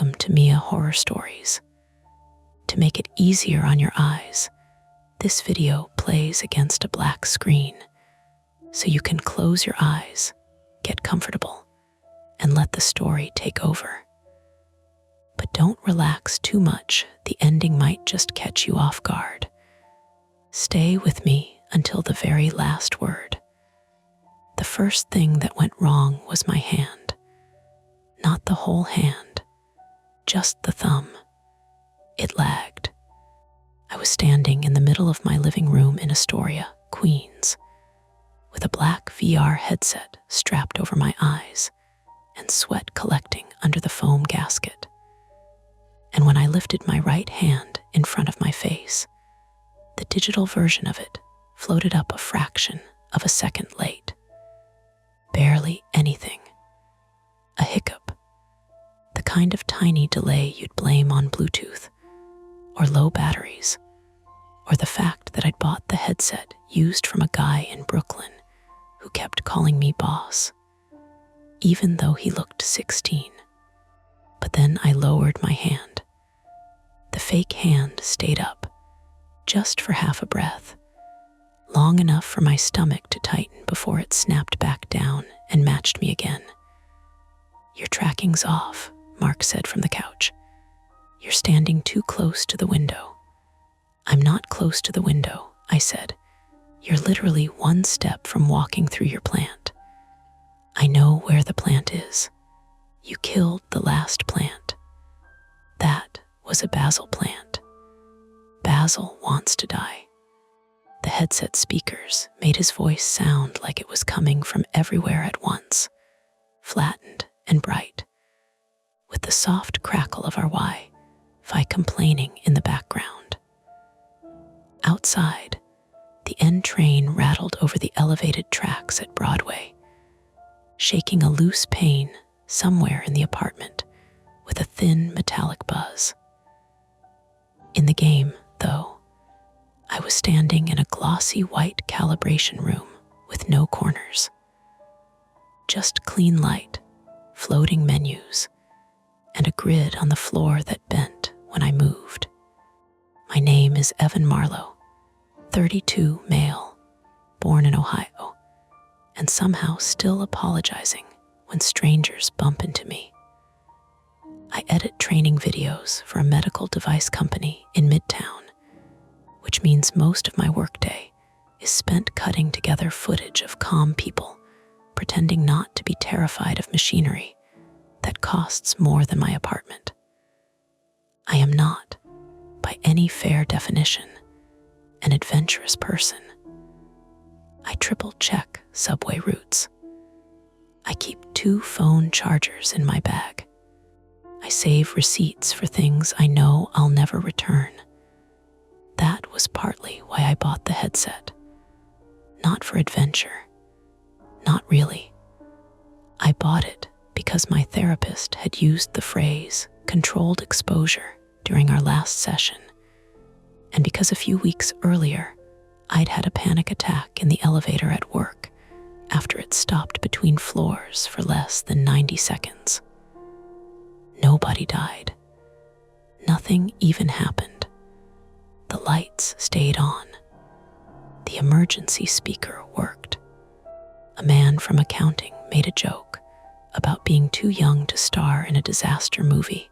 Welcome to Mia Horror Stories. To make it easier on your eyes, this video plays against a black screen, so you can close your eyes, get comfortable, and let the story take over. But don't relax too much, the ending might just catch you off guard. Stay with me until the very last word. The first thing that went wrong was my hand. Not the whole hand, just the thumb. It lagged. I was standing in the middle of my living room in Astoria, Queens, with a black VR headset strapped over my eyes and sweat collecting under the foam gasket. And when I lifted my right hand in front of my face, the digital version of it floated up a fraction of a second late. Barely anything. A hiccup. The kind of tiny delay you'd blame on Bluetooth, or low batteries, or the fact that I'd bought the headset used from a guy in Brooklyn who kept calling me boss, even though he looked 16. But then I lowered my hand. The fake hand stayed up, just for half a breath, long enough for my stomach to tighten before it snapped back down and matched me again. "Your tracking's off," Mark said from the couch. "You're standing too close to the window." "I'm not close to the window," I said. "You're literally one step from walking through your plant." "I know where the plant is. You killed the last plant." "That was a basil plant. Basil wants to die." The headset speakers made his voice sound like it was coming from everywhere at once, flattened and bright, with the soft crackle of our Wi-Fi complaining in the background. Outside, the N train rattled over the elevated tracks at Broadway, shaking a loose pane somewhere in the apartment with a thin metallic buzz. In the game, though, I was standing in a glossy white calibration room with no corners. Just clean light, floating menus, and a grid on the floor that bent when I moved. My name is Evan Marlowe, 32, male, born in Ohio, and somehow still apologizing when strangers bump into me. I edit training videos for a medical device company in Midtown, which means most of my workday is spent cutting together footage of calm people pretending not to be terrified of machinery that costs more than my apartment. I am not, by any fair definition, an adventurous person. I triple-check subway routes. I keep 2 phone chargers in my bag. I save receipts for things I know I'll never return. That was partly why I bought the headset. Not for adventure. Not really. I bought it because my therapist had used the phrase controlled exposure during our last session, and because a few weeks earlier, I'd had a panic attack in the elevator at work after it stopped between floors for less than 90 seconds. Nobody died. Nothing even happened. The lights stayed on. The emergency speaker worked. A man from accounting made a joke about being too young to star in a disaster movie,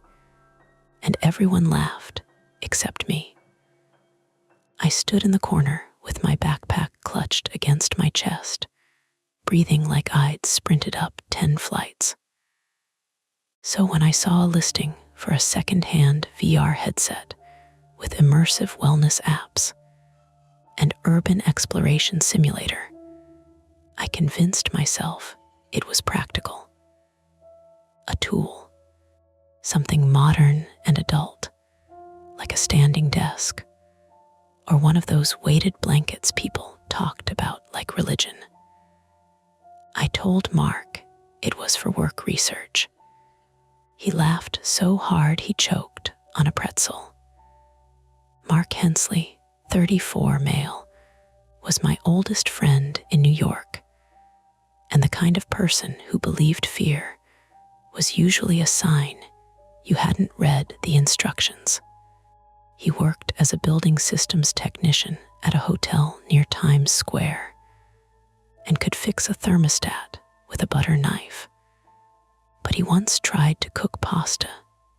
and everyone laughed except me. I stood in the corner with my backpack clutched against my chest, breathing like I'd sprinted up 10 flights. So when I saw a listing for a second-hand VR headset with immersive wellness apps and urban exploration simulator, I convinced myself it was practical. A tool, something modern and adult, like a standing desk, or one of those weighted blankets people talked about like religion. I told Mark it was for work research. He laughed so hard he choked on a pretzel. Mark Hensley, 34, male, was my oldest friend in New York, and the kind of person who believed fear was usually a sign You hadn't read the instructions. He worked as a building systems technician at a hotel near Times Square and could fix a thermostat with a butter knife. But he once tried to cook pasta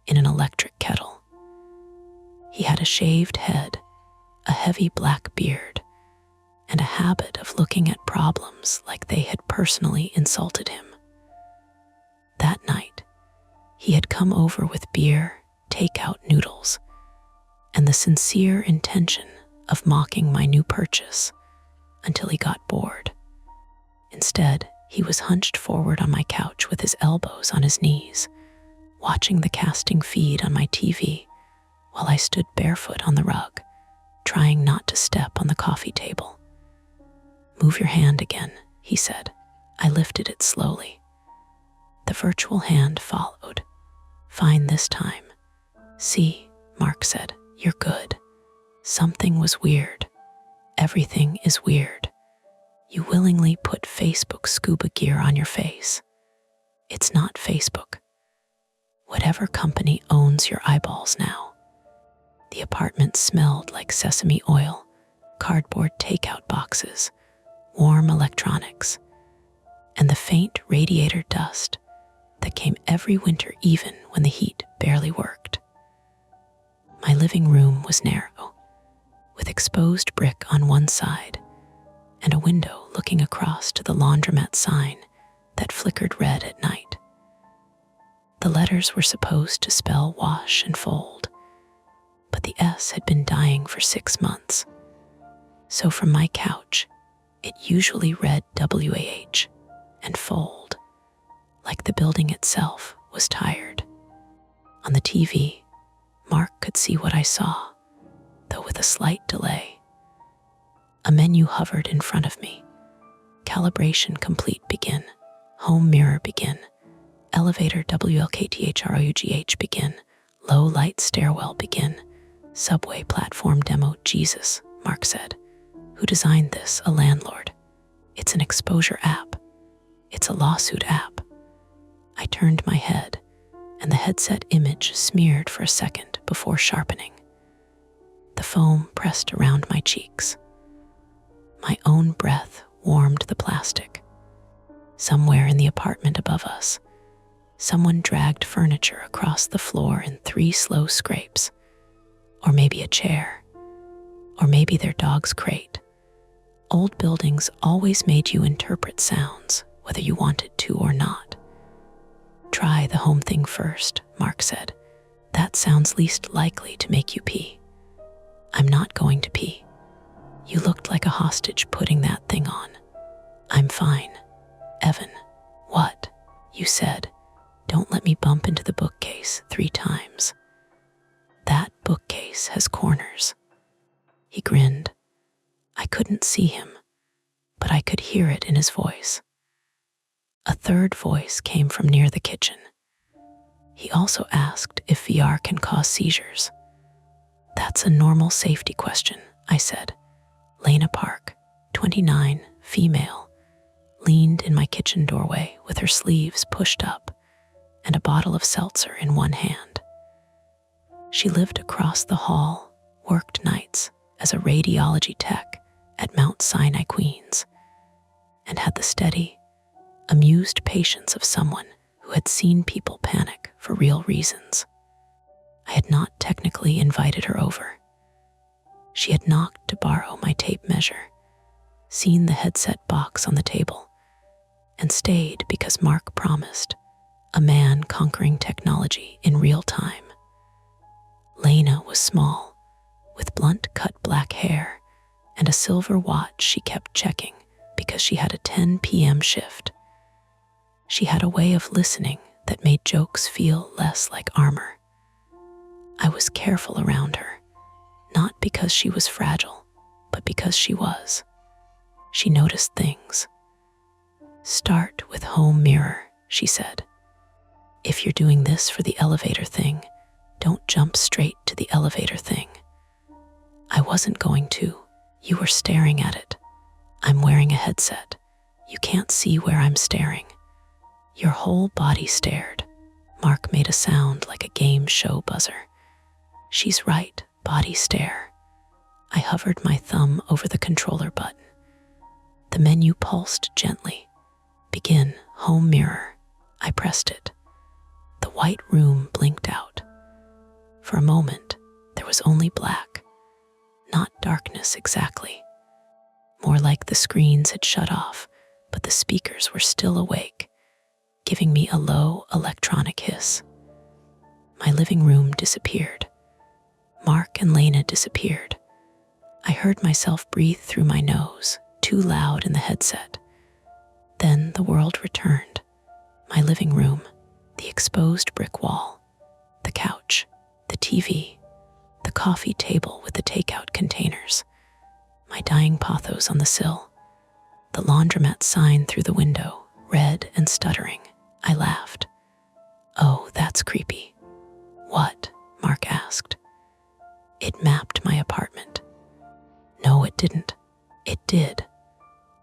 in an electric kettle. He had a shaved head, a heavy black beard, and a habit of looking at problems like they had personally insulted him. That night, he had come over with beer, takeout noodles, and the sincere intention of mocking my new purchase until he got bored. Instead, he was hunched forward on my couch with his elbows on his knees, watching the casting feed on my TV while I stood barefoot on the rug, trying not to step on the coffee table. "Move your hand again," he said. I lifted it slowly. The virtual hand followed. "Fine this time." "See," Mark said, "you're good." Something was weird. Everything is weird. You willingly put Facebook scuba gear on your face. It's not Facebook. Whatever company owns your eyeballs now. The apartment smelled like sesame oil, cardboard takeout boxes, warm electronics, and the faint radiator dust that came every winter even when the heat barely worked. My living room was narrow, with exposed brick on one side and a window looking across to the laundromat sign that flickered red at night. The letters were supposed to spell wash and fold, but the S had been dying for 6 months. So from my couch, it usually read WAH and fold, like the building itself was tired. On the TV, Mark could see what I saw, though with a slight delay. A menu hovered in front of me. Calibration complete begin. Home mirror begin. Elevator WLKTHROUGH begin. Low light stairwell begin. Subway platform demo Jesus, Mark said. Who designed this? A landlord. It's an exposure app. It's a lawsuit app. I turned my head, and the headset image smeared for a second before sharpening. The foam pressed around my cheeks. My own breath warmed the plastic. Somewhere in the apartment above us, someone dragged furniture across the floor in 3 slow scrapes. Or maybe a chair. Or maybe their dog's crate. Old buildings always made you interpret sounds, whether you wanted to or not. Try the home thing first, Mark said. That sounds least likely to make you pee. I'm not going to pee. You looked like a hostage putting that thing on. I'm fine. Evan, what? You said, don't let me bump into the bookcase 3 times. That bookcase has corners. He grinned. I couldn't see him, but I could hear it in his voice. A third voice came from near the kitchen. He also asked if VR can cause seizures. That's a normal safety question, I said. Lena Park, 29, female, leaned in my kitchen doorway with her sleeves pushed up and a bottle of seltzer in one hand. She lived across the hall, worked nights as a radiology tech at Mount Sinai, Queens, and had the steady, amused patience of someone who had seen people panic for real reasons. I had not technically invited her over. She had knocked to borrow my tape measure, seen the headset box on the table, and stayed because Mark promised, a man conquering technology in real time. Lena was small, with blunt-cut black hair and a silver watch she kept checking because she had a 10 p.m. shift. She had a way of listening that made jokes feel less like armor. I was careful around her, not because she was fragile, but because she was. She noticed things. Start with home mirror, she said. If you're doing this for the elevator thing, don't jump straight to the elevator thing. I wasn't going to. You were staring at it. I'm wearing a headset. You can't see where I'm staring. Your whole body stared. Mark made a sound like a game show buzzer. She's right, body stare. I hovered my thumb over the controller button. The menu pulsed gently. Begin, home mirror. I pressed it. The white room blinked out. For a moment, there was only black. Not darkness exactly. More like the screens had shut off, but the speakers were still awake, giving me a low electronic hiss. My living room disappeared. Mark and Lena disappeared. I heard myself breathe through my nose, too loud in the headset. Then the world returned. My living room, the exposed brick wall, the couch, the TV, the coffee table with the takeout containers, my dying pothos on the sill, the laundromat sign through the window, red and stuttering. I laughed. Oh, that's creepy. What? Mark asked. It mapped my apartment. No, it didn't. It did.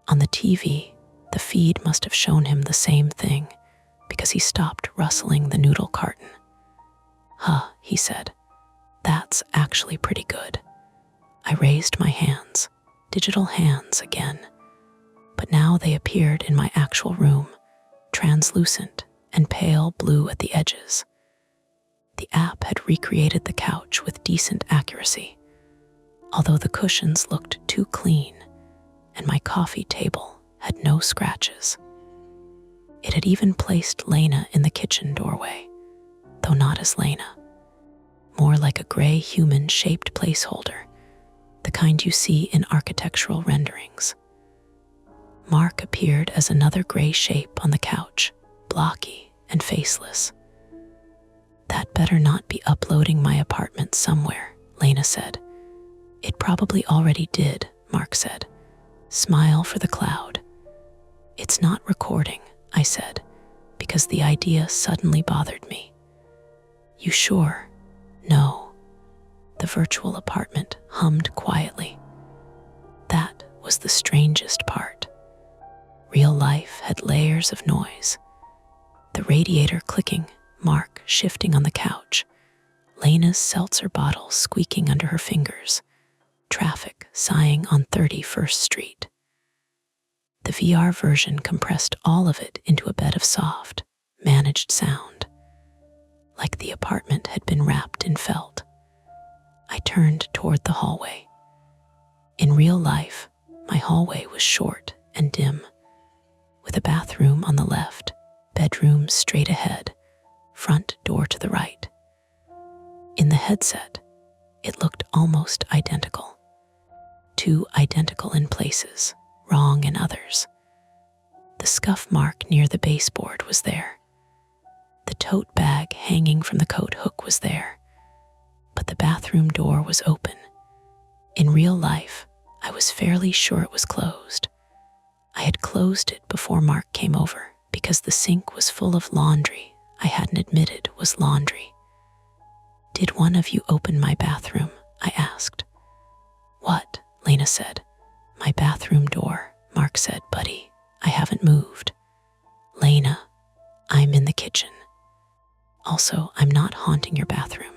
On the TV, the feed must have shown him the same thing because he stopped rustling the noodle carton. Huh, he said. That's actually pretty good. I raised my hands, digital hands again, but now they appeared in my actual room, translucent and pale blue at the edges. The app had recreated the couch with decent accuracy, although the cushions looked too clean and my coffee table had no scratches. It had even placed Lena in the kitchen doorway, though not as Lena. More like a gray human-shaped placeholder, the kind you see in architectural renderings. Mark appeared as another gray shape on the couch, blocky and faceless. That better not be uploading my apartment somewhere, Lena said. It probably already did, Mark said. Smile for the cloud. It's not recording, I said, because the idea suddenly bothered me. You sure? No. The virtual apartment hummed quietly. That was the strangest part. Real life had layers of noise. The radiator clicking, Mark shifting on the couch, Lena's seltzer bottle squeaking under her fingers, traffic sighing on 31st Street. The VR version compressed all of it into a bed of soft, managed sound, like the apartment had been wrapped in felt. I turned toward the hallway. In real life, my hallway was short and dim, with a bathroom on the left, bedroom straight ahead, front door to the right. In the headset, it looked almost identical. Too identical in places, wrong in others. The scuff mark near the baseboard was there. The tote bag hanging from the coat hook was there. But the bathroom door was open. In real life, I was fairly sure it was closed. I had closed it before Mark came over because the sink was full of laundry I hadn't admitted was laundry. Did one of you open my bathroom? I asked. What? Lena said. My bathroom door, Mark said, buddy. I haven't moved. Lena, I'm in the kitchen. Also, I'm not haunting your bathroom.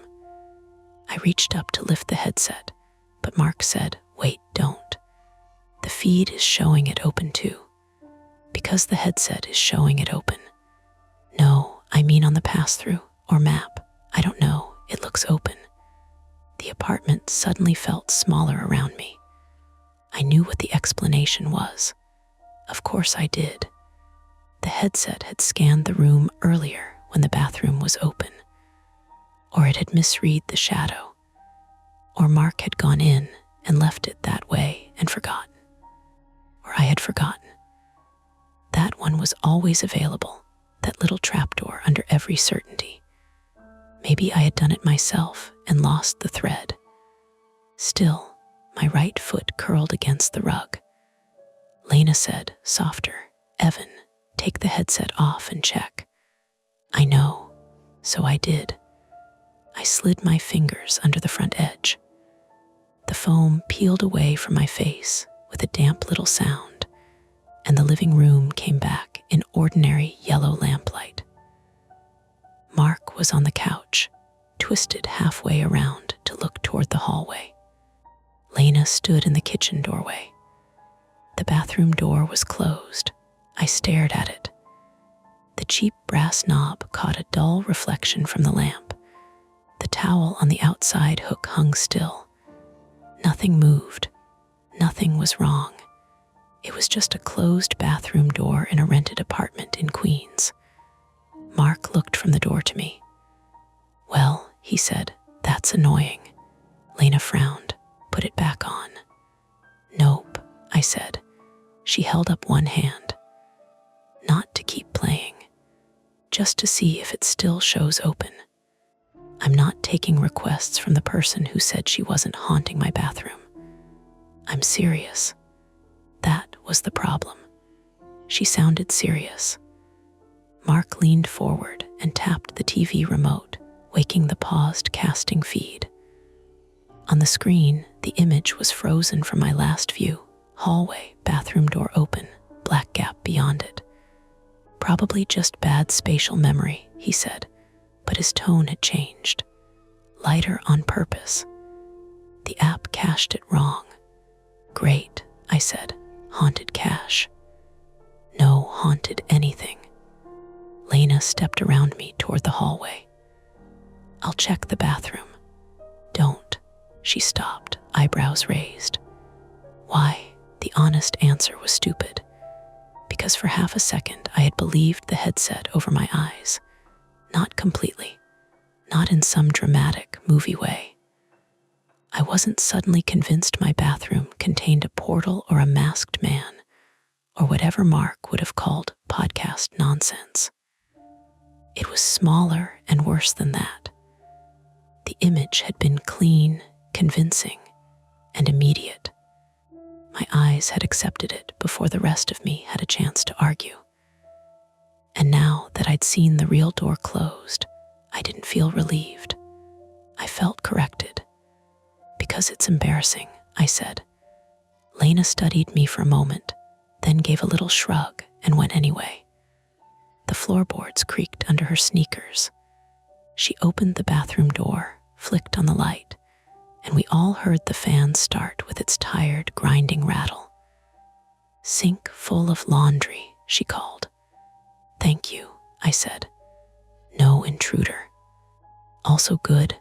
I reached up to lift the headset, but Mark said, wait, don't. The feed is showing it open too. Because the headset is showing it open. No, I mean on the pass-through or map. I don't know, it looks open. The apartment suddenly felt smaller around me. I knew what the explanation was. Of course I did. The headset had scanned the room earlier when the bathroom was open. Or it had misread the shadow. Or Mark had gone in and left it that way and forgotten. Or I had forgotten. That one was always available, that little trapdoor under every certainty. Maybe I had done it myself and lost the thread. Still, my right foot curled against the rug. Lena said, softer, Evan, take the headset off and check. I know, so I did. I slid my fingers under the front edge. The foam peeled away from my face with a damp little sound, and the living room came back in ordinary yellow lamplight. Mark was on the couch, twisted halfway around to look toward the hallway. Lena stood in the kitchen doorway. The bathroom door was closed. I stared at it. The cheap brass knob caught a dull reflection from the lamp. The towel on the outside hook hung still. Nothing moved. Nothing was wrong. It was just a closed bathroom door in a rented apartment in Queens. Mark looked from the door to me. "Well," he said, "that's annoying." Lena frowned. "Put it back on." "Nope," I said. She held up one hand. "Not to keep playing, just to see if it still shows open. I'm not taking requests from the person who said she wasn't haunting my bathroom. I'm serious." That was the problem. She sounded serious. Mark leaned forward and tapped the TV remote, waking the paused casting feed. On the screen, the image was frozen from my last view. Hallway, bathroom door open, black gap beyond it. "Probably just bad spatial memory," he said, but his tone had changed. "Lighter on purpose. The app cached it wrong." "Great," I said. "Haunted cache." "No haunted anything." Lena stepped around me toward the hallway. "I'll check the bathroom." "Don't." She stopped, eyebrows raised. "Why?" The honest answer was stupid, because for half a second I had believed the headset over my eyes. Not completely. Not in some dramatic movie way. I wasn't suddenly convinced my bathroom contained a portal or a masked man, or whatever Mark would have called podcast nonsense. It was smaller and worse than that. The image had been clean, convincing, and immediate. My eyes had accepted it before the rest of me had a chance to argue. And now that I'd seen the real door closed, I didn't feel relieved. I felt corrected. "Because it's embarrassing," I said. Lena studied me for a moment, then gave a little shrug and went anyway. The floorboards creaked under her sneakers. She opened the bathroom door, flicked on the light, and we all heard the fan start with its tired, grinding rattle. "Sink full of laundry," she called. "Thank you," I said. "No intruder." "Also good,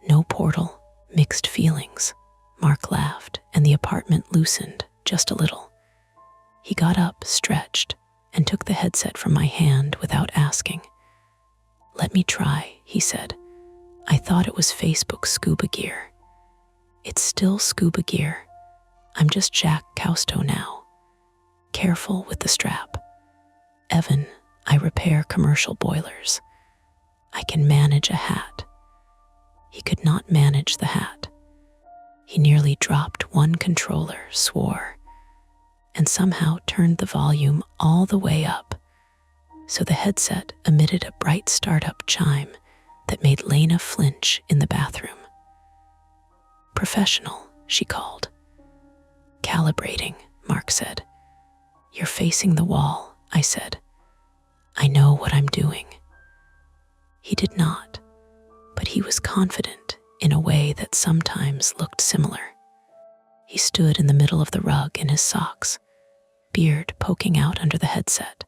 no portal, mixed feelings." Mark laughed, and the apartment loosened just a little. He got up, stretched, and took the headset from my hand without asking. "Let me try," he said. "I thought it was Facebook scuba gear." "It's still scuba gear. I'm just Jack Cousteau now. Careful with the strap. Evan, I repair commercial boilers. I can manage a hat." He could not manage the hat. He nearly dropped one controller, swore, and somehow turned the volume all the way up, so the headset emitted a bright startup chime that made Lena flinch in the bathroom. "Professional," she called. "Calibrating," Mark said. "You're facing the wall," I said. "I know what I'm doing." He did not, but he was confident in a way that sometimes looked similar. He stood in the middle of the rug in his socks, beard poking out under the headset,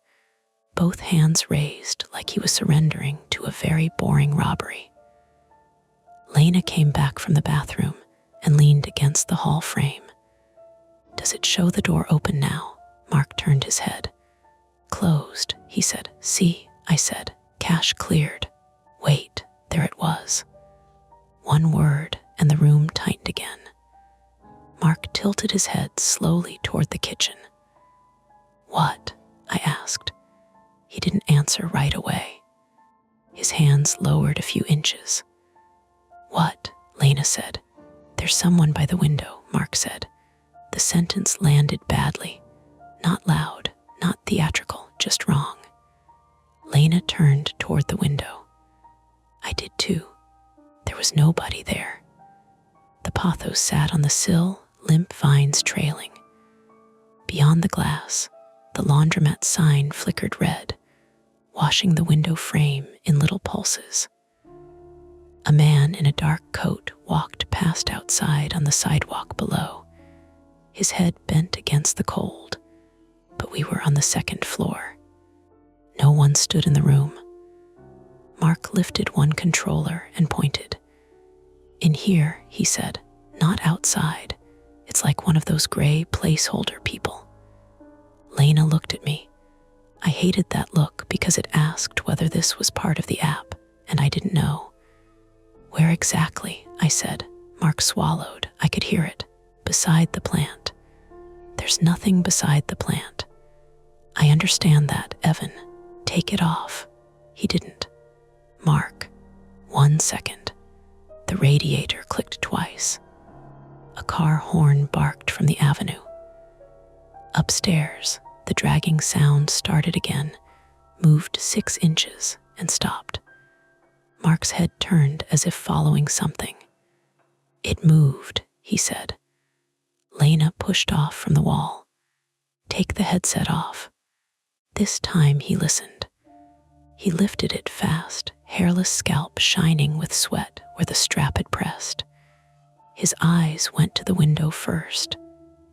both hands raised like he was surrendering to a very boring robbery. Lena came back from the bathroom and leaned against the hall frame. "Does it show the door open now?" Mark turned his head. "Closed," he said. "See," I said. "Cache cleared." Wait, there it was. One word, and the room tightened again. Mark tilted his head slowly toward the kitchen. "What?" I asked. He didn't answer right away. His hands lowered a few inches. "What?" Lena said. "There's someone by the window," Mark said. The sentence landed badly. Not loud, not theatrical, just wrong. Lena turned toward the window. I did too. There was nobody there. The pothos sat on the sill, limp vines trailing. Beyond the glass, the laundromat sign flickered red, washing the window frame in little pulses. A man in a dark coat walked past outside on the sidewalk below, his head bent against the cold, but we were on the second floor. No one stood in the room. Mark lifted one controller and pointed. "In here," he said, "not outside. It's like one of those gray placeholder people." Lena looked at me. I hated that look because it asked whether this was part of the app, and I didn't know. "Where exactly?" I said. Mark swallowed. I could hear it. "Beside the plant." "There's nothing beside the plant." "I understand that, Evan. Take it off." He didn't. "Mark, 1 second." The radiator clicked twice. A car horn barked from the avenue. Upstairs, the dragging sound started again, moved 6 inches, and stopped. Mark's head turned as if following something. "It moved," he said. Lena pushed off from the wall. "Take the headset off." This time he listened. He lifted it fast, hairless scalp shining with sweat where the strap had pressed. His eyes went to the window first,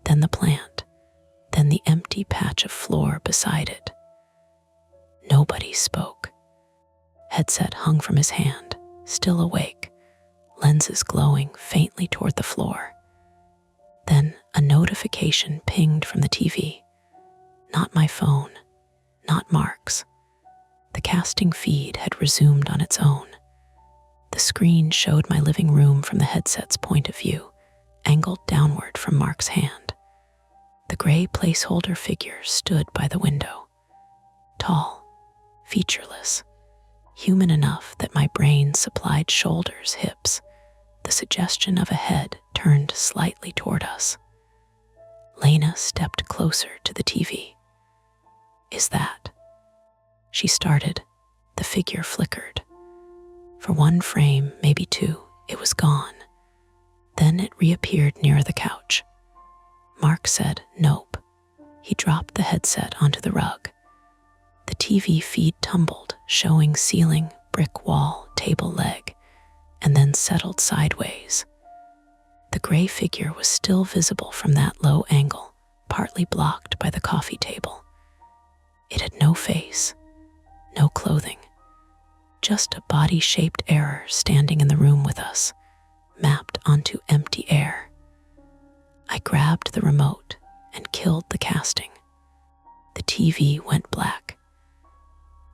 then the plant, then the empty patch of floor beside it. Nobody spoke. Headset hung from his hand, still awake, lenses glowing faintly toward the floor. Then a notification pinged from the TV. Not my phone, not Mark's. The casting feed had resumed on its own. The screen showed my living room from the headset's point of view, angled downward from Mark's hand. The gray placeholder figure stood by the window. Tall, featureless, human enough that my brain supplied shoulders, hips, the suggestion of a head turned slightly toward us. Lena stepped closer to the TV. "Is that?" She started. The figure flickered. For 1 frame, maybe 2, it was gone. Then it reappeared near the couch. Mark said, "Nope." He dropped the headset onto the rug. The TV feed tumbled, showing ceiling, brick wall, table leg, and then settled sideways. The gray figure was still visible from that low angle, partly blocked by the coffee table. It had no face, no clothing, just a body-shaped error standing in the room with us, mapped onto empty air. I grabbed the remote and killed the casting. The TV went black.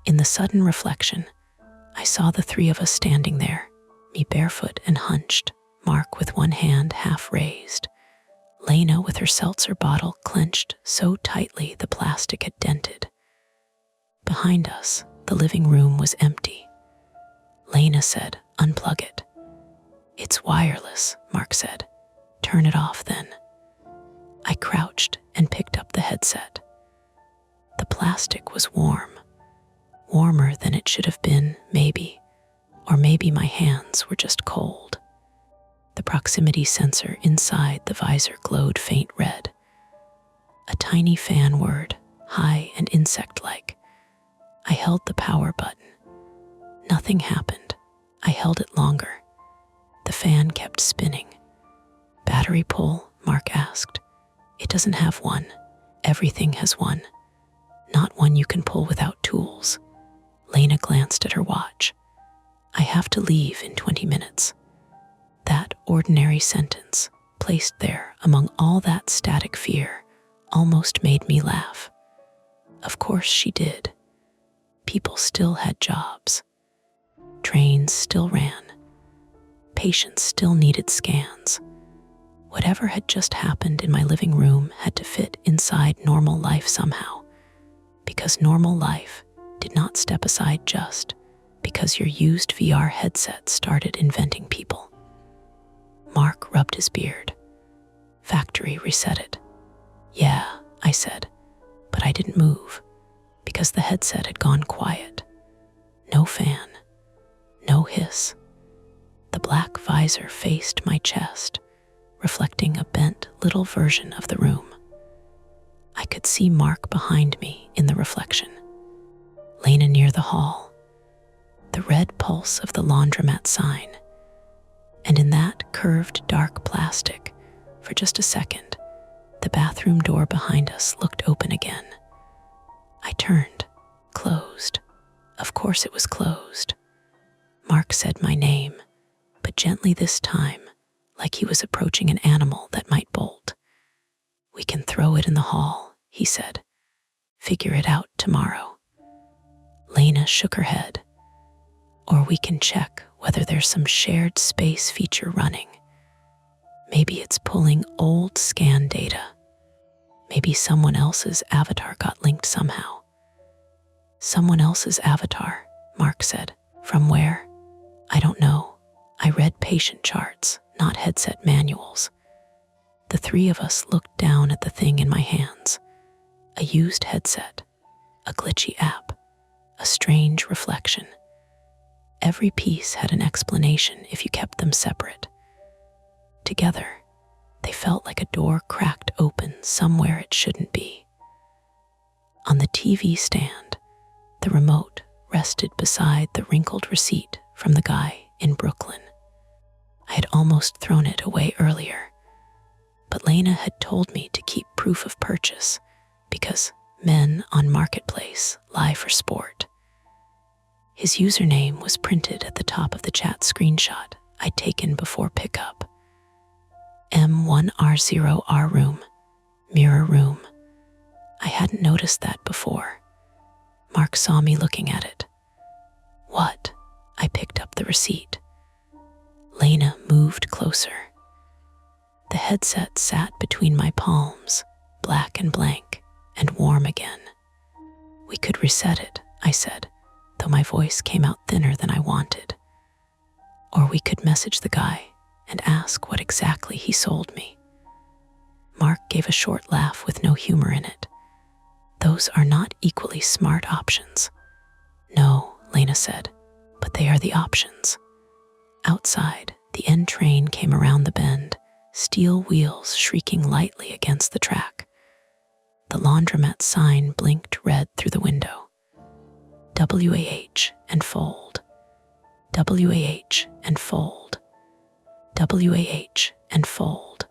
In the sudden reflection, I saw the 3 of us standing there, me barefoot and hunched, Mark with one hand half raised, Lena with her seltzer bottle clenched so tightly the plastic had dented. Behind us, the living room was empty. Lena said, "Unplug it." "It's wireless," Mark said. "Turn it off then." I crouched and picked up the headset. The plastic was warm, warmer than it should have been, maybe, or maybe my hands were just cold. The proximity sensor inside the visor glowed faint red. A tiny fan whirred, high and insect-like. I held the power button. Nothing happened. I held it longer. The fan kept spinning. "Battery pull?" Mark asked. "It doesn't have one. Everything has one. Not one you can pull without tools." Lena glanced at her watch. "I have to leave in 20 minutes. That ordinary sentence, placed there among all that static fear, almost made me laugh. Of course she did. People still had jobs. Trains still ran. Patients still needed scans. Whatever had just happened in my living room had to fit inside normal life somehow, because normal life did not step aside just because your used VR headset started inventing people. Mark rubbed his beard. "Factory reset it." "Yeah," I said, but I didn't move because the headset had gone quiet. No fan, no hiss. The black visor faced my chest, reflecting a bent little version of the room. I could see Mark behind me in the reflection. Lena near the hall, the red pulse of the laundromat sign, and in that curved dark plastic, for just a second, the bathroom door behind us looked open again. I turned, closed. Of course it was closed. Mark said my name, but gently this time, like he was approaching an animal that might bolt. "We can throw it in the hall," he said. "Figure it out tomorrow." Lena shook her head. "Or we can check whether there's some shared space feature running. Maybe it's pulling old scan data. Maybe someone else's avatar got linked somehow." "Someone else's avatar," Mark said. "From where?" "I don't know. I read patient charts, not headset manuals." The three of us looked down at the thing in my hands. A used headset, a glitchy app, a strange reflection. Every piece had an explanation if you kept them separate. Together, they felt like a door cracked open somewhere it shouldn't be. On the TV stand, the remote rested beside the wrinkled receipt from the guy in Brooklyn. I had almost thrown it away earlier, but Lena had told me to keep proof of purchase because men on Marketplace lie for sport. His username was printed at the top of the chat screenshot I'd taken before pickup. M1R0R room, mirror room. I hadn't noticed that before. Mark saw me looking at it. "What?" I picked up the receipt. Lena moved closer. The headset sat between my palms, black and blank, and warm again. "We could reset it," I said, though my voice came out thinner than I wanted. "Or we could message the guy and ask what exactly he sold me." Mark gave a short laugh with no humor in it. "Those are not equally smart options." "No," Lena said, "but they are the options." Outside, the N train came around the bend, steel wheels shrieking lightly against the track. The laundromat sign blinked red through the window. WAH and fold. WAH and fold. WAH and fold.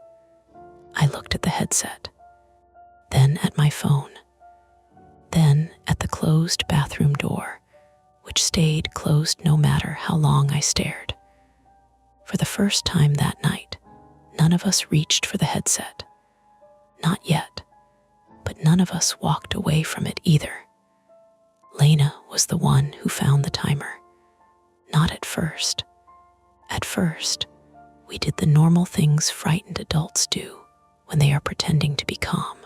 I looked at the headset, then at my phone, then at the closed bathroom door, which stayed closed no matter how long I stared. For the first time that night, none of us reached for the headset. Not yet, but none of us walked away from it either. Lena was the one who found the timer. Not at first. At first, we did the normal things frightened adults do when they are pretending to be calm.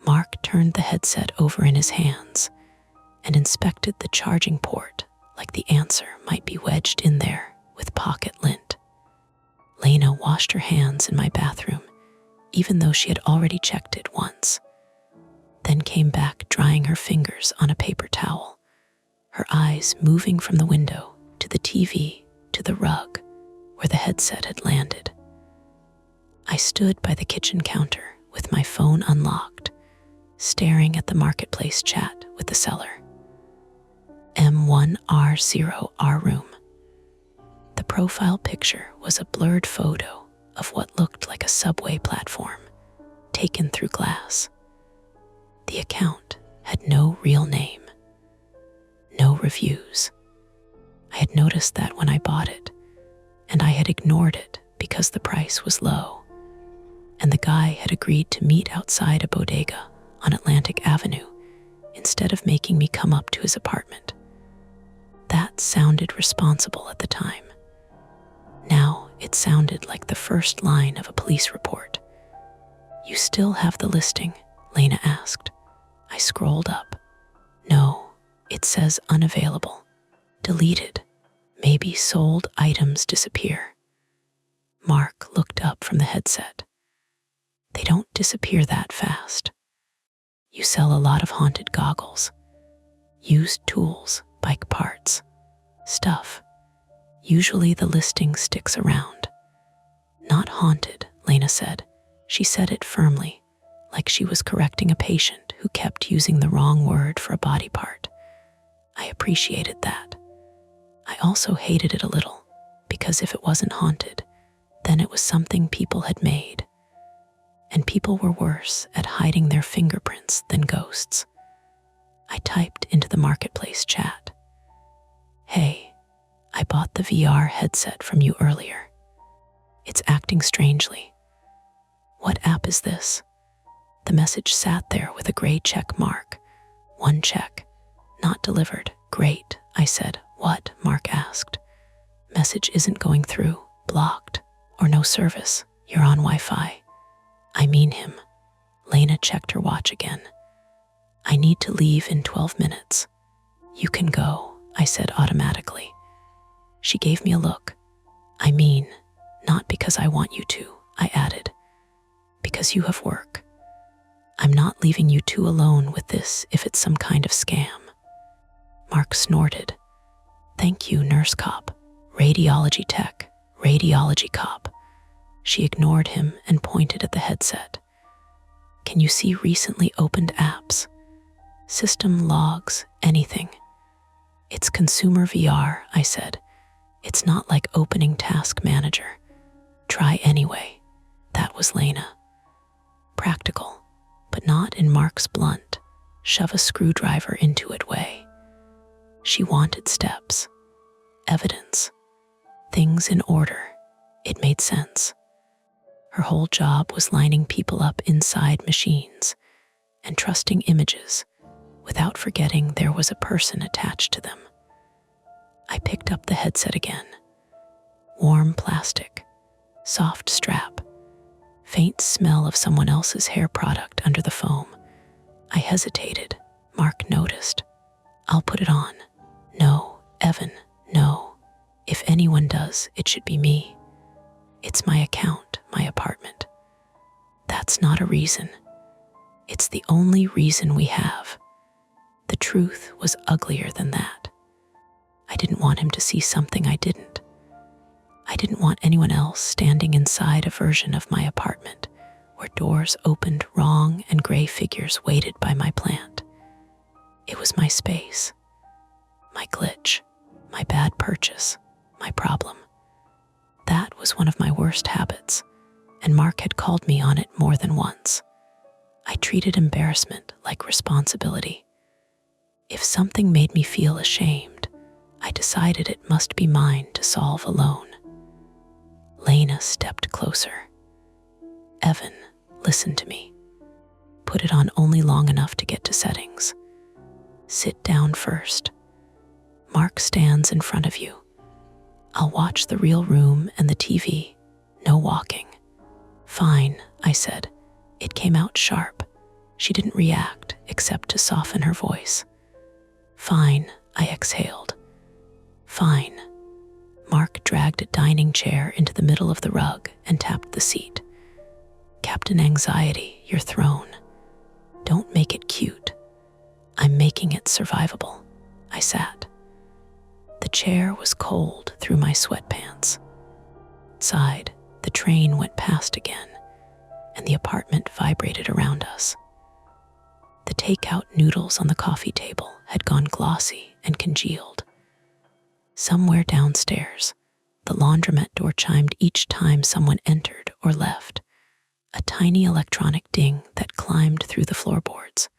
Mark turned the headset over in his hands and inspected the charging port like the answer might be wedged in there with pocket lint. Lena washed her hands in my bathroom, even though she had already checked it once, then came back drying her fingers on a paper towel, her eyes moving from the window to the TV to the rug where the headset had landed. I stood by the kitchen counter with my phone unlocked, staring at the Marketplace chat with the seller. M1R0R room. The profile picture was a blurred photo of what looked like a subway platform, taken through glass. The account had no real name, no reviews. I had noticed that when I bought it, and I had ignored it because the price was low, and the guy had agreed to meet outside a bodega on Atlantic Avenue instead of making me come up to his apartment. That sounded responsible at the time. Now it sounded like the first line of a police report. "You still have the listing?" Lena asked. I scrolled up. "No, it says unavailable. Deleted. Maybe sold items disappear." Mark looked up from the headset. "They don't disappear that fast. You sell a lot of haunted goggles, used tools, bike parts, stuff. Usually the listing sticks around." "Not haunted," Lena said. She said it firmly, like she was correcting a patient who kept using the wrong word for a body part. I appreciated that. I also hated it a little, because if it wasn't haunted, then it was something people had made. And people were worse at hiding their fingerprints than ghosts. I typed into the marketplace chat. "Hey, I bought the VR headset from you earlier. It's acting strangely. What app is this?" The message sat there with a gray check mark. One check. Not delivered. Great, I said. What? Mark asked. Message isn't going through. Blocked. Or no service. You're on Wi-Fi. I mean him. Lena checked her watch again. I need to leave in 12 minutes. You can go, I said automatically. She gave me a look. I mean, not because I want you to, I added. Because you have work. I'm not leaving you two alone with this if it's some kind of scam. Mark snorted. Thank you, nurse cop. Radiology tech. Radiology cop. She ignored him and pointed at the headset. Can you see recently opened apps? System logs, anything. It's consumer VR, I said. It's not like opening Task Manager. Try anyway. That was Lena. Practical, but not in Mark's blunt, shove a screwdriver into it way. She wanted steps, evidence, things in order. It made sense. Her whole job was lining people up inside machines and trusting images without forgetting there was a person attached to them. I picked up the headset again. Warm plastic, soft strap, faint smell of someone else's hair product under the foam. I hesitated. Mark noticed. I'll put it on. No, Evan, no. If anyone does, it should be me. It's my account, my apartment. That's not a reason. It's the only reason we have. The truth was uglier than that. I didn't want him to see something I didn't. I didn't want anyone else standing inside a version of my apartment where doors opened wrong and gray figures waited by my plant. It was my space, my glitch, my bad purchase, my problem. That was one of my worst habits, and Mark had called me on it more than once. I treated embarrassment like responsibility. If something made me feel ashamed, I decided it must be mine to solve alone. Lena stepped closer. Evan, listen to me. Put it on only long enough to get to settings. Sit down first. Mark stands in front of you. I'll watch the real room and the TV. No walking. Fine, I said. It came out sharp. She didn't react except to soften her voice. Fine, I exhaled. Fine. Mark dragged a dining chair into the middle of the rug and tapped the seat. Captain Anxiety, you're thrown. Don't make it cute. I'm making it survivable. I sat. The chair was cold through my sweatpants. Outside, the train went past again, and the apartment vibrated around us. The takeout noodles on the coffee table had gone glossy and congealed. Somewhere downstairs, the laundromat door chimed each time someone entered or left, a tiny electronic ding that climbed through the floorboards.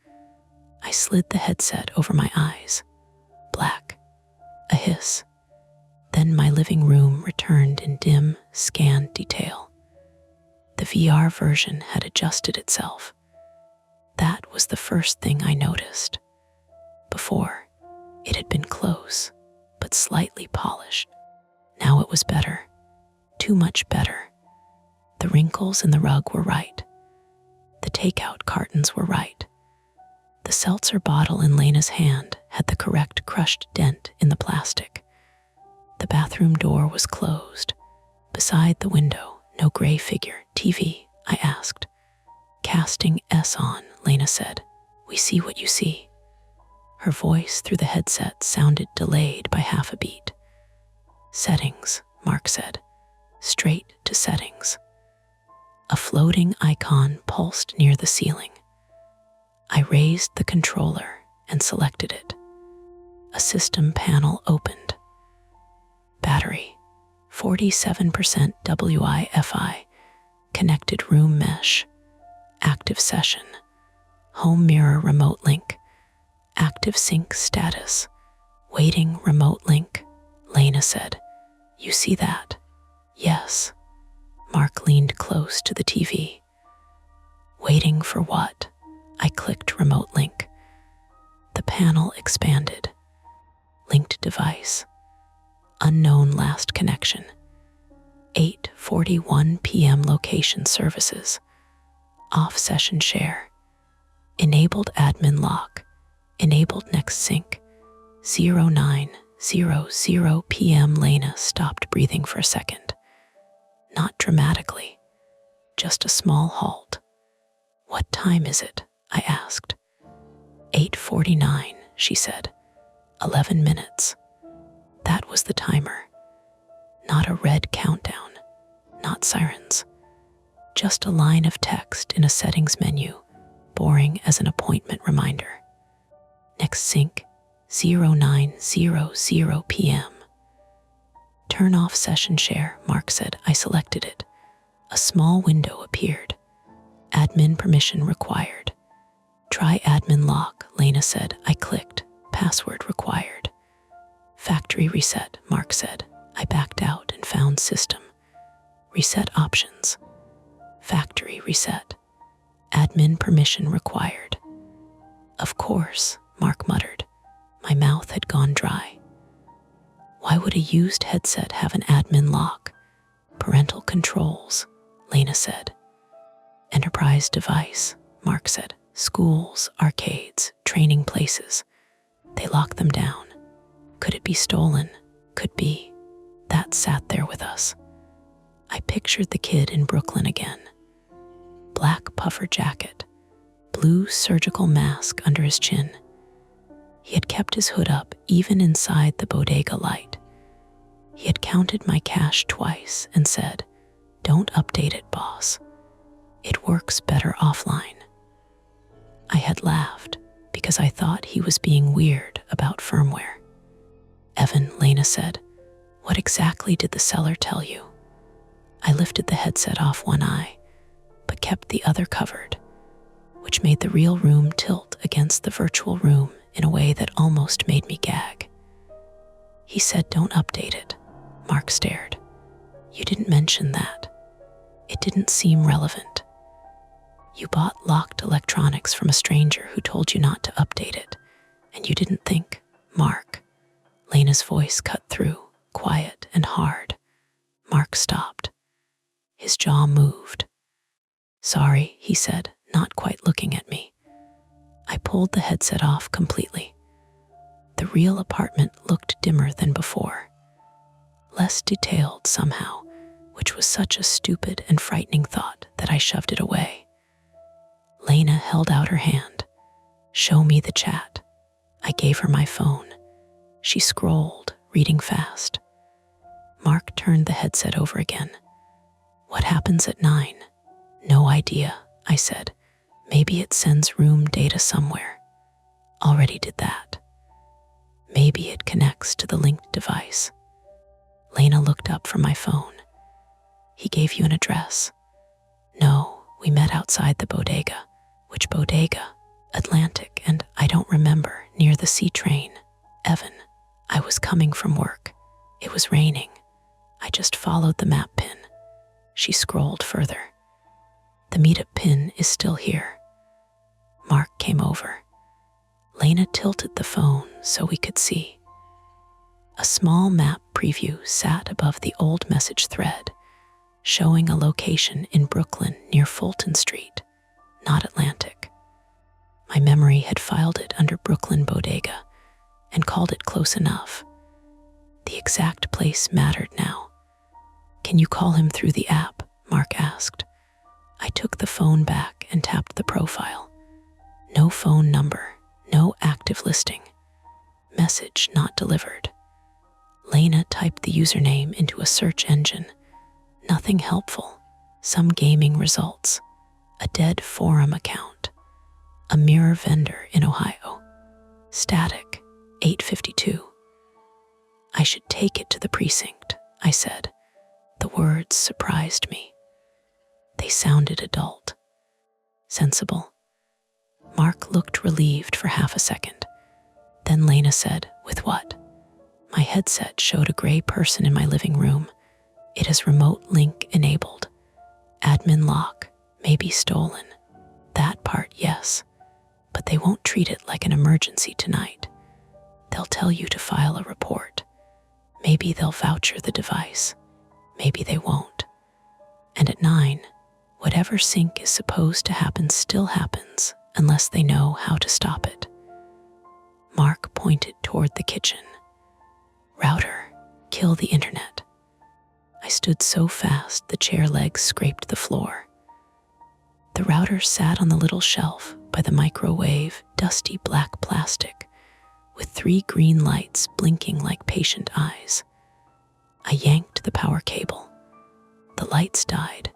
I slid the headset over my eyes. Black. A hiss. Then my living room returned in dim, scanned detail. The VR version had adjusted itself. That was the first thing I noticed. Before, it had been close, but slightly polished. Now it was better. Too much better. The wrinkles in the rug were right. The takeout cartons were right. The seltzer bottle in Lena's hand had the correct crushed dent in the plastic. The bathroom door was closed. Beside the window, no gray figure. TV, I asked. Casting S on, Lena said. We see what you see. Her voice through the headset sounded delayed by half a beat. Settings, Mark said. Straight to settings. A floating icon pulsed near the ceiling. I raised the controller and selected it. A system panel opened. Battery, 47% Wi-Fi, connected room mesh, active session, home mirror remote link, active sync status, waiting remote link, Lena said. You see that? Yes. Mark leaned close to the TV. Waiting for what? I clicked remote link. The panel expanded. Linked device. Unknown last connection. 8:41 p.m. location services. Off session share. Enabled admin lock. Enabled next sync. 09:00 p.m. Lena stopped breathing for a second. Not dramatically, just a small halt. What time is it? I asked. 8:49, she said. 11 minutes. That was the timer. Not a red countdown, not sirens. Just a line of text in a settings menu, boring as an appointment reminder. Next sync, 09:00 p.m. Turn off session share, Mark said. I selected it. A small window appeared. Admin permission required. Try admin lock, Lena said. I clicked. Password required. Factory reset, Mark said. I backed out and found system. Reset options. Factory reset. Admin permission required. Of course, Mark muttered. My mouth had gone dry. Why would a used headset have an admin lock? Parental controls, Lena said. Enterprise device, Mark said. Schools, arcades, training places. They lock them down. Could it be stolen? Could be. That sat there with us. I pictured the kid in Brooklyn again. Black puffer jacket, blue surgical mask under his chin. He had kept his hood up even inside the bodega light. He had counted my cash twice and said, "Don't update it, boss. It works better offline." I had laughed because I thought he was being weird about firmware. Evan, Lena said, "What exactly did the seller tell you?" I lifted the headset off one eye, but kept the other covered, which made the real room tilt against the virtual room in a way that almost made me gag. He said, "Don't update it." Mark stared. "You didn't mention that. It didn't seem relevant. You bought locked electronics from a stranger who told you not to update it, and you didn't think, Mark." Lena's voice cut through, quiet and hard. Mark stopped. His jaw moved. "Sorry," he said, not quite looking at me. I pulled the headset off completely. The real apartment looked dimmer than before. Less detailed somehow, which was such a stupid and frightening thought that I shoved it away. Lena held out her hand. "Show me the chat." I gave her my phone. She scrolled, reading fast. Mark turned the headset over again. "What happens at 9? "No idea," I said. "Maybe it sends room data somewhere." "Already did that." "Maybe it connects to the linked device." Lena looked up from my phone. "He gave you an address?" "No, we met outside the bodega." "Which bodega?" "Atlantic, and I don't remember, near the C train." "Evan, I was coming from work. It was raining. I just followed the map pin." She scrolled further. "The meetup pin is still here." Mark came over. Lena tilted the phone so we could see. A small map preview sat above the old message thread, showing a location in Brooklyn near Fulton Street, not Atlantic. My memory had filed it under Brooklyn Bodega and called it close enough. The exact place mattered now. "Can you call him through the app?" Mark asked. I took the phone back and tapped the profile. No phone number, no active listing. Message not delivered. Lena typed the username into a search engine. Nothing helpful. Some gaming results, a dead forum account, a mirror vendor in Ohio, static, 8:52. I should take it to the precinct, I said. The words surprised me. They sounded adult, sensible. Mark looked relieved for half a second. Then Lena said, "With what?" My headset showed a gray person in my living room. "It is remote link enabled. Admin lock may be stolen." That part, yes, but they won't treat it like an emergency tonight. They'll tell you to file a report. Maybe they'll voucher the device. Maybe they won't. And at 9, whatever sync is supposed to happen still happens unless they know how to stop it. Mark pointed toward the kitchen. "Router, kill the internet." I stood so fast the chair legs scraped the floor. The router sat on the little shelf by the microwave, dusty black plastic, with 3 green lights blinking like patient eyes. I yanked the power cable. The lights died.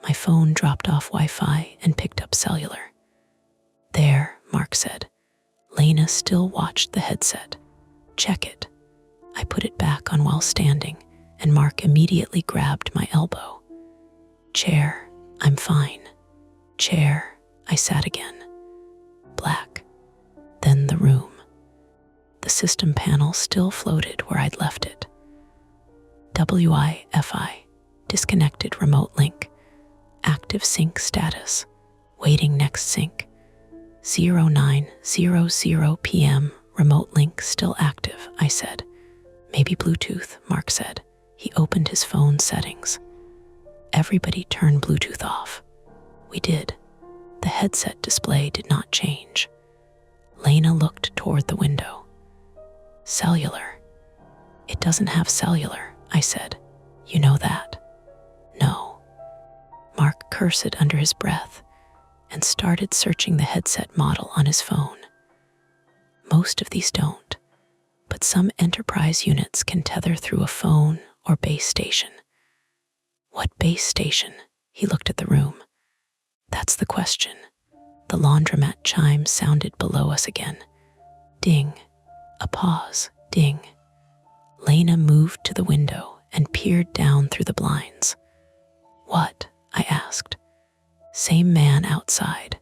My phone dropped off Wi-Fi and picked up cellular. "There," Mark said. Lena still watched the headset. "Check it." I put it back on while standing, and Mark immediately grabbed my elbow. "Chair, I'm fine." "Chair," I sat again. Black. Then the room. The system panel still floated where I'd left it. WIFI, disconnected remote link. Active sync status. Waiting next sync. 09:00 p.m. Remote link still active, I said. "Maybe Bluetooth," Mark said. He opened his phone settings. "Everybody turn Bluetooth off." We did. The headset display did not change. Lena looked toward the window. "Cellular." "It doesn't have cellular," I said. "You know that." "No." Mark cursed under his breath and started searching the headset model on his phone. Most of these don't, but some enterprise units can tether through a phone or base station. "What base station?" He looked at the room. "That's the question." The laundromat chime sounded below us again. Ding. A pause. Ding. Lena moved to the window and peered down through the blinds. "What?" I asked. "Same man outside."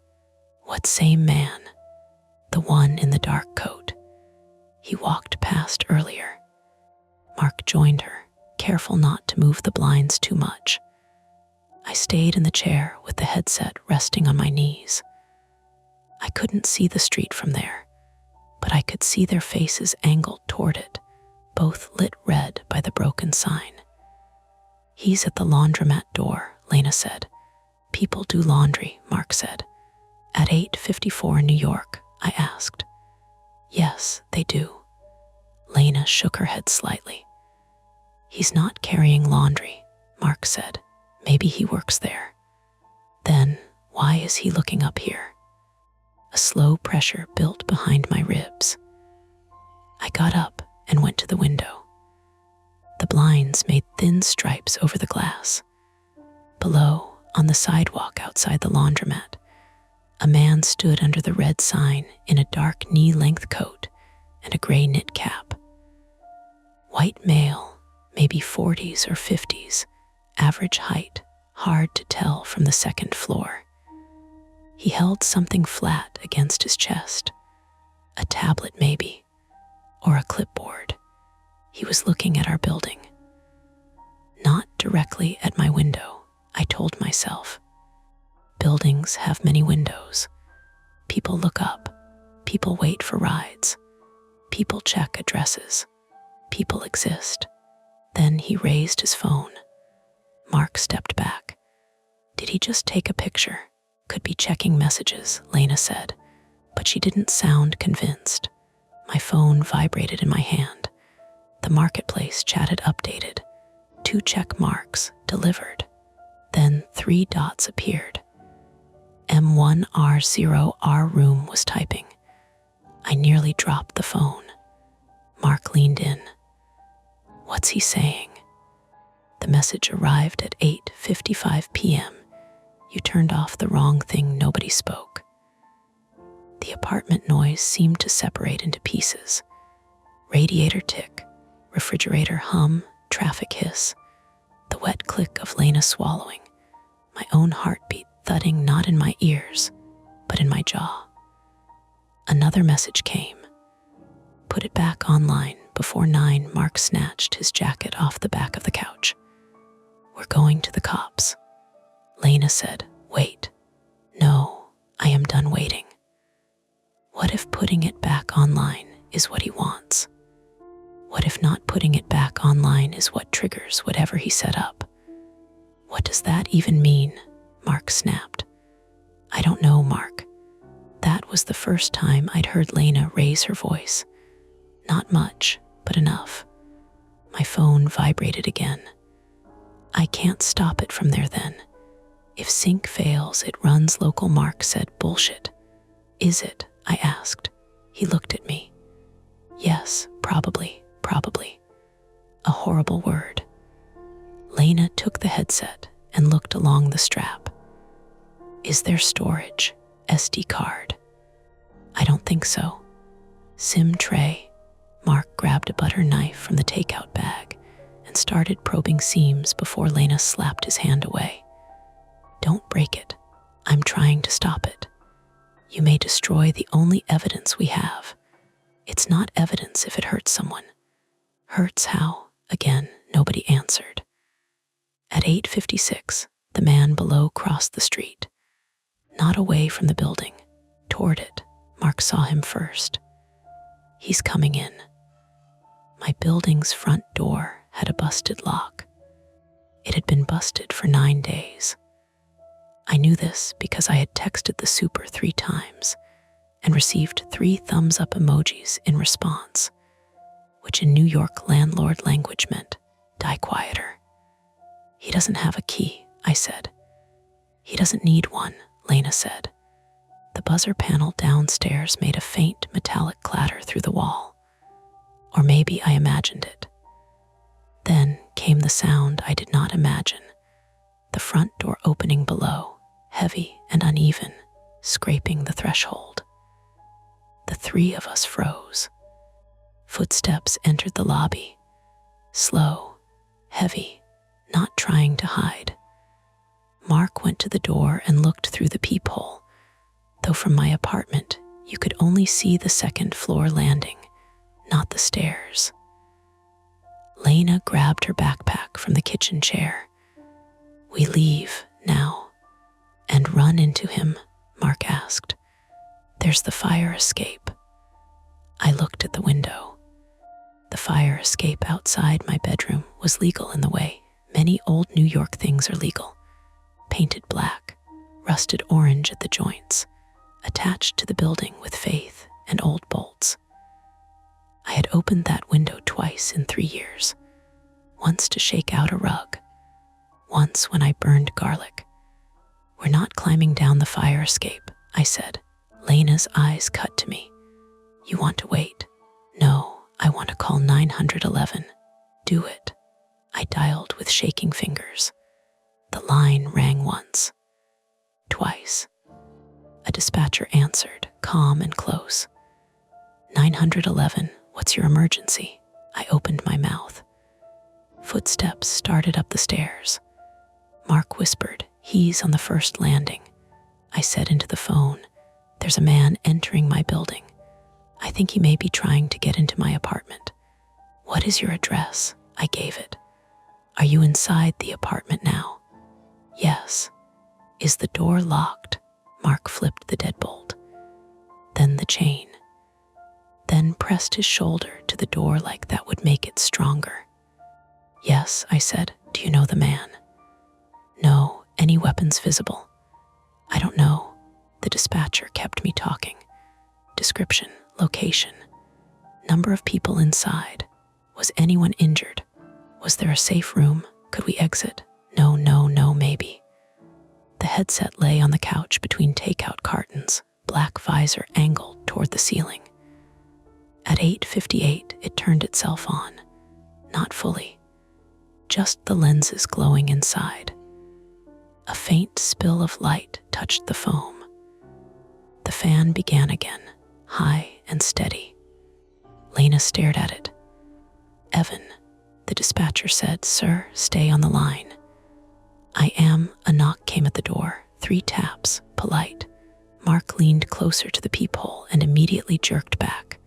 "What same man?" "The one in the dark coat. He walked past earlier." Mark joined her, careful not to move the blinds too much. I stayed in the chair with the headset resting on my knees. I couldn't see the street from there, but I could see their faces angled toward it, both lit red by the broken sign. "He's at the laundromat door," Lena said. "People do laundry," Mark said. "At 8:54 in New York?" I asked. "Yes, they do." Lena shook her head slightly. "He's not carrying laundry," Mark said. "Maybe he works there." "Then why is he looking up here?" A slow pressure built behind my ribs. I got up and went to the window. The blinds made thin stripes over the glass. Below, on the sidewalk outside the laundromat, a man stood under the red sign in a dark knee-length coat and a gray knit cap. White male, maybe 40s or 50s, average height, hard to tell from the second floor. He held something flat against his chest, a tablet maybe, or a clipboard. He was looking at our building. Not directly at my window, I told myself. Buildings have many windows. People look up. People wait for rides. People check addresses. People exist. Then he raised his phone. Mark stepped back. "Did he just take a picture?" "Could be checking messages," Lena said, but she didn't sound convinced. My phone vibrated in my hand. The marketplace chatted updated. 2 check marks, delivered. Then 3 dots appeared. M1R0 our room was typing. I nearly dropped the phone. Mark leaned in. "What's he saying?" The message arrived at 8:55 p.m. You turned off the wrong thing, nobody spoke. The apartment noise seemed to separate into pieces. Radiator tick, refrigerator hum, traffic hiss, the wet click of Lena swallowing, my own heartbeat thudding not in my ears, but in my jaw. Another message came. Put it back online before 9. Mark snatched his jacket off the back of the couch. We're going to the cops. Lena said, wait. No, I am done waiting. What if putting it back online is what he wants? What if not putting it back online is what triggers whatever he set up? What does that even mean? Mark snapped. I don't know, Mark. That was the first time I'd heard Lena raise her voice. Not much, but enough. My phone vibrated again. I can't stop it from there then. If sync fails, it runs local. Mark said, bullshit. Is it? I asked. He looked at me. Yes, probably. A horrible word. Lena took the headset and looked along the strap. Is there storage? SD card? I don't think so. SIM tray. Mark grabbed a butter knife from the takeout bag and started probing seams before Lena slapped his hand away. Don't break it. I'm trying to stop it. You may destroy the only evidence we have. It's not evidence if it hurts someone. Hurts how? Again, nobody answered. At 8:56, the man below crossed the street. Not away from the building, toward it. Mark saw him first. He's coming in. My building's front door had a busted lock. It had been busted for 9 days. I knew this because I had texted the super 3 times and received 3 thumbs up emojis in response, which in New York landlord language meant, die quieter. He doesn't have a key, I said. He doesn't need one, Lena said. The buzzer panel downstairs made a faint metallic clatter through the wall. Or maybe I imagined it. Then came the sound I did not imagine, the front door opening below, heavy and uneven, scraping the threshold. The 3 of us froze. Footsteps entered the lobby, slow, heavy, not trying to hide. Mark went to the door and looked through the peephole, though from my apartment you could only see the 2nd floor landing, not the stairs. Lena grabbed her backpack from the kitchen chair. We leave now and run into him, Mark asked. There's the fire escape. I looked at the window. The fire escape outside my bedroom was legal in the way many old New York things are legal. Painted black, rusted orange at the joints, attached to the building with faith and old bolts. I had opened that window twice in 3 years, once to shake out a rug, once when I burned garlic. We're not climbing down the fire escape, I said. Lena's eyes cut to me. You want to wait? No, I want to call 911. Do it. I dialed with shaking fingers. The line rang once, twice. A dispatcher answered, calm and close. 911, what's your emergency? I opened my mouth. Footsteps started up the stairs. Mark whispered, he's on the 1st landing. I said into the phone, there's a man entering my building. I think he may be trying to get into my apartment. What is your address? I gave it. Are you inside the apartment now? Yes. Is the door locked? Mark flipped the deadbolt. Then the chain. Then pressed his shoulder to the door like that would make it stronger. Yes, I said. Do you know the man? No. Any weapons visible? I don't know. The dispatcher kept me talking. Description, location, number of people inside. Was anyone injured? Was there a safe room? Could we exit? No, maybe. The headset lay on the couch between takeout cartons, black visor angled toward the ceiling. At 8:58, it turned itself on. Not fully. just the lenses glowing inside. A faint spill of light touched the foam. The fan began again, high and steady. Lena stared at it. "Evan," the dispatcher said. "Sir, stay on the line." "I am." A knock came at the door, 3 taps, polite. Mark leaned closer to the peephole and immediately jerked back.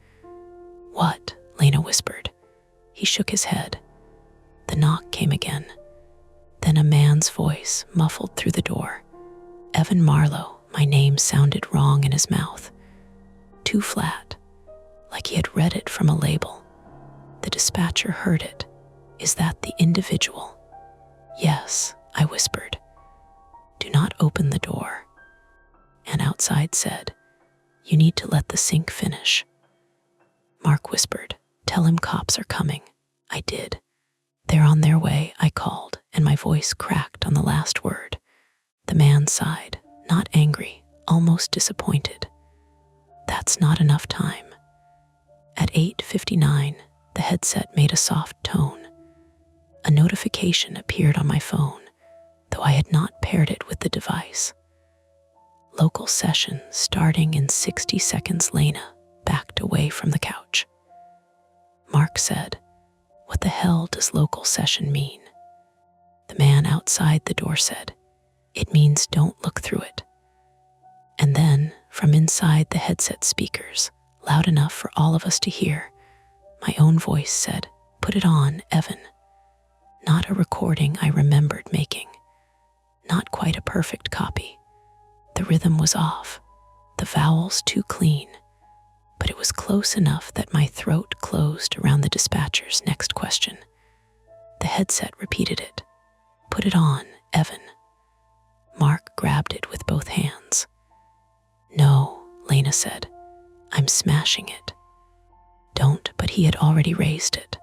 "What?" Lena whispered. He shook his head. The knock came again. Then a man's voice muffled through the door. "Evan Marlowe." My name sounded wrong in his mouth. Too flat, like he had read it from a label. The dispatcher heard it. "Is that the individual?" "Yes," I whispered. "Do not open the door." And outside said, "You need to let the sink finish." Mark whispered, "Tell him cops are coming." I did. "They're on their way," I called, and my voice cracked on the last word. The man sighed, not angry, almost disappointed. "That's not enough time." At 8:59, the headset made a soft tone. A notification appeared on my phone, though I had not paired it with the device. "Local session starting in 60 seconds." Lena backed away from the couch. Mark said, "What the hell does local session mean?" The man outside the door said, "It means don't look through it." And then, from inside the headset speakers, loud enough for all of us to hear, my own voice said, "Put it on, Evan." Not a recording I remembered making. Not quite a perfect copy. The rhythm was off, the vowels too clean, but it was close enough that my throat closed around the dispatcher's next question. The headset repeated it. "Put it on, Evan." Mark grabbed it with both hands. "No," Lena said. "I'm smashing it." "Don't," but he had already raised it.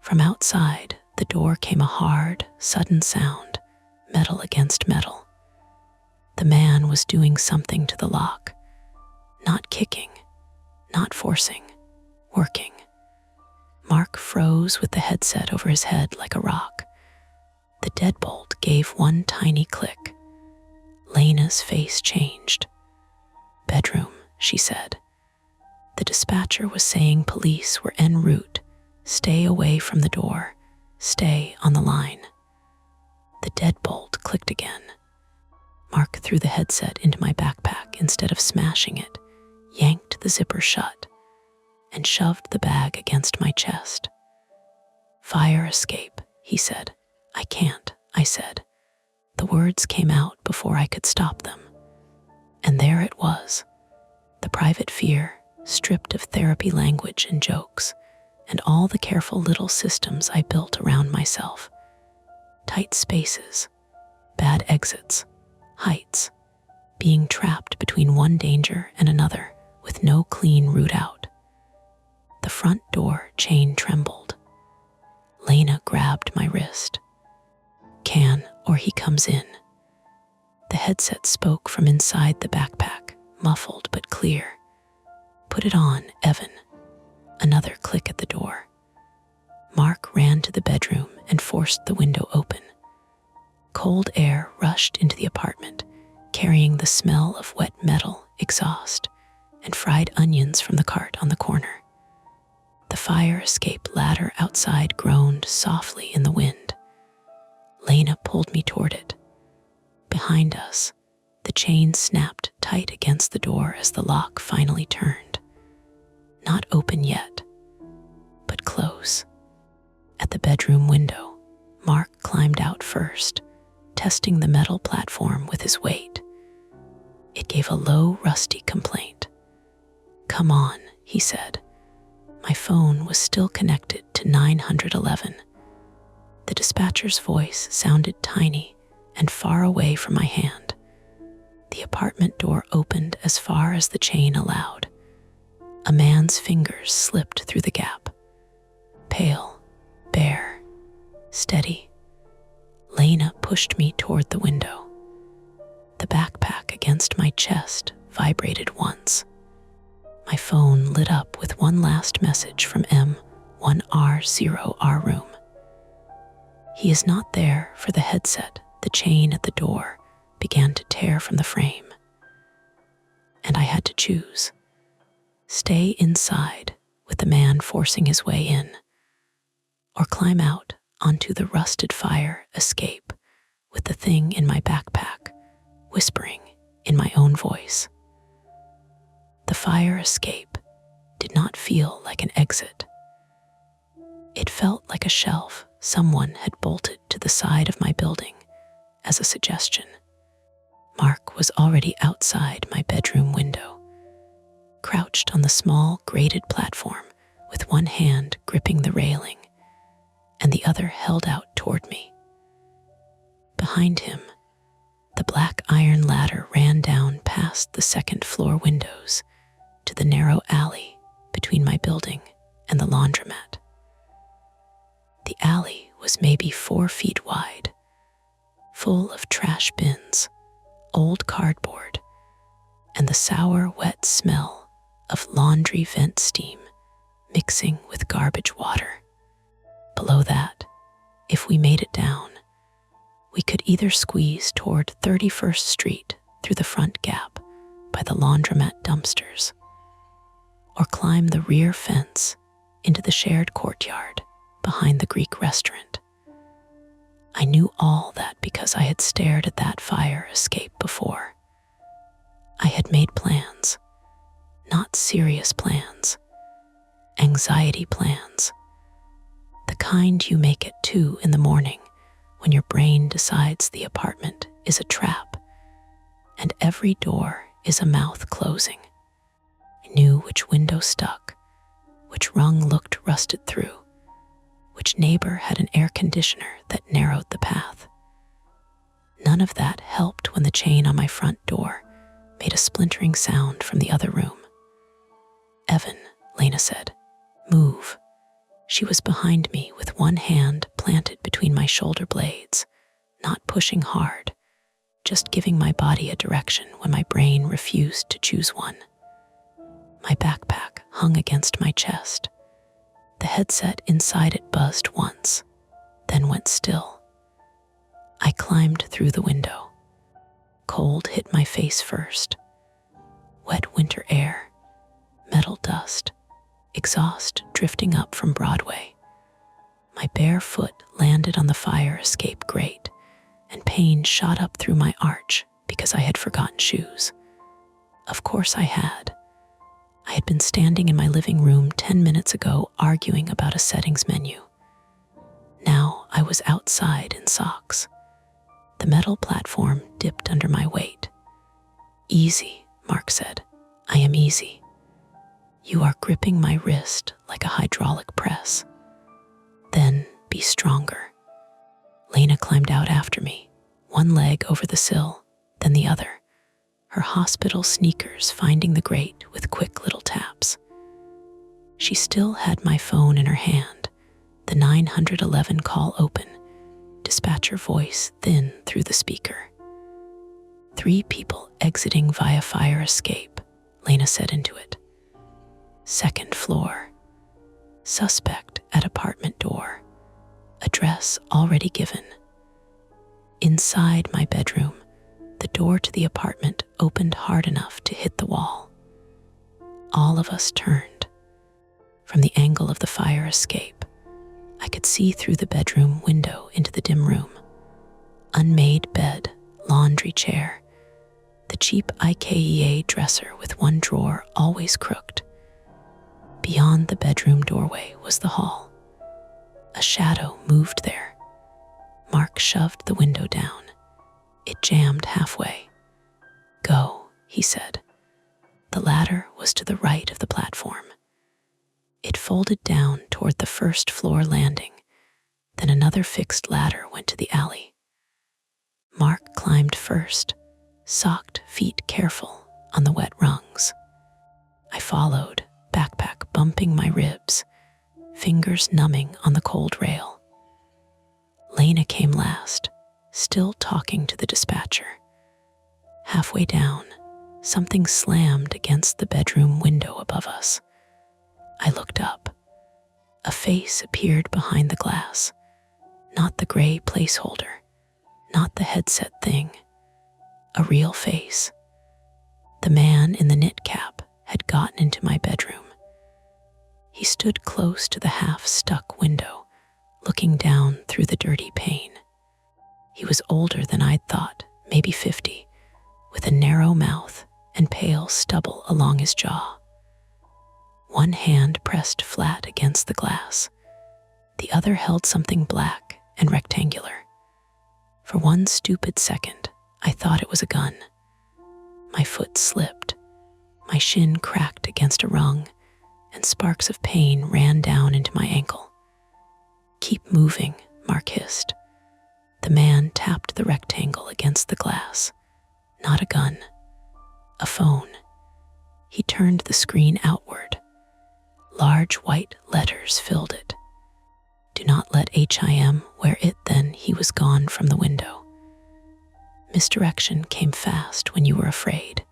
From outside, the door came a hard, sudden sound, metal against metal. The man was doing something to the lock. Not kicking, not forcing, working. Mark froze with the headset over his head like a rock. The deadbolt gave one tiny click. Lena's face changed. "Bedroom," she said. The dispatcher was saying police were en route. Stay away from the door. Stay on the line. The deadbolt clicked again. Mark threw the headset into my backpack instead of smashing it, yanked the zipper shut, and shoved the bag against my chest. "Fire escape," he said. "I can't," I said. The words came out before I could stop them. And there it was, the private fear, stripped of therapy language and jokes, and all the careful little systems I built around myself. Tight spaces, bad exits, heights, being trapped between one danger and another with no clean route out. The front door chain trembled. Lena grabbed my wrist. "Can, or he comes in." The headset spoke from inside the backpack, muffled but clear. "Put it on, Evan." Another click at the door. Mark ran to the bedroom and forced the window open. Cold air rushed into the apartment, carrying the smell of wet metal, exhaust, and fried onions from the cart on the corner. The fire escape ladder outside groaned softly in the wind. Lena pulled me toward it. Behind us, the chain snapped tight against the door as the lock finally turned. Not open yet, but close. At the bedroom window, Mark climbed out first, testing the metal platform with his weight. It gave a low, rusty complaint. "Come on," he said. My phone was still connected to 911. The dispatcher's voice sounded tiny and far away from my hand. The apartment door opened as far as the chain allowed. A man's fingers slipped through the gap. Pale, bare, steady. Lena pushed me toward the window. The backpack against my chest vibrated once. My phone lit up with one last message from M1R0R room. He is not there, for the headset, the chain at the door, began to tear from the frame. And I had to choose. Stay inside with the man forcing his way in, or climb out onto the rusted fire escape with the thing in my backpack, whispering in my own voice. The fire escape did not feel like an exit. It felt like a shelf someone had bolted to the side of my building as a suggestion. Mark was already outside my bedroom window, crouched on the small grated platform with one hand gripping the railing and the other held out toward me. Behind him, the black iron ladder ran down past the second-floor windows to the narrow alley between my building and the laundromat. The alley was maybe 4 feet wide, full of trash bins, old cardboard, and the sour, wet smell of laundry vent steam mixing with garbage water. Below that, if we made it down, we could either squeeze toward 31st Street through the front gap by the laundromat dumpsters, or climb the rear fence into the shared courtyard behind the Greek restaurant. I knew all that because I had stared at that fire escape before. I had made plans, not serious plans, anxiety plans, the kind you make at 2 in the morning when your brain decides the apartment is a trap and every door is a mouth closing. I knew which window stuck, which rung looked rusted through, which neighbor had an air conditioner that narrowed the path. None of that helped when the chain on my front door made a splintering sound from the other room. "Evan," Lena said, "move." She was behind me with one hand planted between my shoulder blades, not pushing hard, just giving my body a direction when my brain refused to choose one. My backpack hung against my chest. The headset inside it buzzed once, then went still. I climbed through the window. Cold hit my face first. Wet winter air, metal dust, exhaust drifting up from Broadway. My bare foot landed on the fire escape grate, and pain shot up through my arch because I had forgotten shoes. Of course I had. I had been standing in my living room 10 minutes ago arguing about a settings menu. Now I was outside in socks. The metal platform dipped under my weight. "Easy," Mark said. "I am easy. You are gripping my wrist like a hydraulic press. Then be stronger." Lena climbed out after me, one leg over the sill, then the other, her hospital sneakers finding the grate with quick little taps. She still had my phone in her hand, the 911 call open, dispatcher voice thin through the speaker. "3 people exiting via fire escape," Lena said into it. "2nd floor. Suspect at apartment door. Address already given." Inside my bedroom, the door to the apartment opened hard enough to hit the wall. All of us turned. From the angle of the fire escape, I could see through the bedroom window into the dim room. Unmade bed, laundry chair, the cheap IKEA dresser with one drawer always crooked. Beyond the bedroom doorway was the hall. A shadow moved there. Mark shoved the window down. It jammed halfway. "Go," he said. The ladder was to the right of the platform. It folded down toward the 1st floor landing, then another fixed ladder went to the alley. Mark climbed first, socked feet careful on the wet rungs. I followed, backpack bumping my ribs, fingers numbing on the cold rail. Lena came last, still talking to the dispatcher. Halfway down, something slammed against the bedroom window above us. I looked up. A face appeared behind the glass, Not the gray placeholder, not the headset thing. A real face. The man in the knit cap had gotten into my bedroom. He stood close to the half-stuck window, looking down through the dirty pane. He was older than I'd thought, maybe 50, with a narrow mouth and pale stubble along his jaw. One hand pressed flat against the glass. The other held something black and rectangular. For one stupid second, I thought it was a gun. My foot slipped. My shin cracked against a rung, and sparks of pain ran down into my ankle. "Keep moving," Mark hissed. The man tapped the rectangle against the glass. Not a gun. A phone. He turned the screen outward. Large white letters filled it. "Do not let HIM wear it." Then he was gone from the window. Misdirection came fast when you were afraid.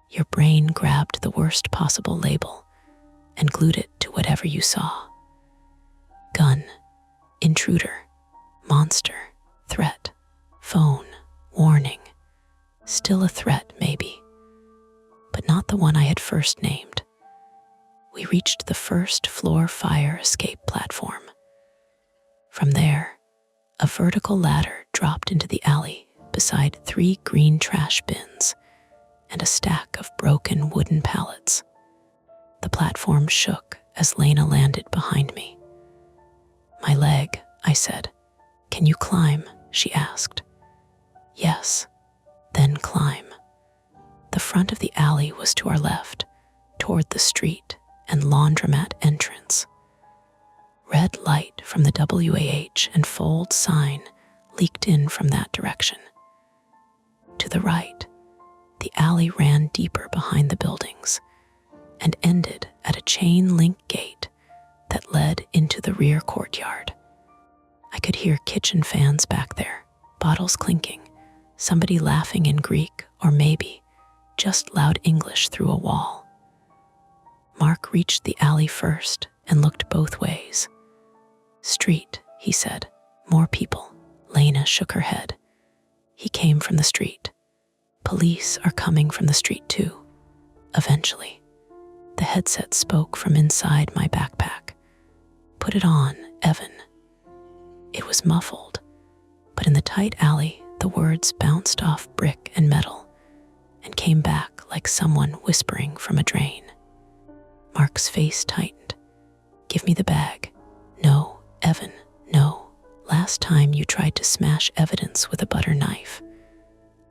Your brain grabbed the worst possible label and glued it to whatever you saw. Gun, intruder, monster, threat, phone, warning. Still a threat, maybe, but not the one I had first named. We reached the first floor fire escape platform. From there, a vertical ladder dropped into the alley beside 3 green trash bins and a stack of broken wooden pallets. The platform shook as Lena landed behind me. "My leg," I said. "Can you climb?" she asked. "Yes." "Then climb." The front of the alley was to our left, toward the street and laundromat entrance. Red light from the WAH and Fold sign leaked in from that direction. To the right, the alley ran deeper behind the buildings and ended at a chain-link gate that led into the rear courtyard. I could hear kitchen fans back there, bottles clinking, somebody laughing in Greek, or maybe just loud English through a wall. Mark reached the alley first and looked both ways. "Street," he said. "More people." Lena shook her head. "He came from the street. Police are coming from the street too. Eventually." The headset spoke from inside my backpack. "Put it on, Evan." It was muffled, but in the tight alley, the words bounced off brick and metal and came back like someone whispering from a drain. Mark's face tightened. "Give me the bag." "No, Evan, no. Last time you tried to smash evidence with a butter knife.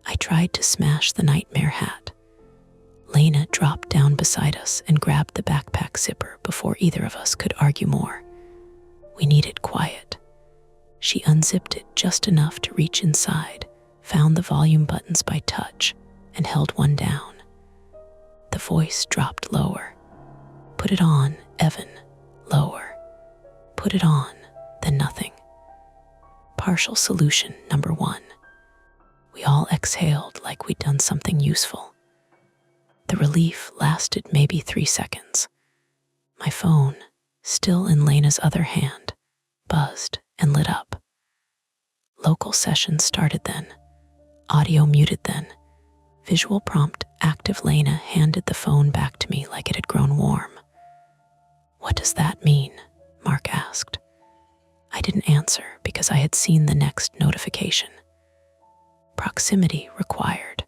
I tried to smash the nightmare hat." Lena dropped down beside us and grabbed the backpack zipper before either of us could argue more. We needed quiet. She unzipped it just enough to reach inside, found the volume buttons by touch, and held one down. The voice dropped lower. "Put it on, Evan." Lower. "Put it on." Then nothing. Partial solution number 1. We all exhaled like we'd done something useful. The relief lasted maybe 3 seconds. My phone, still in Lena's other hand, buzzed and lit up. Local session started then. Audio muted then. Visual prompt active. Lena handed the phone back to me like it had grown warm. "What does that mean?" Mark asked. I didn't answer because I had seen the next notification. Proximity required.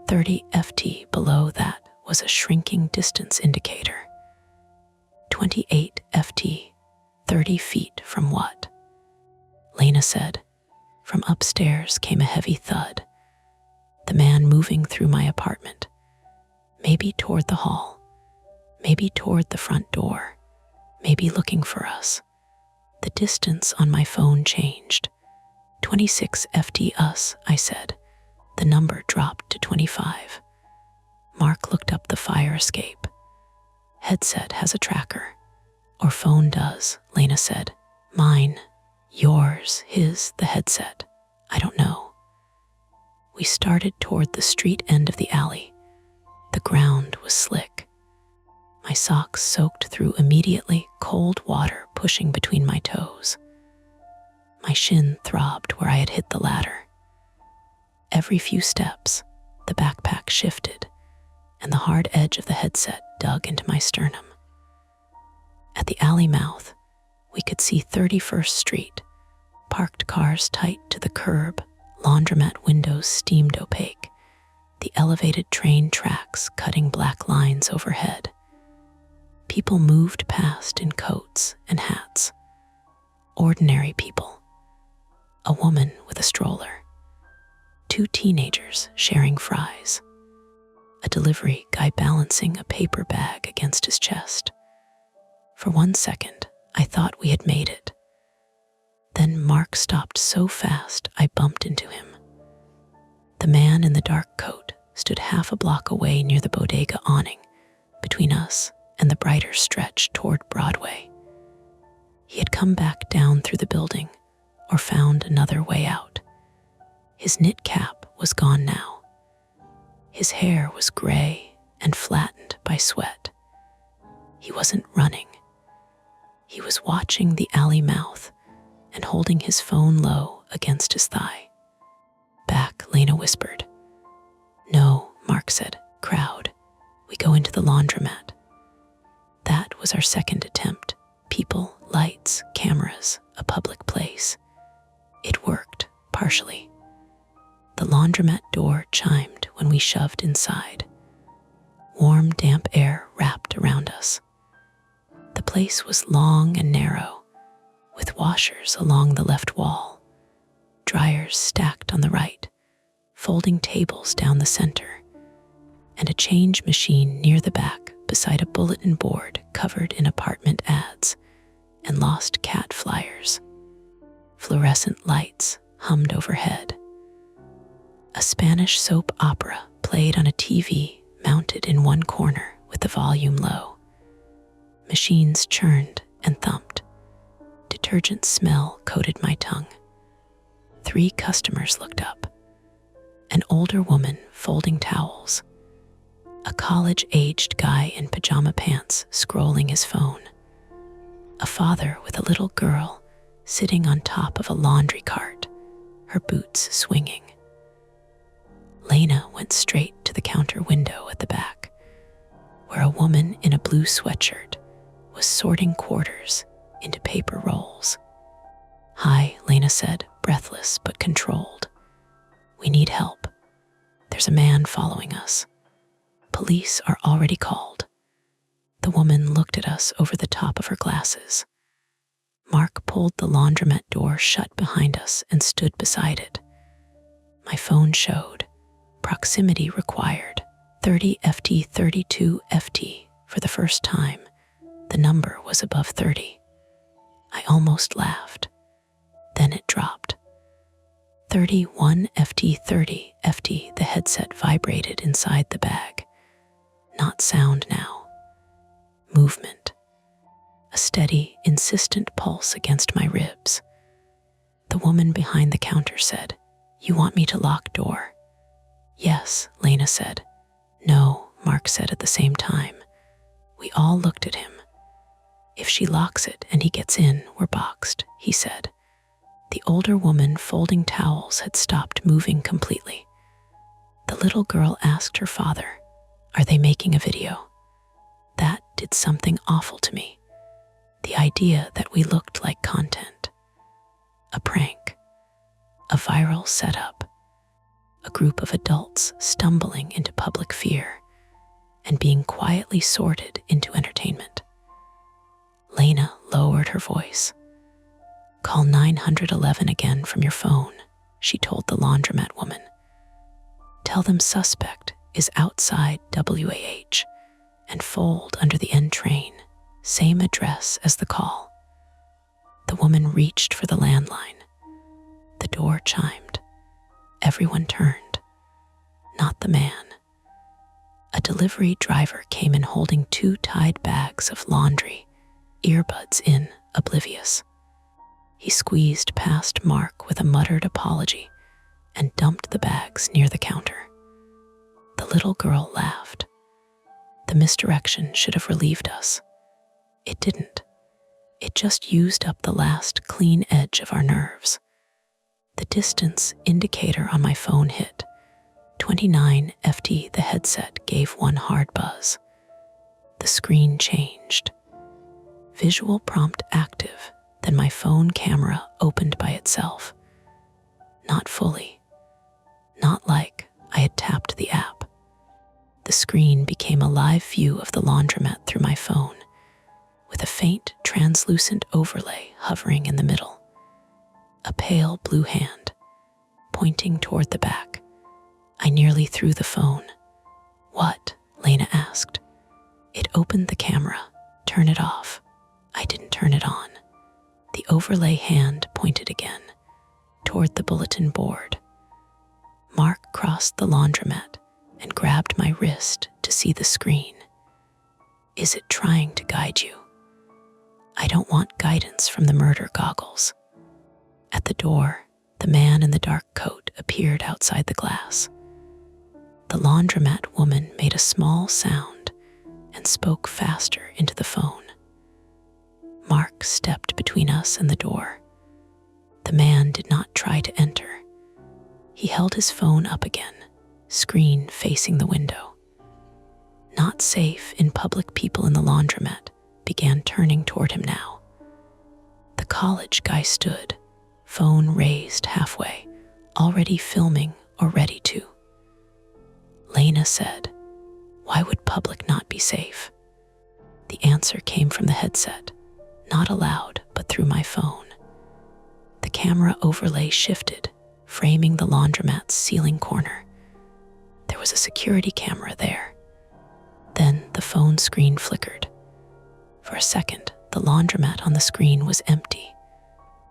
30 FT below that was a shrinking distance indicator. 28 FT, 30 feet from what? Lena said. From upstairs came a heavy thud. The man moving through my apartment. Maybe toward the hall. Maybe toward the front door. Maybe looking for us. The distance on my phone changed. 26 FT us, I said. The number dropped to 25. Mark looked up the fire escape. Headset has a tracker. Or phone does, Lena said. Mine, yours, his, the headset. I don't know. We started toward the street end of the alley. The ground was slick. My socks soaked through immediately, cold water pushing between my toes. My shin throbbed where I had hit the ladder. Every few steps, the backpack shifted, and the hard edge of the headset dug into my sternum. At the alley mouth, we could see 31st Street, parked cars tight to the curb, laundromat windows steamed opaque, the elevated train tracks cutting black lines overhead. People moved past in coats and hats. Ordinary people. A woman with a stroller. 2 teenagers sharing fries. A delivery guy balancing a paper bag against his chest. For 1 second, I thought we had made it. Then Mark stopped so fast I bumped into him. The man in the dark coat stood half a block away near the bodega awning, between us and the brighter stretch toward Broadway. He had come back down through the building or found another way out. His knit cap was gone now. His hair was gray and flattened by sweat. He wasn't running. He was watching the alley mouth and holding his phone low against his thigh. "Back," Lena whispered. "No," Mark said. "Crowd. We go into the laundromat." That was our second attempt. People, lights, cameras, a public place. It worked, partially. The laundromat door chimed when we shoved inside. Warm, damp air wrapped around us. The place was long and narrow, with washers along the left wall, dryers stacked on the right, folding tables down the center, and a change machine near the back beside a bulletin board covered in apartment ads and lost cat flyers. Fluorescent lights hummed overhead. A Spanish soap opera played on a TV mounted in one corner with the volume low. Machines churned and thumped. Detergent smell coated my tongue. 3 customers looked up. An older woman folding towels. A college-aged guy in pajama pants scrolling his phone. A father with a little girl sitting on top of a laundry cart, her boots swinging. Lena went straight to the counter window at the back, where a woman in a blue sweatshirt was sorting quarters into paper rolls. "Hi," Lena said, breathless but controlled. "We need help. There's a man following us. Police are already called." The woman looked at us over the top of her glasses. Mark pulled the laundromat door shut behind us and stood beside it. My phone showed. Proximity required. 30 FT 32 FT. For the first time, the number was above 30. I almost laughed. Then it dropped. 31 FT 30 FT. The headset vibrated inside the bag. Not sound now. Movement. A steady, insistent pulse against my ribs. The woman behind the counter said, "You want me to lock door?" "Yes," Lena said. "No," Mark said at the same time. We all looked at him. "If she locks it and he gets in, we're boxed," he said. The older woman folding towels had stopped moving completely. The little girl asked her father, "Are they making a video?" That did something awful to me. The idea that we looked like content. A prank. A viral setup. A group of adults stumbling into public fear and being quietly sorted into entertainment. Lena lowered her voice. "Call 911 again from your phone," she told the laundromat woman. "Tell them suspect is outside WAH and fold under the N train, same address as the call." The woman reached for the landline. The door chimed. Everyone turned. Not the man. A delivery driver came in holding 2 tied bags of laundry, earbuds in, oblivious. He squeezed past Mark with a muttered apology and dumped the bags near the counter. The little girl laughed. The misdirection should have relieved us. It didn't. It just used up the last clean edge of our nerves. The distance indicator on my phone hit 29 FT. The headset gave one hard buzz. The screen changed. Visual prompt active, then my phone camera opened by itself. Not fully. Not like I had tapped the app. The screen became a live view of the laundromat through my phone, with a faint, translucent overlay hovering in the middle. A pale blue hand, pointing toward the back. I nearly threw the phone. "What?" Lena asked. "It opened the camera. Turn it off." I didn't turn it on. The overlay hand pointed again, toward the bulletin board. Mark crossed the laundromat and grabbed my wrist to see the screen. "Is it trying to guide you?" "I don't want guidance from the murder goggles." At the door, the man in the dark coat appeared outside the glass. The laundromat woman made a small sound and spoke faster into the phone. Mark stepped between us and the door. The man did not try to enter. He held his phone up again, screen facing the window. "Not safe in public." People in the laundromat began turning toward him now. The college guy stood, phone raised halfway, already filming or ready to. Lena said, "Why would public not be safe?" The answer came from the headset, not aloud, but through my phone. The camera overlay shifted, framing the laundromat's ceiling corner. There was a security camera there. Then the phone screen flickered. For a second, the laundromat on the screen was empty.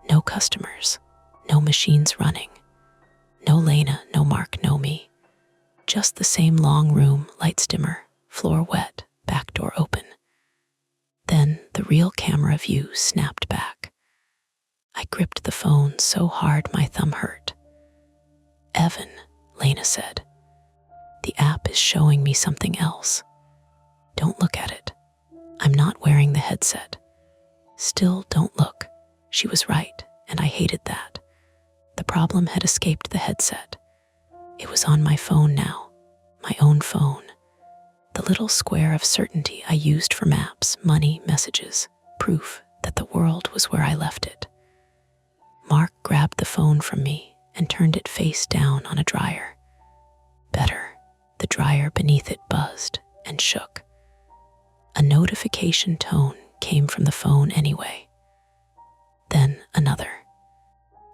No customers, no machines running. No Lena, no Mark, no me. Just the same long room, lights dimmer, floor wet, back door open. Then the real camera view snapped back. I gripped the phone so hard my thumb hurt. "Evan," Lena said, "the app is showing me something else. Don't look at it. I'm not wearing the headset." "Still, don't look." She was right, and I hated that. The problem had escaped the headset. It was on my phone now, my own phone. The little square of certainty I used for maps, money, messages, proof that the world was where I left it. Mark grabbed the phone from me and turned it face down on a dryer. Better, the dryer beneath it buzzed and shook. A notification tone came from the phone anyway. Then another.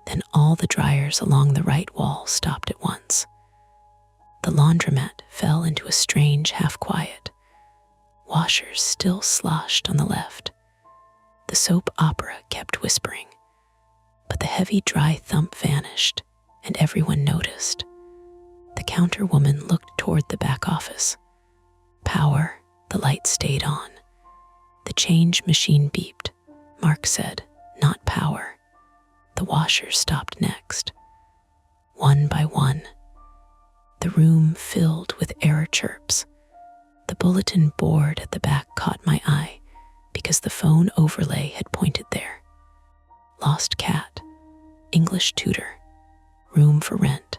Then all the dryers along the right wall stopped at once. The laundromat fell into a strange half-quiet. Washers still sloshed on the left. The soap opera kept whispering. But the heavy, dry thump vanished, and everyone noticed. The counter woman looked toward the back office. Power, the light stayed on. The change machine beeped. Mark said, "Not power." The washers stopped next. One by one, the room filled with error chirps. The bulletin board at the back caught my eye because the phone overlay had pointed there. Lost cat, English tutor, room for rent,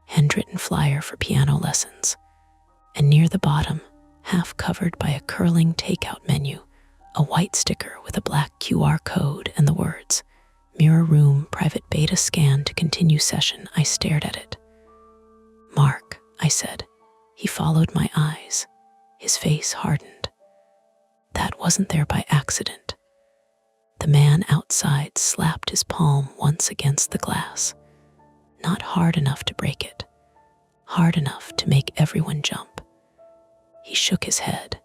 handwritten flyer for piano lessons, and near the bottom, half covered by a curling takeout menu, a white sticker with a black QR code and the words, "Mirror room, private beta scan to continue session." I stared at it. "Mark," I said. He followed my eyes. His face hardened. That wasn't there by accident. The man outside slapped his palm once against the glass. Not hard enough to break it. Hard enough to make everyone jump. He shook his head.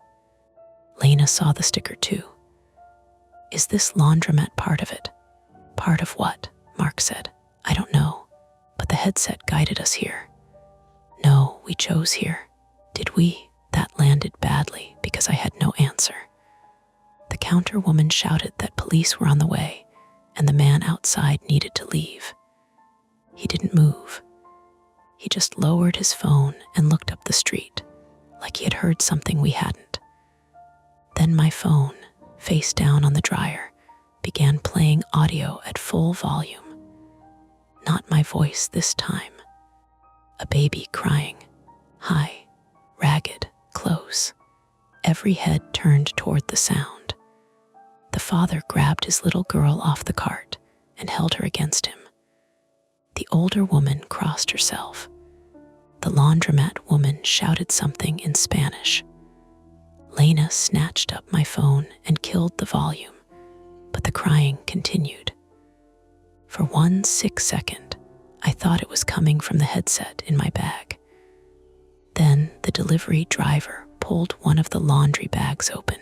Lena saw the sticker too. "Is this laundromat part of it?" "Part of what?" Mark said. "I don't know, but the headset guided us here." "No, we chose here." "Did we?" That landed badly because I had no answer. The counter woman shouted that police were on the way and the man outside needed to leave. He didn't move. He just lowered his phone and looked up the street, like he had heard something we hadn't. Then my phone, face down on the dryer, began playing audio at full volume. Not my voice this time. A baby crying, high, ragged, close. Every head turned toward the sound. The father grabbed his little girl off the cart and held her against him. The older woman crossed herself. The laundromat woman shouted something in Spanish. Lena snatched up my phone and killed the volume, but the crying continued. For 1 second, I thought it was coming from the headset in my bag. Then the delivery driver pulled one of the laundry bags open.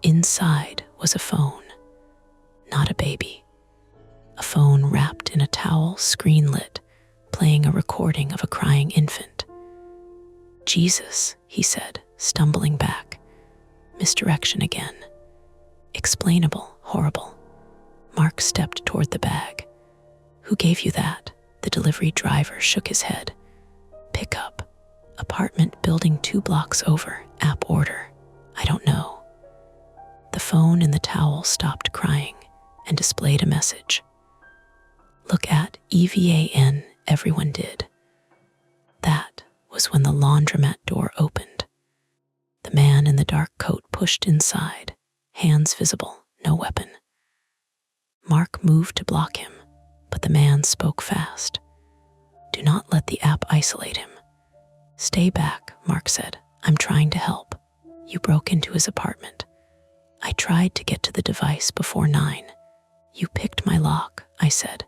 Inside was a phone, not a baby. A phone wrapped in a towel, screen lit, playing a recording of a crying infant. Jesus, he said, stumbling back. Misdirection again. Explainable, horrible. Mark stepped toward the bag. Who gave you that? The delivery driver shook his head. Pickup. Apartment building 2 blocks over. App order. I don't know. The phone in the towel stopped crying and displayed a message. Look at EVAN, everyone did. That was when the laundromat door opened. The man in the dark coat pushed inside, hands visible, no weapon. Mark moved to block him, but the man spoke fast. Do not let the app isolate him. Stay back, Mark said. I'm trying to help. You broke into his apartment. I tried to get to the device before 9. You picked my lock, I said.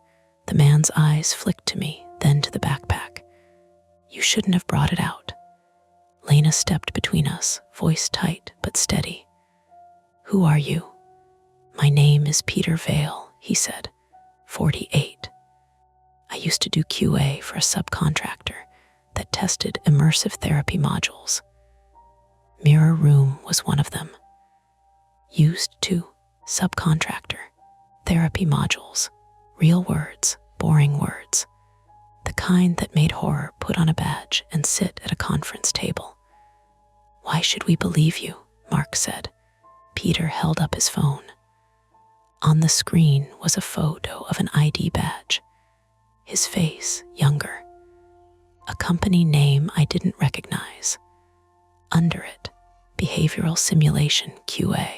The man's eyes flicked to me, then to the backpack. You shouldn't have brought it out. Lena stepped between us, voice tight but steady. Who are you? My name is Peter Vale, he said, 48. I used to do QA for a subcontractor that tested immersive therapy modules. Mirror Room was one of them. Used to subcontractor, therapy modules, real words, boring words, the kind that made horror put on a badge and sit at a conference table. Why should we believe you? Mark said. Peter held up his phone. On the screen was a photo of an ID badge. His face, younger. A company name I didn't recognize. Under it, Behavioral Simulation QA.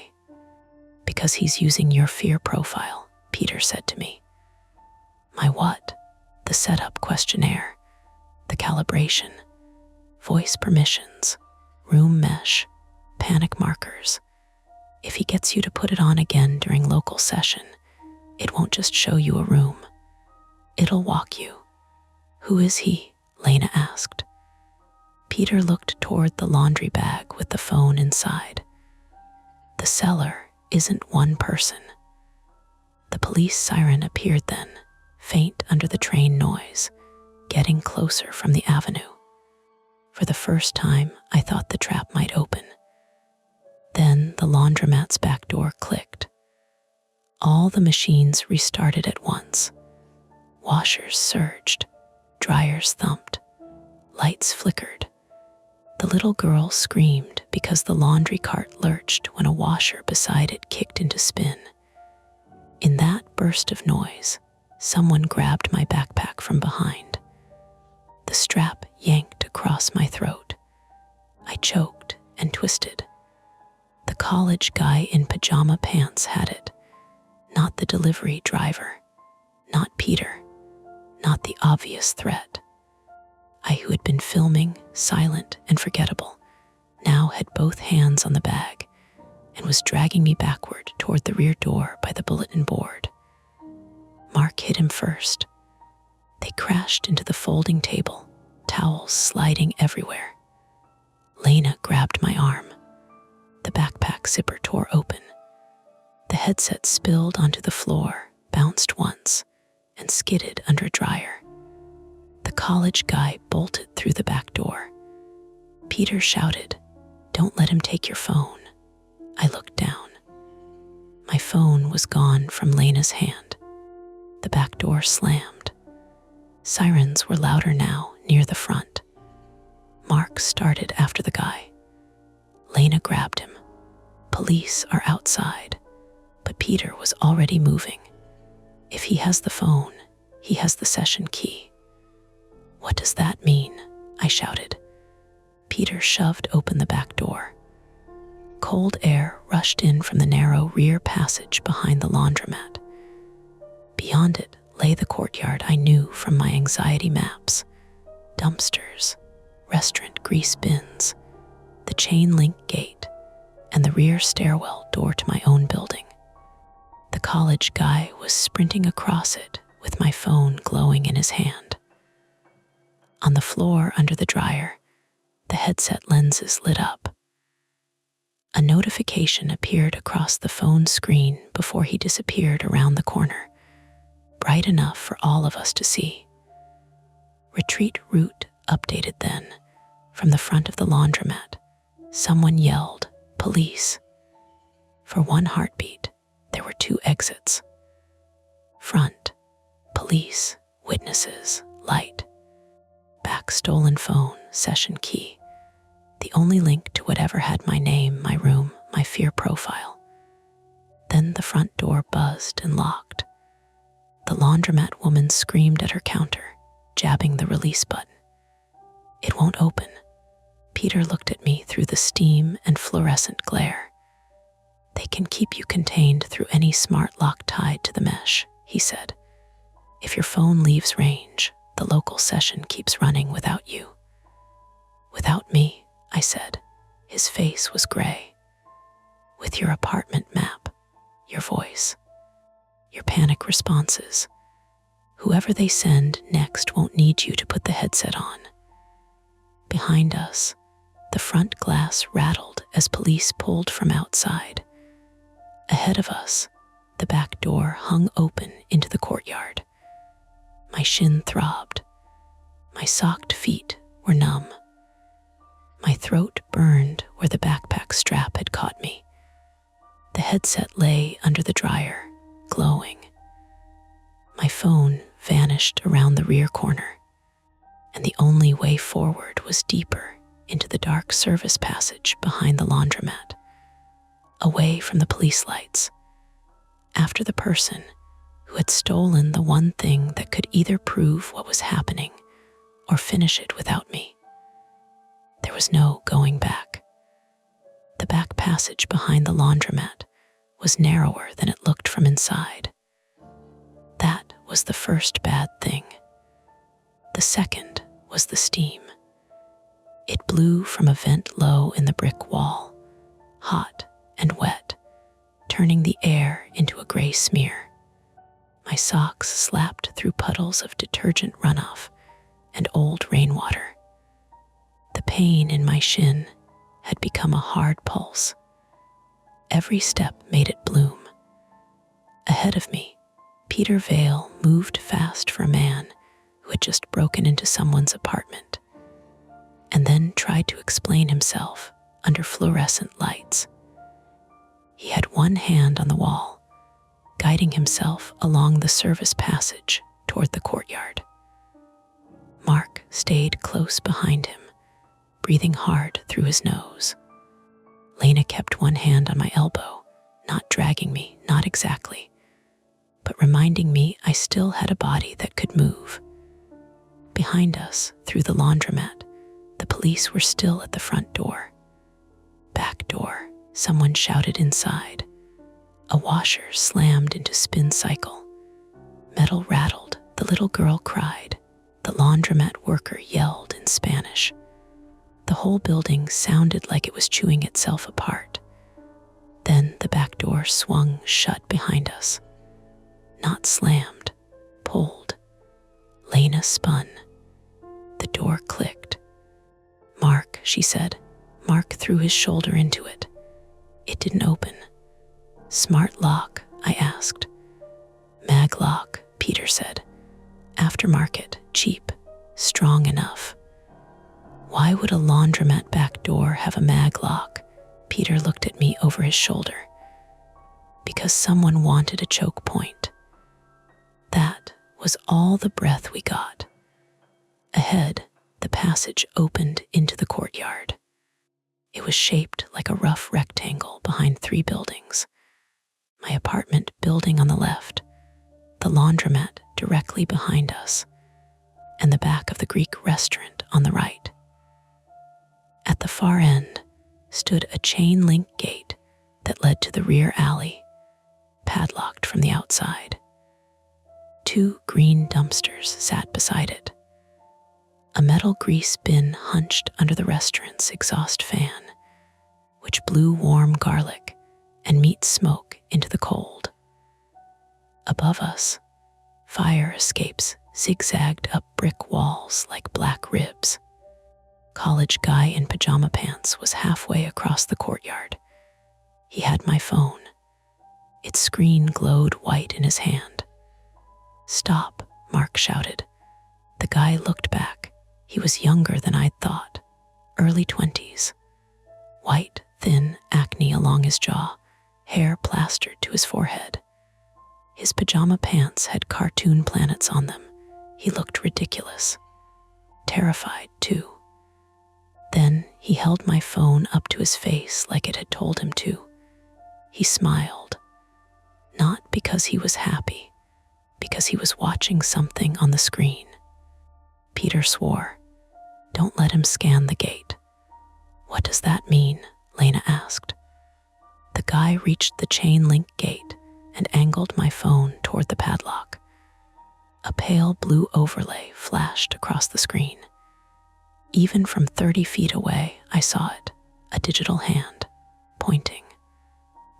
Because he's using your fear profile, Peter said to me. My what? The setup questionnaire, the calibration, voice permissions, room mesh, panic markers. If he gets you to put it on again during local session, it won't just show you a room. It'll walk you. Who is he? Lena asked. Peter looked toward the laundry bag with the phone inside. The seller isn't one person. The police siren appeared then, faint under the train noise, getting closer from the avenue. For the first time, I thought the trap might open. Then the laundromat's back door clicked. All the machines restarted at once. Washers surged, dryers thumped, lights flickered. The little girl screamed because the laundry cart lurched when a washer beside it kicked into spin. In that burst of noise, someone grabbed my backpack from behind. The strap yanked across my throat. I choked and twisted. The college guy in pajama pants had it, not the delivery driver, not Peter, not the obvious threat. I, who had been filming, silent and forgettable, now had both hands on the bag and was dragging me backward toward the rear door by the bulletin board. Mark hit him first. They crashed into the folding table, towels sliding everywhere. Lena grabbed my arm. The backpack zipper tore open. The headset spilled onto the floor, bounced once, and skidded under a dryer. The college guy bolted through the back door. Peter shouted, "Don't let him take your phone." I looked down. My phone was gone from Lena's hand. The back door slammed. Sirens were louder now, near the front. Mark started after the guy. Lena grabbed him. Police are outside. but Peter was already moving. If he has the phone, he has the session key. What does that mean? I shouted. Peter shoved open the back door. Cold air rushed in from the narrow rear passage behind the laundromat. Beyond it lay the courtyard I knew from my anxiety maps. Dumpsters, restaurant grease bins, the chain-link gate, and the rear stairwell door to my own building. The college guy was sprinting across it with my phone glowing in his hand. On the floor under the dryer, the headset lenses lit up. A notification appeared across the phone screen before he disappeared around the corner, bright enough for all of us to see. Retreat route updated then. From the front of the laundromat, someone yelled, "Police." For one heartbeat, there were 2 exits. Front, police, witnesses, light. Back, stolen phone, session key. The only link to whatever had my name, my room, my fear profile. Then the front door buzzed and locked. The laundromat woman screamed at her counter, jabbing the release button. "It won't open." Peter looked at me through the steam and fluorescent glare. "They can keep you contained through any smart lock tied to the mesh," he said. "If your phone leaves range, the local session keeps running without you." "Without me," I said. His face was gray. "With your apartment map, your voice, your panic responses. Whoever they send next won't need you to put the headset on." Behind us, the front glass rattled as police pulled from outside. Ahead of us, the back door hung open into the courtyard. My shin throbbed. My socked feet were numb. My throat burned where the backpack strap had caught me. The headset lay under the dryer, glowing. My phone vanished around the rear corner, and the only way forward was deeper into the dark service passage behind the laundromat, away from the police lights, after the person who had stolen the one thing that could either prove what was happening or finish it without me. There was no going back. The back passage behind the laundromat was narrower than it looked from inside. That was the first bad thing. The second was the steam. It blew from a vent low in the brick wall, hot and wet, turning the air into a gray smear. My socks slapped through puddles of detergent runoff and old rainwater. The pain in my shin had become a hard pulse. Every step made it bloom. Ahead of me, Peter Vale moved fast for a man who had just broken into someone's apartment, and then tried to explain himself under fluorescent lights. He had one hand on the wall, guiding himself along the service passage toward the courtyard. Mark stayed close behind him, breathing hard through his nose. Lena kept one hand on my elbow, not dragging me, not exactly, but reminding me I still had a body that could move. Behind us, through the laundromat, the police were still at the front door. "Back door," someone shouted inside. A washer slammed into spin cycle. Metal rattled, the little girl cried. The laundromat worker yelled in Spanish. The whole building sounded like it was chewing itself apart. Then the back door swung shut behind us. Not slammed, pulled. Lena spun. The door clicked. "Mark," she said. Mark threw his shoulder into it. It didn't open. "Smart lock?" I asked. "Mag lock," Peter said. "Aftermarket, cheap, strong enough." "Why would a laundromat back door have a mag lock?" Peter looked at me over his shoulder. "Because someone wanted a choke point." That was all the breath we got. Ahead, the passage opened into the courtyard. It was shaped like a rough rectangle behind 3 buildings. My apartment building on the left, the laundromat directly behind us, and the back of the Greek restaurant on the right. At the far end stood a chain-link gate that led to the rear alley, padlocked from the outside. 2 green dumpsters sat beside it. A metal grease bin hunched under the restaurant's exhaust fan, which blew warm garlic and meat smoke into the cold. Above us, fire escapes zigzagged up brick walls like black ribs. College guy in pajama pants was halfway across the courtyard. He had my phone. Its screen glowed white in his hand. "Stop," Mark shouted. The guy looked back. He was younger than I'd thought, early 20s. White, thin acne along his jaw, hair plastered to his forehead. His pajama pants had cartoon planets on them. He looked ridiculous. Terrified, too. Then he held my phone up to his face like it had told him to. He smiled. Not because he was happy, because he was watching something on the screen. Peter swore. "Don't let him scan the gate." "What does that mean?" Lena asked. The guy reached the chain-link gate and angled my phone toward the padlock. A pale blue overlay flashed across the screen. Even from 30 feet away, I saw it, a digital hand, pointing.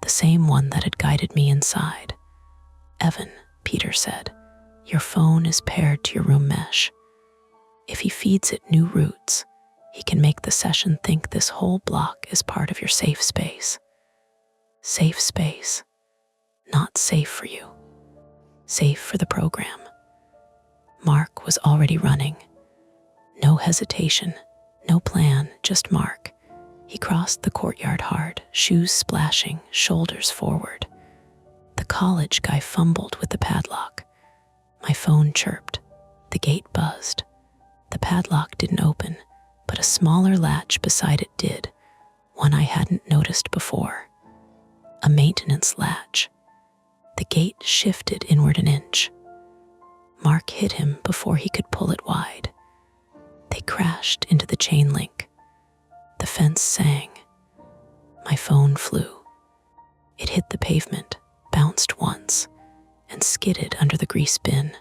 The same one that had guided me inside. "Evan," Peter said, "your phone is paired to your room mesh. If he feeds it new routes, he can make the session think this whole block is part of your safe space." Safe space. Not safe for you. Safe for the program. Mark was already running. No hesitation, no plan, just Mark. He crossed the courtyard hard, shoes splashing, shoulders forward. The college guy fumbled with the padlock. My phone chirped. The gate buzzed. The padlock didn't open, but a smaller latch beside it did, one I hadn't noticed before. A maintenance latch. The gate shifted inward an inch. Mark hit him before he could pull it wide. They crashed into the chain link. The fence sang. My phone flew. It hit the pavement, bounced once, and skidded under the grease bin.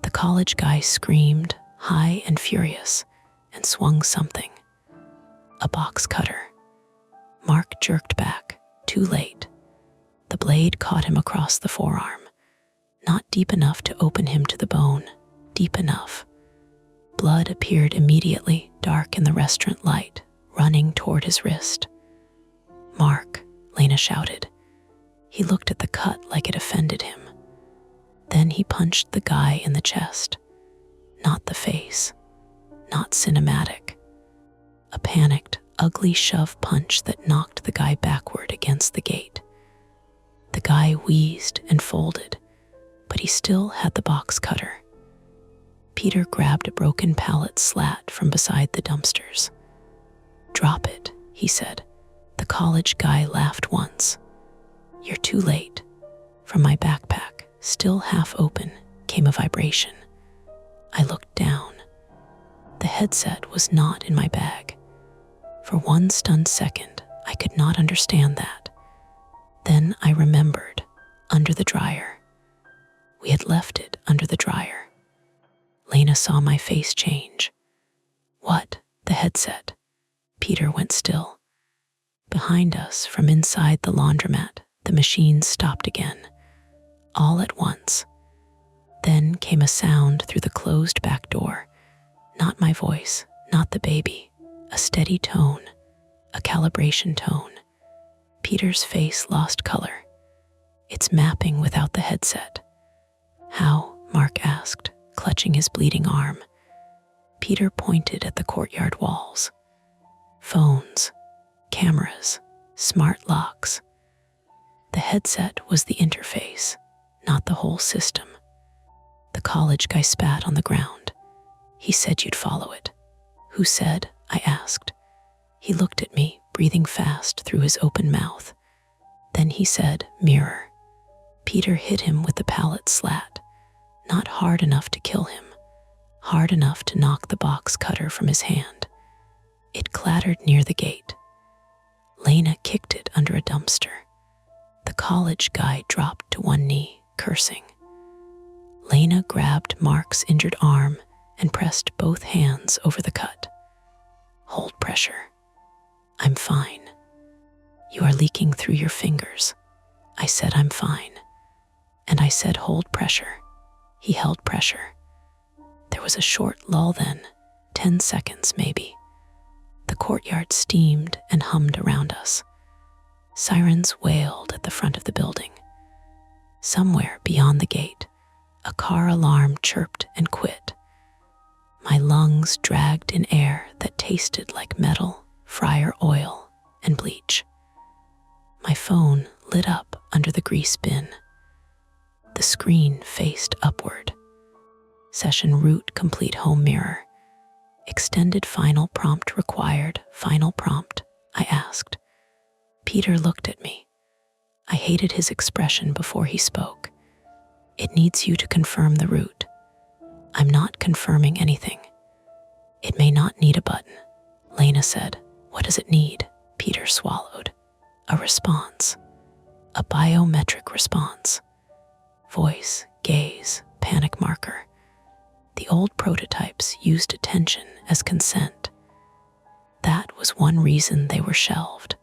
The college guy screamed, high and furious, and swung something. A box cutter. Mark jerked back, too late. The blade caught him across the forearm. Not deep enough to open him to the bone, deep enough. Blood appeared immediately, dark in the restaurant light, running toward his wrist. "Mark," Lena shouted. He looked at the cut like it offended him. Then he punched the guy in the chest. Not the face, not cinematic. A panicked, ugly shove punch that knocked the guy backward against the gate. The guy wheezed and folded, but he still had the box cutter. Peter grabbed a broken pallet slat from beside the dumpsters. "Drop it," he said. The college guy laughed once. "You're too late." From my backpack, still half open, came a vibration. I looked down. The headset was not in my bag. For one stunned second, I could not understand that. Then I remembered, under the dryer. We had left it under the dryer. Lena saw my face change. "What?" "The headset." Peter went still. Behind us, from inside the laundromat, the machine stopped again, all at once. Then came a sound through the closed back door. Not my voice, not the baby. A steady tone, a calibration tone. Peter's face lost color. "It's mapping without the headset." "How?" Mark asked, clutching his bleeding arm. Peter pointed at the courtyard walls. Phones, cameras, smart locks. The headset was the interface, not the whole system. The college guy spat on the ground. "He said you'd follow it." "Who said?" I asked. He looked at me, breathing fast through his open mouth. Then he said, "Mirror." Peter hit him with the pallet slat, not hard enough to kill him, hard enough to knock the box cutter from his hand. It clattered near the gate. Lena kicked it under a dumpster. The college guy dropped to one knee, cursing. Lena grabbed Mark's injured arm and pressed both hands over the cut. "Hold pressure." "I'm fine." "You are leaking through your fingers." I said, "I'm fine." And I said, "Hold pressure." He held pressure. There was a short lull then, 10 seconds maybe. The courtyard steamed and hummed around us. Sirens wailed at the front of the building. Somewhere beyond the gate, a car alarm chirped and quit. My lungs dragged in air that tasted like metal, fryer oil, and bleach. My phone lit up under the grease bin. The screen faced upward. Session root complete home mirror. Extended final prompt required. Final prompt, I asked. Peter looked at me. I hated his expression before he spoke. "It needs you to confirm the root." "I'm not confirming anything." "It may not need a button," Lena said. "What does it need?" Peter swallowed. "A response. A biometric response. Voice, gaze, panic marker. The old prototypes used attention as consent. That was one reason they were shelved.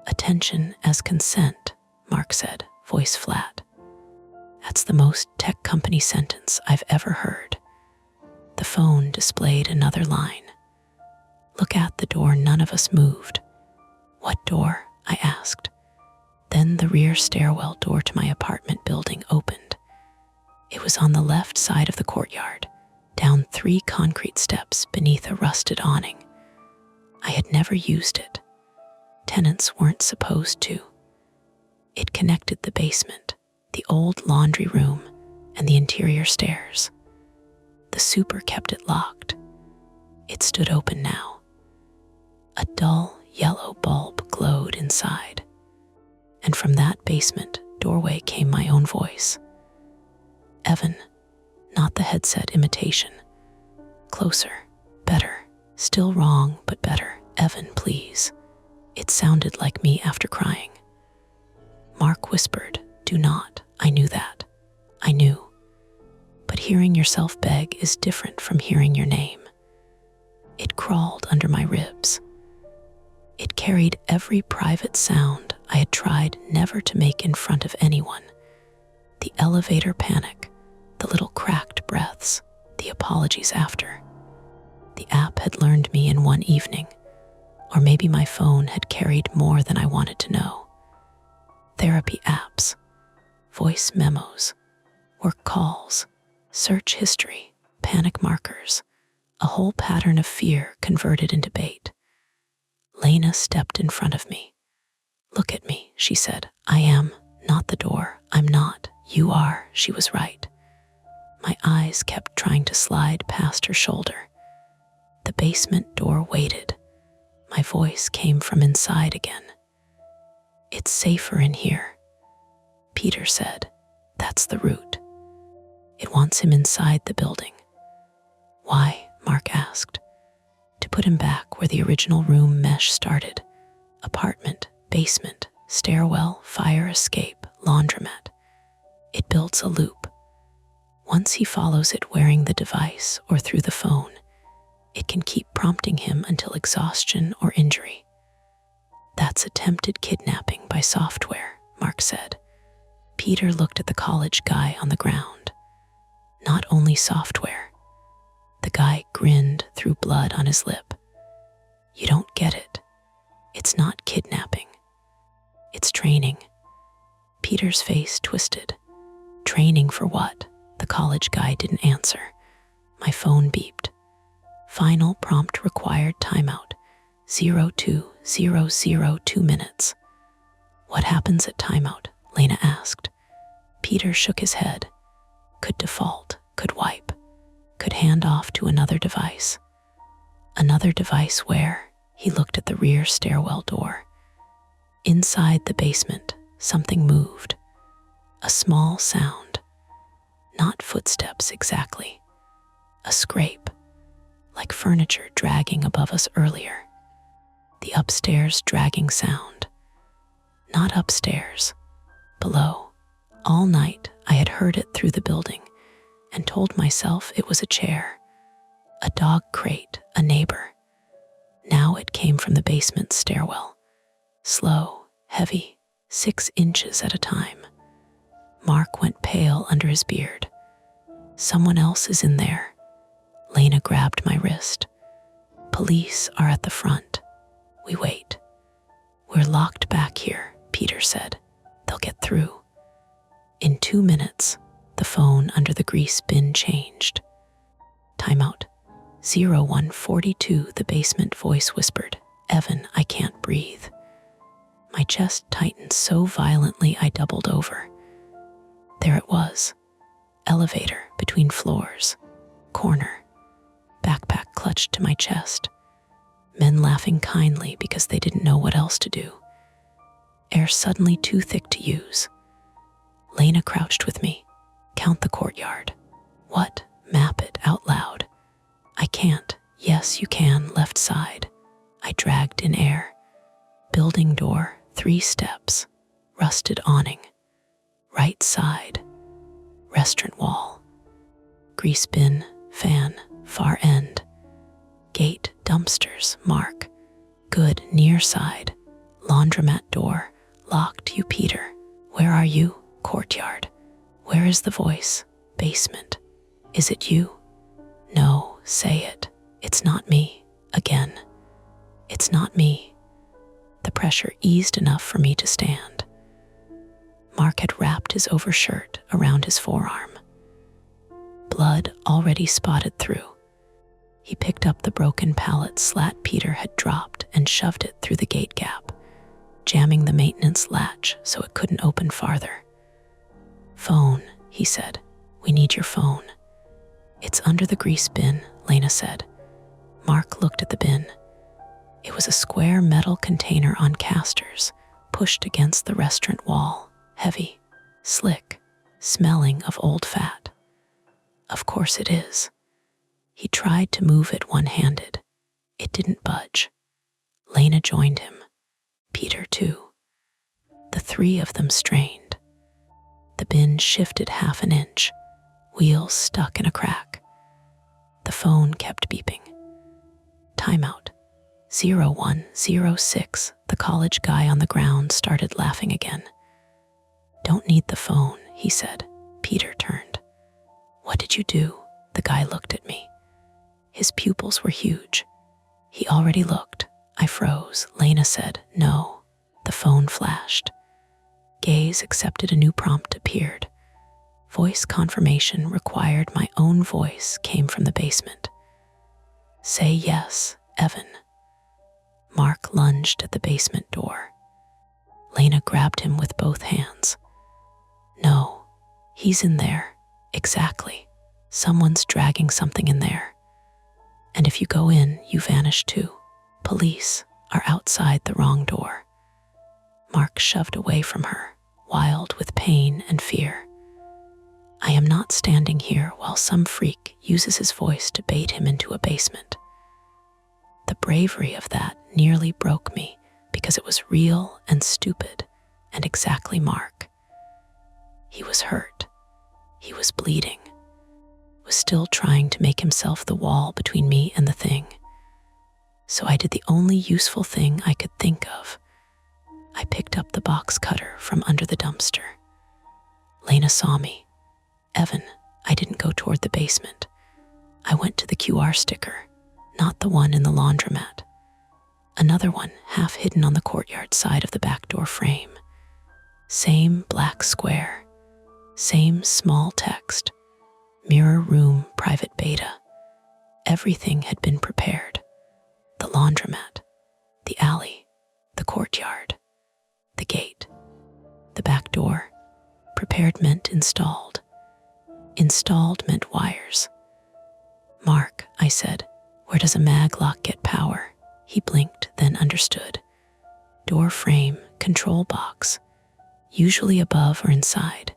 "Attention as consent," Mark said, voice flat. That's the most tech company sentence I've ever heard. The phone displayed another line. "Look at the door none of us moved." "What door?" I asked. Then the rear stairwell door to my apartment building opened. It was on the left side of the courtyard, down 3 concrete steps beneath a rusted awning. I had never used it. Tenants weren't supposed to. It connected the basement, the old laundry room, and the interior stairs. The super kept it locked. It stood open now. A dull yellow bulb glowed inside. And from that basement doorway came my own voice. "Evan," not the headset imitation. Closer, better, still wrong, but better. "Evan, please." It sounded like me after crying. Mark whispered, "Do not." I knew that. I knew. But hearing yourself beg is different from hearing your name. It crawled under my ribs. It carried every private sound I had tried never to make in front of anyone. The elevator panic, the little cracked breaths, the apologies after. The app had learned me in one evening, or maybe my phone had carried more than I wanted to know. Therapy apps, voice memos, work calls, search history, panic markers, a whole pattern of fear converted into bait. Lena stepped in front of me. "Look at me," she said. "I am, not the door. I'm not. You are." She was right. My eyes kept trying to slide past her shoulder. The basement door waited. My voice came from inside again. "It's safer in here," Peter said. "That's the root. It wants him inside the building." "Why?" Mark asked. "To put him back where the original room mesh started. Apartment, basement, stairwell, fire escape, laundromat. It builds a loop. Once he follows it wearing the device or through the phone, it can keep prompting him until exhaustion or injury. That's attempted kidnapping by software," Mark said. Peter looked at the college guy on the ground. "Not only software." The guy grinned through blood on his lip. "You don't get it. It's not kidnapping. It's training." Peter's face twisted. "Training for what?" The college guy didn't answer. My phone beeped. "Final prompt required timeout. 02:002 minutes." "What happens at timeout?" Lena asked. Peter shook his head. "Could default, could wipe, could hand off to another device." "Another device where?" He looked at the rear stairwell door. Inside the basement, something moved. A small sound. Not footsteps exactly. A scrape, like furniture dragging above us earlier. The upstairs dragging sound. Not upstairs, below. All night I had heard it through the building and told myself it was a chair, a dog crate, a neighbor. Now it came from the basement stairwell. Slow, heavy, 6 inches at a time. Mark went pale under his beard. Someone else is in there. Lena grabbed my wrist. Police are at the front. We wait. We're locked back here, Peter said. They'll get through. In 2 minutes, the phone under the grease bin changed. Timeout. 0142, the basement voice whispered. Evan, I can't breathe. My chest tightened so violently I doubled over. There it was. Elevator between floors. Corner. Backpack clutched to my chest. Men laughing kindly because they didn't know what else to do. Air suddenly too thick to use. Lena crouched with me. Count the courtyard. What? Map it out loud. I can't. Yes, you can. Left side. I dragged in air. Building door, 3 steps. Rusted awning. Right side. Restaurant wall. Grease bin, fan, far end. Gate, dumpsters, mark. Good, near side. Laundromat door. Locked, you Peter. Where are you? Courtyard. Where is the voice? Basement. Is it you? No, say it. It's not me. Again. It's not me. The pressure eased enough for me to stand. Mark had wrapped his overshirt around his forearm. Blood already spotted through. He picked up the broken pallet slat Peter had dropped and shoved it through the gate gap, jamming the maintenance latch so it couldn't open farther. Phone, he said. We need your phone. It's under the grease bin, Lena said. Mark looked at the bin. It was a square metal container on casters, pushed against the restaurant wall, heavy, slick, smelling of old fat. Of course it is. He tried to move it one-handed. It didn't budge. Lena joined him. Peter too. The 3 of them strained. The bin shifted half an inch, wheels stuck in a crack. The phone kept beeping. Timeout. 0106, the college guy on the ground started laughing again. Don't need the phone, he said. Peter turned. What did you do? The guy looked at me. His pupils were huge. He already looked. I froze. Lena said, no. The phone flashed. Gaze accepted a new prompt appeared. Voice confirmation required my own voice came from the basement. Say yes, Evan. Mark lunged at the basement door. Lena grabbed him with both hands. No, he's in there. Exactly. Someone's dragging something in there. And if you go in, you vanish too. Police are outside the wrong door. Mark shoved away from her, wild with pain and fear. I am not standing here while some freak uses his voice to bait him into a basement. The bravery of that nearly broke me because it was real and stupid and exactly Mark. He was hurt. He was bleeding. Was still trying to make himself the wall between me and the thing. So I did the only useful thing I could think of. I picked up the box cutter from under the dumpster. Lena saw me. Evan, I didn't go toward the basement. I went to the QR sticker, not the one in the laundromat. Another one half hidden on the courtyard side of the back door frame. Same black square. Same small text. Mirror room private beta. Everything had been prepared. The laundromat, the alley, the courtyard, the gate, the back door. Prepared meant installed. Installed meant wires. Mark, I said, where does a mag lock get power? He blinked, then understood. Door frame, control box, usually above or inside.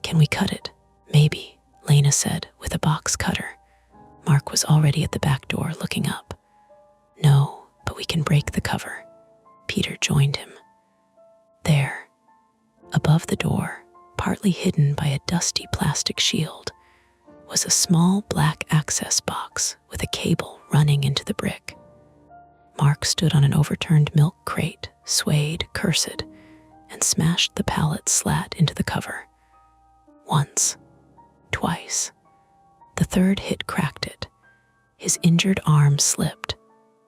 Can we cut it? Maybe, Lena said with a box cutter. Mark was already at the back door looking up. No, but we can break the cover. Peter joined him. There, above the door, partly hidden by a dusty plastic shield, was a small black access box with a cable running into the brick. Mark stood on an overturned milk crate, swayed, cursed, and smashed the pallet slat into the cover. Once, twice. The third hit cracked it. His injured arm slipped.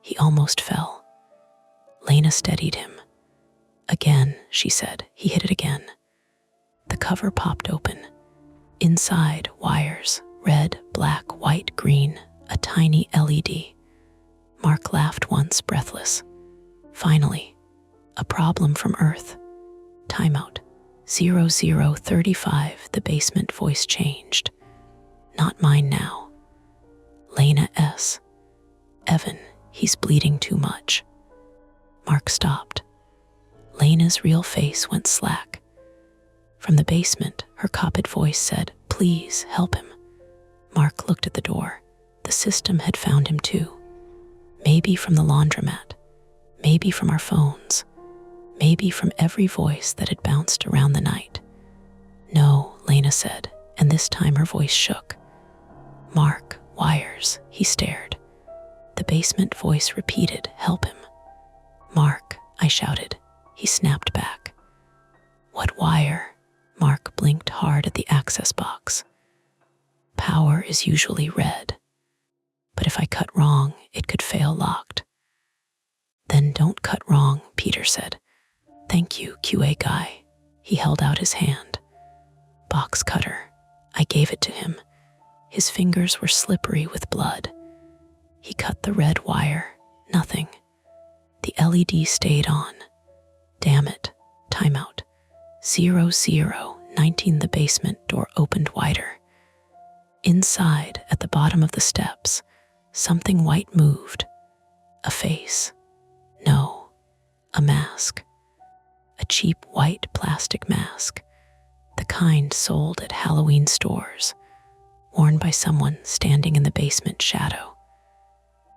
He almost fell. Lena steadied him. Again, she said. He hit it again. The cover popped open. Inside, wires, red, black, white, green, a tiny LED. Mark laughed once, breathless. Finally, a problem from Earth. Timeout. 0035, the basement voice changed. Not mine now. Lena S. Evan, he's bleeding too much. Mark stopped. Lena's real face went slack. From the basement, her copied voice said, "Please help him." Mark looked at the door. The system had found him too. Maybe from the laundromat, maybe from our phones, maybe from every voice that had bounced around the night. "No," Lena said, and this time her voice shook. "Mark, wires," he stared. The basement voice repeated, "Help him." "Mark," I shouted. He snapped back. "What wire?" Mark blinked hard at the access box. "Power is usually red, but if I cut wrong, it could fail locked." "Then don't cut wrong," Peter said. "Thank you, QA guy." He held out his hand. "Box cutter." I gave it to him. His fingers were slippery with blood. He cut the red wire. Nothing. The LED stayed on. Damn it. Timeout. 0019, the basement door opened wider. Inside, at the bottom of the steps, something white moved. A face. No. A mask. A cheap white plastic mask. The kind sold at Halloween stores, worn by someone standing in the basement shadow.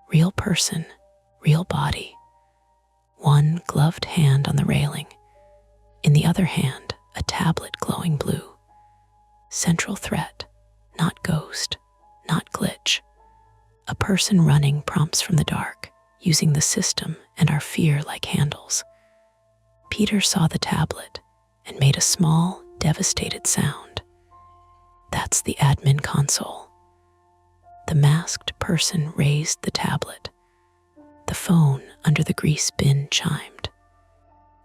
Real person, real body. One gloved hand on the railing. In the other hand, a tablet glowing blue. Central threat, not ghost, not glitch. A person running prompts from the dark, using the system and our fear like handles. Peter saw the tablet and made a small, devastated sound. That's the admin console. The masked person raised the tablet. The phone under the grease bin chimed.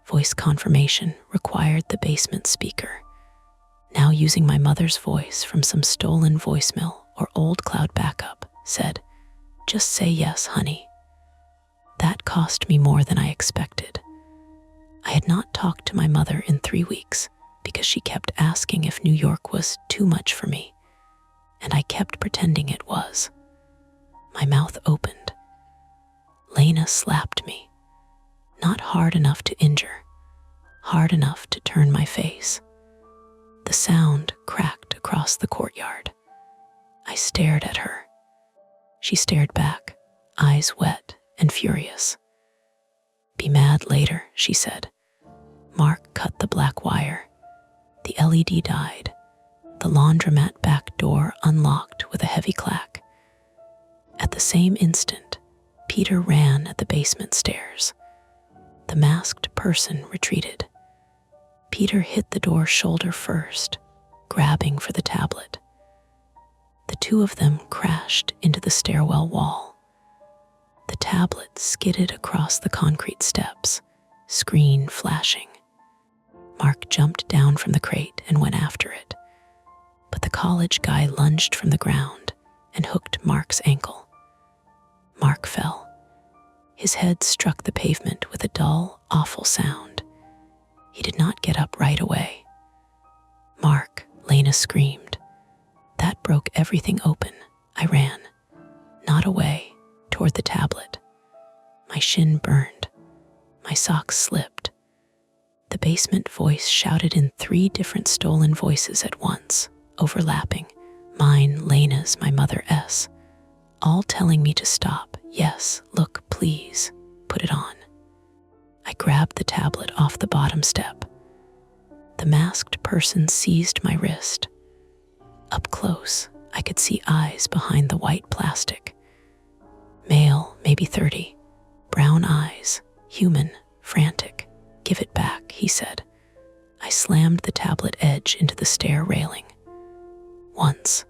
Voice confirmation required the basement speaker. Now using my mother's voice from some stolen voicemail or old cloud backup, said, "Just say yes, honey." That cost me more than I expected. I had not talked to my mother in 3 weeks because she kept asking if New York was too much for me, and I kept pretending it was. My mouth opened. Lena slapped me. Not hard enough to injure, hard enough to turn my face. The sound cracked across the courtyard. I stared at her. She stared back, eyes wet and furious. "Be mad later," she said. Mark cut the black wire. The LED died. The laundromat back door unlocked with a heavy clack. At the same instant, Peter ran at the basement stairs. The masked person retreated. Peter hit the door shoulder first, grabbing for the tablet. The two of them crashed into the stairwell wall. The tablet skidded across the concrete steps, screen flashing. Mark jumped down from the crate and went after it. But the college guy lunged from the ground and hooked Mark's ankle. Mark fell. His head struck the pavement with a dull, awful sound. He did not get up right away. "Mark," Lena screamed. That broke everything open. I ran. Not away, toward the tablet. My shin burned. My socks slipped. The basement voice shouted in 3 different stolen voices at once, overlapping. Mine, Lena's, my mother S. All telling me to stop. Yes, look, please, put it on. I grabbed the tablet off the bottom step. The masked person seized my wrist. Up close, I could see eyes behind the white plastic. Male, maybe 30. Brown eyes, human, frantic. Give it back, he said. I slammed the tablet edge into the stair railing. Once,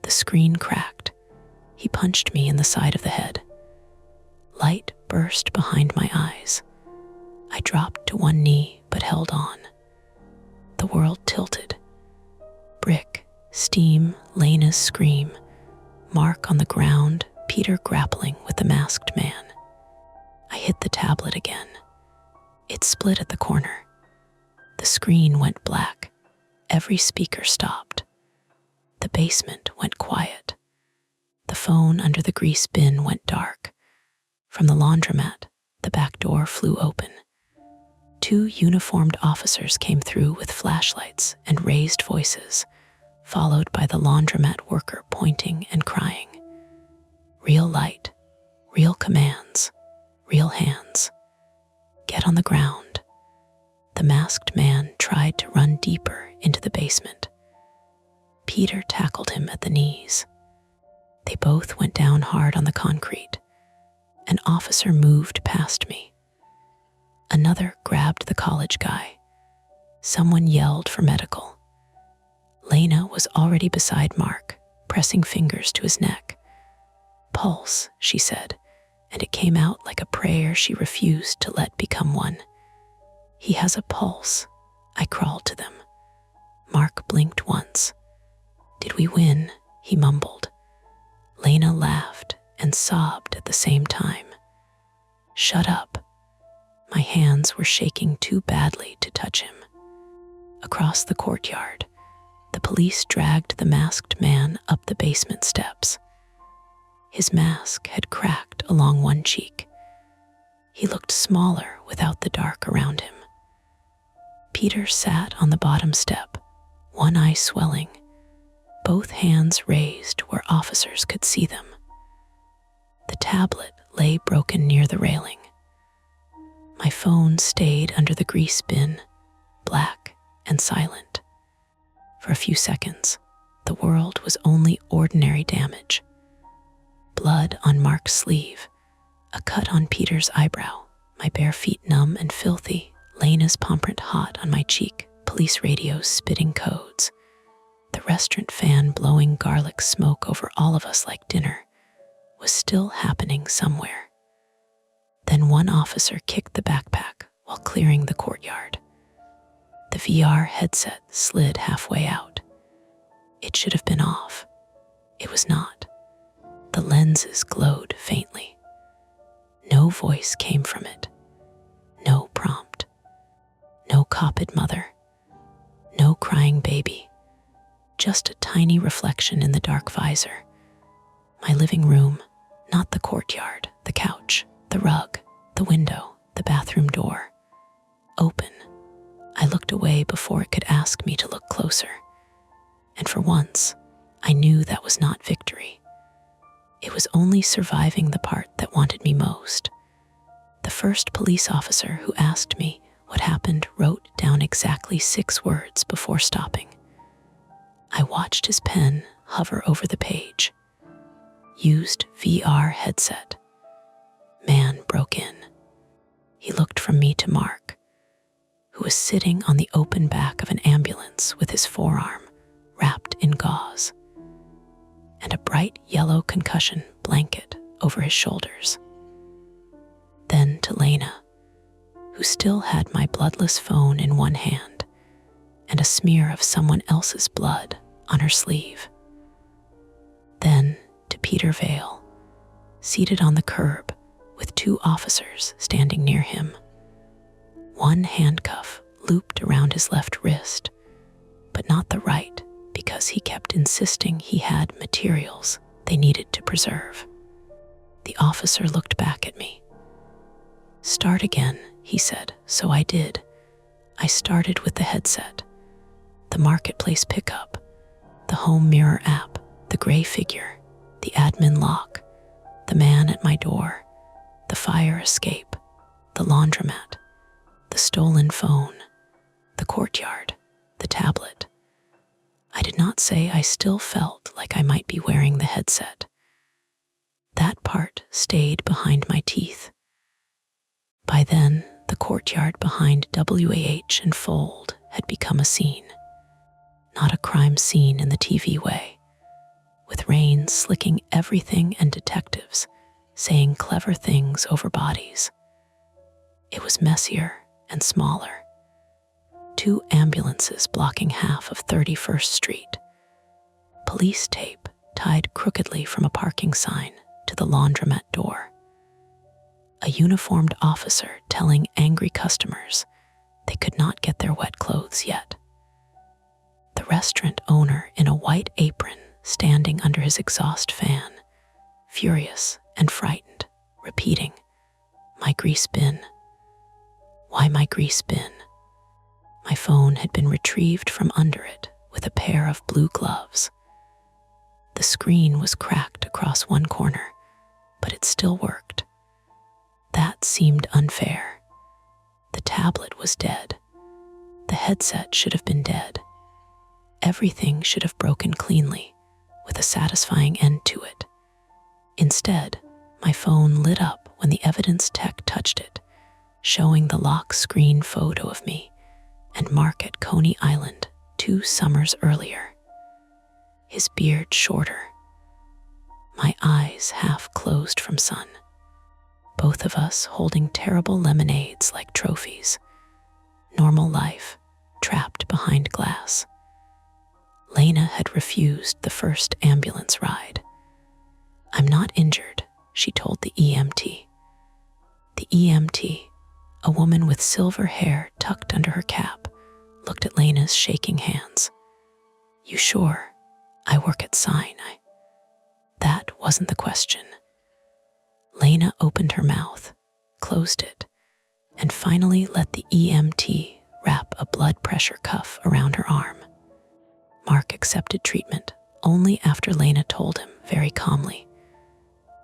the screen cracked. He punched me in the side of the head. Light burst behind my eyes. I dropped to one knee, but held on. The world tilted. Brick, steam, Lena's scream, Mark on the ground, Peter grappling with the masked man. I hit the tablet again. It split at the corner. The screen went black. Every speaker stopped. The basement went quiet. The phone under the grease bin went dark. From the laundromat, the back door flew open. 2 uniformed officers came through with flashlights and raised voices, followed by the laundromat worker pointing and crying. Real light, real commands, real hands. Get on the ground. The masked man tried to run deeper into the basement. Peter tackled him at the knees. They both went down hard on the concrete. An officer moved past me. Another grabbed the college guy. Someone yelled for medical. Lena was already beside Mark, pressing fingers to his neck. Pulse, she said, and it came out like a prayer she refused to let become one. He has a pulse. I crawled to them. Mark blinked once. Did we win? He mumbled. Lena laughed and sobbed at the same time. Shut up. My hands were shaking too badly to touch him. Across the courtyard, the police dragged the masked man up the basement steps. His mask had cracked along one cheek. He looked smaller without the dark around him. Peter sat on the bottom step, one eye swelling, both hands raised where officers could see them. The tablet lay broken near the railing. My phone stayed under the grease bin, black and silent. For a few seconds, the world was only ordinary damage. Blood on Mark's sleeve, a cut on Peter's eyebrow, my bare feet numb and filthy, Lena's palm print hot on my cheek, police radios spitting codes, the restaurant fan blowing garlic smoke over all of us like dinner, was still happening somewhere. Then one officer kicked the backpack while clearing the courtyard. The VR headset slid halfway out. It should have been off. It was not. The lenses glowed faintly. No voice came from it. No prompt. No copped mother. No crying baby. Just a tiny reflection in the dark visor. My living room, not the courtyard, the couch, the rug, the window, the bathroom door. Open. I looked away before it could ask me to look closer. And for once, I knew that was not victory. It was only surviving the part that wanted me most. The first police officer who asked me what happened wrote down exactly 6 words before stopping. I watched his pen hover over the page. Used VR headset. Man broke in. He looked from me to Mark, who was sitting on the open back of an ambulance with his forearm wrapped in gauze, and a bright yellow concussion blanket over his shoulders. Then to Lena, who still had my bloodless phone in one hand and a smear of someone else's blood on her sleeve. Then to Peter Vale, seated on the curb with 2 officers standing near him. One handcuff looped around his left wrist, but not the right, because he kept insisting he had materials they needed to preserve. The officer looked back at me. Start again, he said, so I did. I started with the headset, the marketplace pickup, the home mirror app, the gray figure, the admin lock, the man at my door, the fire escape, the laundromat, the stolen phone, the courtyard, the tablet. I did not say I still felt like I might be wearing the headset. That part stayed behind my teeth. By then, the courtyard behind WAH and Fold had become a scene. Not a crime scene in the TV way, with rain slicking everything and detectives saying clever things over bodies. It was messier and smaller. 2 ambulances blocking half of 31st Street. Police tape tied crookedly from a parking sign to the laundromat door. A uniformed officer telling angry customers they could not get their wet clothes yet. The restaurant owner in a white apron standing under his exhaust fan, furious and frightened, repeating, "My grease bin. Why my grease bin?" My phone had been retrieved from under it with a pair of blue gloves. The screen was cracked across one corner, but it still worked. That seemed unfair. The tablet was dead. The headset should have been dead. Everything should have broken cleanly, with a satisfying end to it. Instead, my phone lit up when the evidence tech touched it, showing the lock screen photo of me and Mark at Coney Island 2 summers earlier. His beard shorter, my eyes half closed from sun. Both of us holding terrible lemonades like trophies. Normal life, trapped behind glass. Lena had refused the first ambulance ride. "I'm not injured," she told the EMT. The EMT, a woman with silver hair tucked under her cap, looked at Lena's shaking hands. "You sure? I work at Sinai." That wasn't the question. Lena opened her mouth, closed it, and finally let the EMT wrap a blood pressure cuff around her arm. Mark accepted treatment only after Lena told him very calmly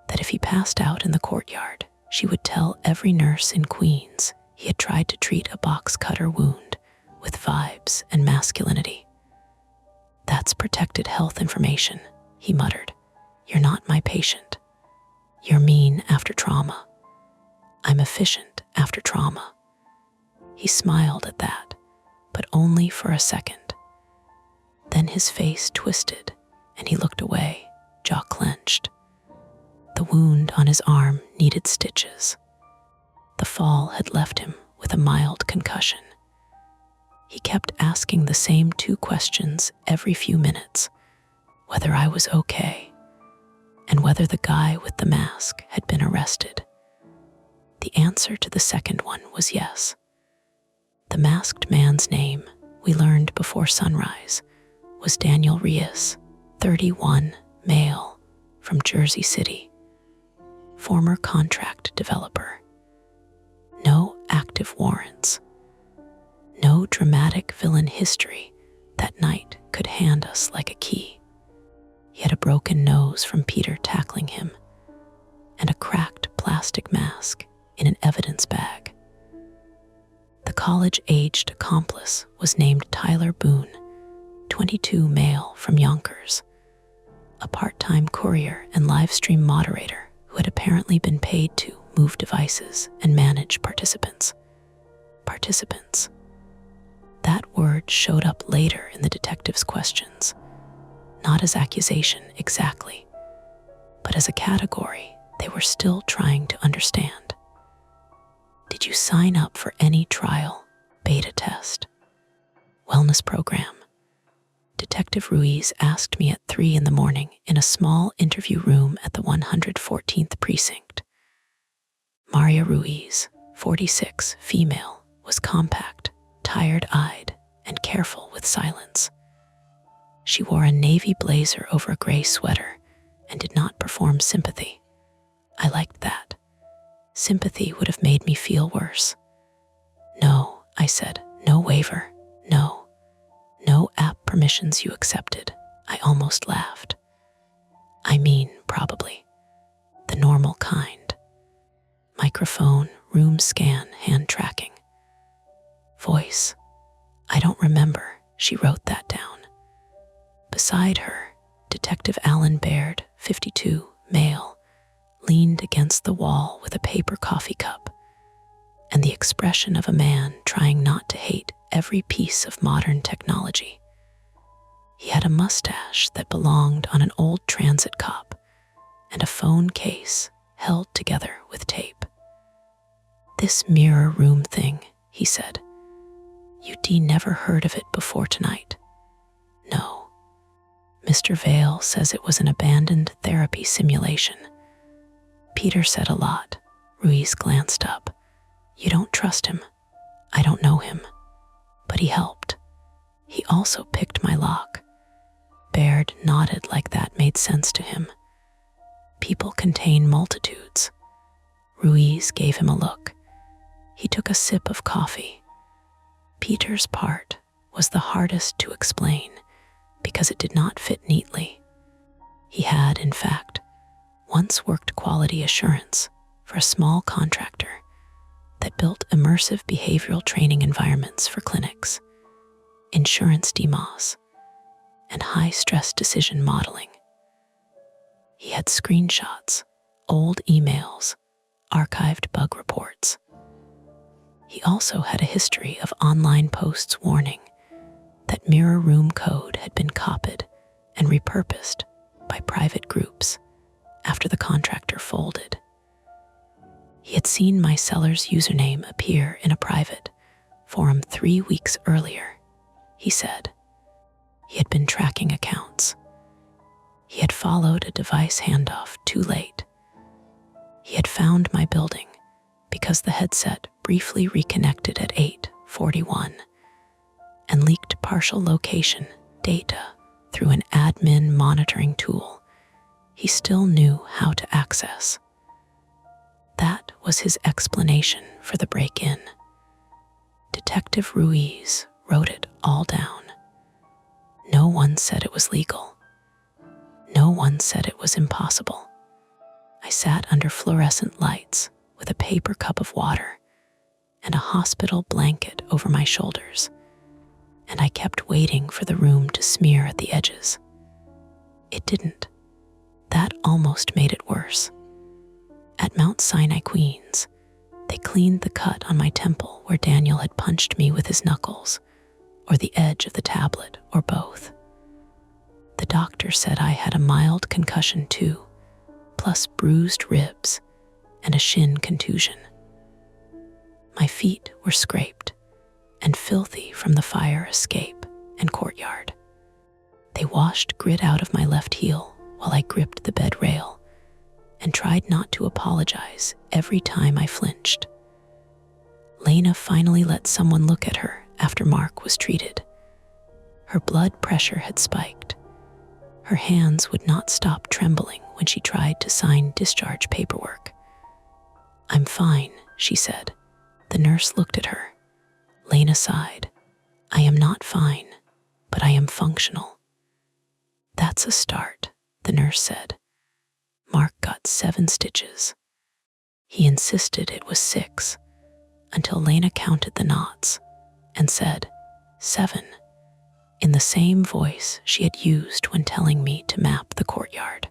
that if he passed out in the courtyard, she would tell every nurse in Queens he had tried to treat a box cutter wound with vibes and masculinity. "That's protected health information," he muttered. "You're not my patient. You're mean after trauma. I'm efficient after trauma." He smiled at that, but only for a second. Then his face twisted and he looked away, jaw clenched. The wound on his arm needed stitches. The fall had left him with a mild concussion. He kept asking the same 2 questions every few minutes, whether I was okay, and whether the guy with the mask had been arrested. The answer to the second one was yes. The masked man's name, we learned before sunrise, was Daniel Rios, 31, male, from Jersey City. Former contract developer. No active warrants. No dramatic villain history that night could hand us like a key. He had a broken nose from Peter tackling him, and a cracked plastic mask in an evidence bag. The college-aged accomplice was named Tyler Boone, 22, male, from Yonkers, a part-time courier and livestream moderator who had apparently been paid to move devices and manage participants. Participants. That word showed up later in the detective's questions, not as accusation exactly, but as a category they were still trying to understand. Did you sign up for any trial, beta test, wellness program? Detective Ruiz asked me at 3 a.m. in a small interview room at the 114th Precinct. Maria Ruiz, 46, female, was compact, tired-eyed, and careful with silence. She wore a navy blazer over a gray sweater and did not perform sympathy. I liked that. Sympathy would have made me feel worse. "No," I said, No waiver, no app permissions you accepted. I almost laughed. I mean, probably. The normal kind. Microphone, room scan, hand tracking. Voice. I don't remember. She wrote that down. Beside her, Detective Alan Baird, 52, male, leaned against the wall with a paper coffee cup and the expression of a man trying not to hate every piece of modern technology. He had a mustache that belonged on an old transit cop and a phone case held together with tape. This mirror room thing, he said. UD never heard of it before tonight. No. Mr. Vale says it was an abandoned therapy simulation. Peter said a lot. Ruiz glanced up. You don't trust him. I don't know him. But he helped. He also picked my lock. Baird nodded like that made sense to him. People contain multitudes. Ruiz gave him a look. He took a sip of coffee. Peter's part was the hardest to explain because it did not fit neatly. He had, in fact, once worked quality assurance for a small contractor that built immersive behavioral training environments for clinics, insurance DMOS, and high-stress decision modeling. He had screenshots, old emails, archived bug reports. He also had a history of online posts warning that mirror room code had been copied and repurposed by private groups after the contractor folded. He had seen my seller's username appear in a private forum 3 weeks earlier, he said. He had been tracking accounts. He had followed a device handoff too late. He had found my building because the headset briefly reconnected at 8:41 and leaked partial location data through an admin monitoring tool he still knew how to access. That was his explanation for the break-in. Detective Ruiz wrote it all down. No one said it was legal. No one said it was impossible. I sat under fluorescent lights with a paper cup of water and a hospital blanket over my shoulders, and I kept waiting for the room to smear at the edges. It didn't. That almost made it worse. At Mount Sinai, Queens, they cleaned the cut on my temple where Daniel had punched me with his knuckles, or the edge of the tablet, or both. The doctor said I had a mild concussion too, plus bruised ribs and a shin contusion. My feet were scraped and filthy from the fire escape and courtyard. They washed grit out of my left heel while I gripped the bed rail and tried not to apologize every time I flinched. Lena finally let someone look at her after Mark was treated. Her blood pressure had spiked. Her hands would not stop trembling when she tried to sign discharge paperwork. I'm fine, she said. The nurse looked at her. Lena sighed. I am not fine, but I am functional. That's a start, the nurse said. Mark got 7 stitches. He insisted it was 6, until Lena counted the knots and said, 7, in the same voice she had used when telling me to map the courtyard.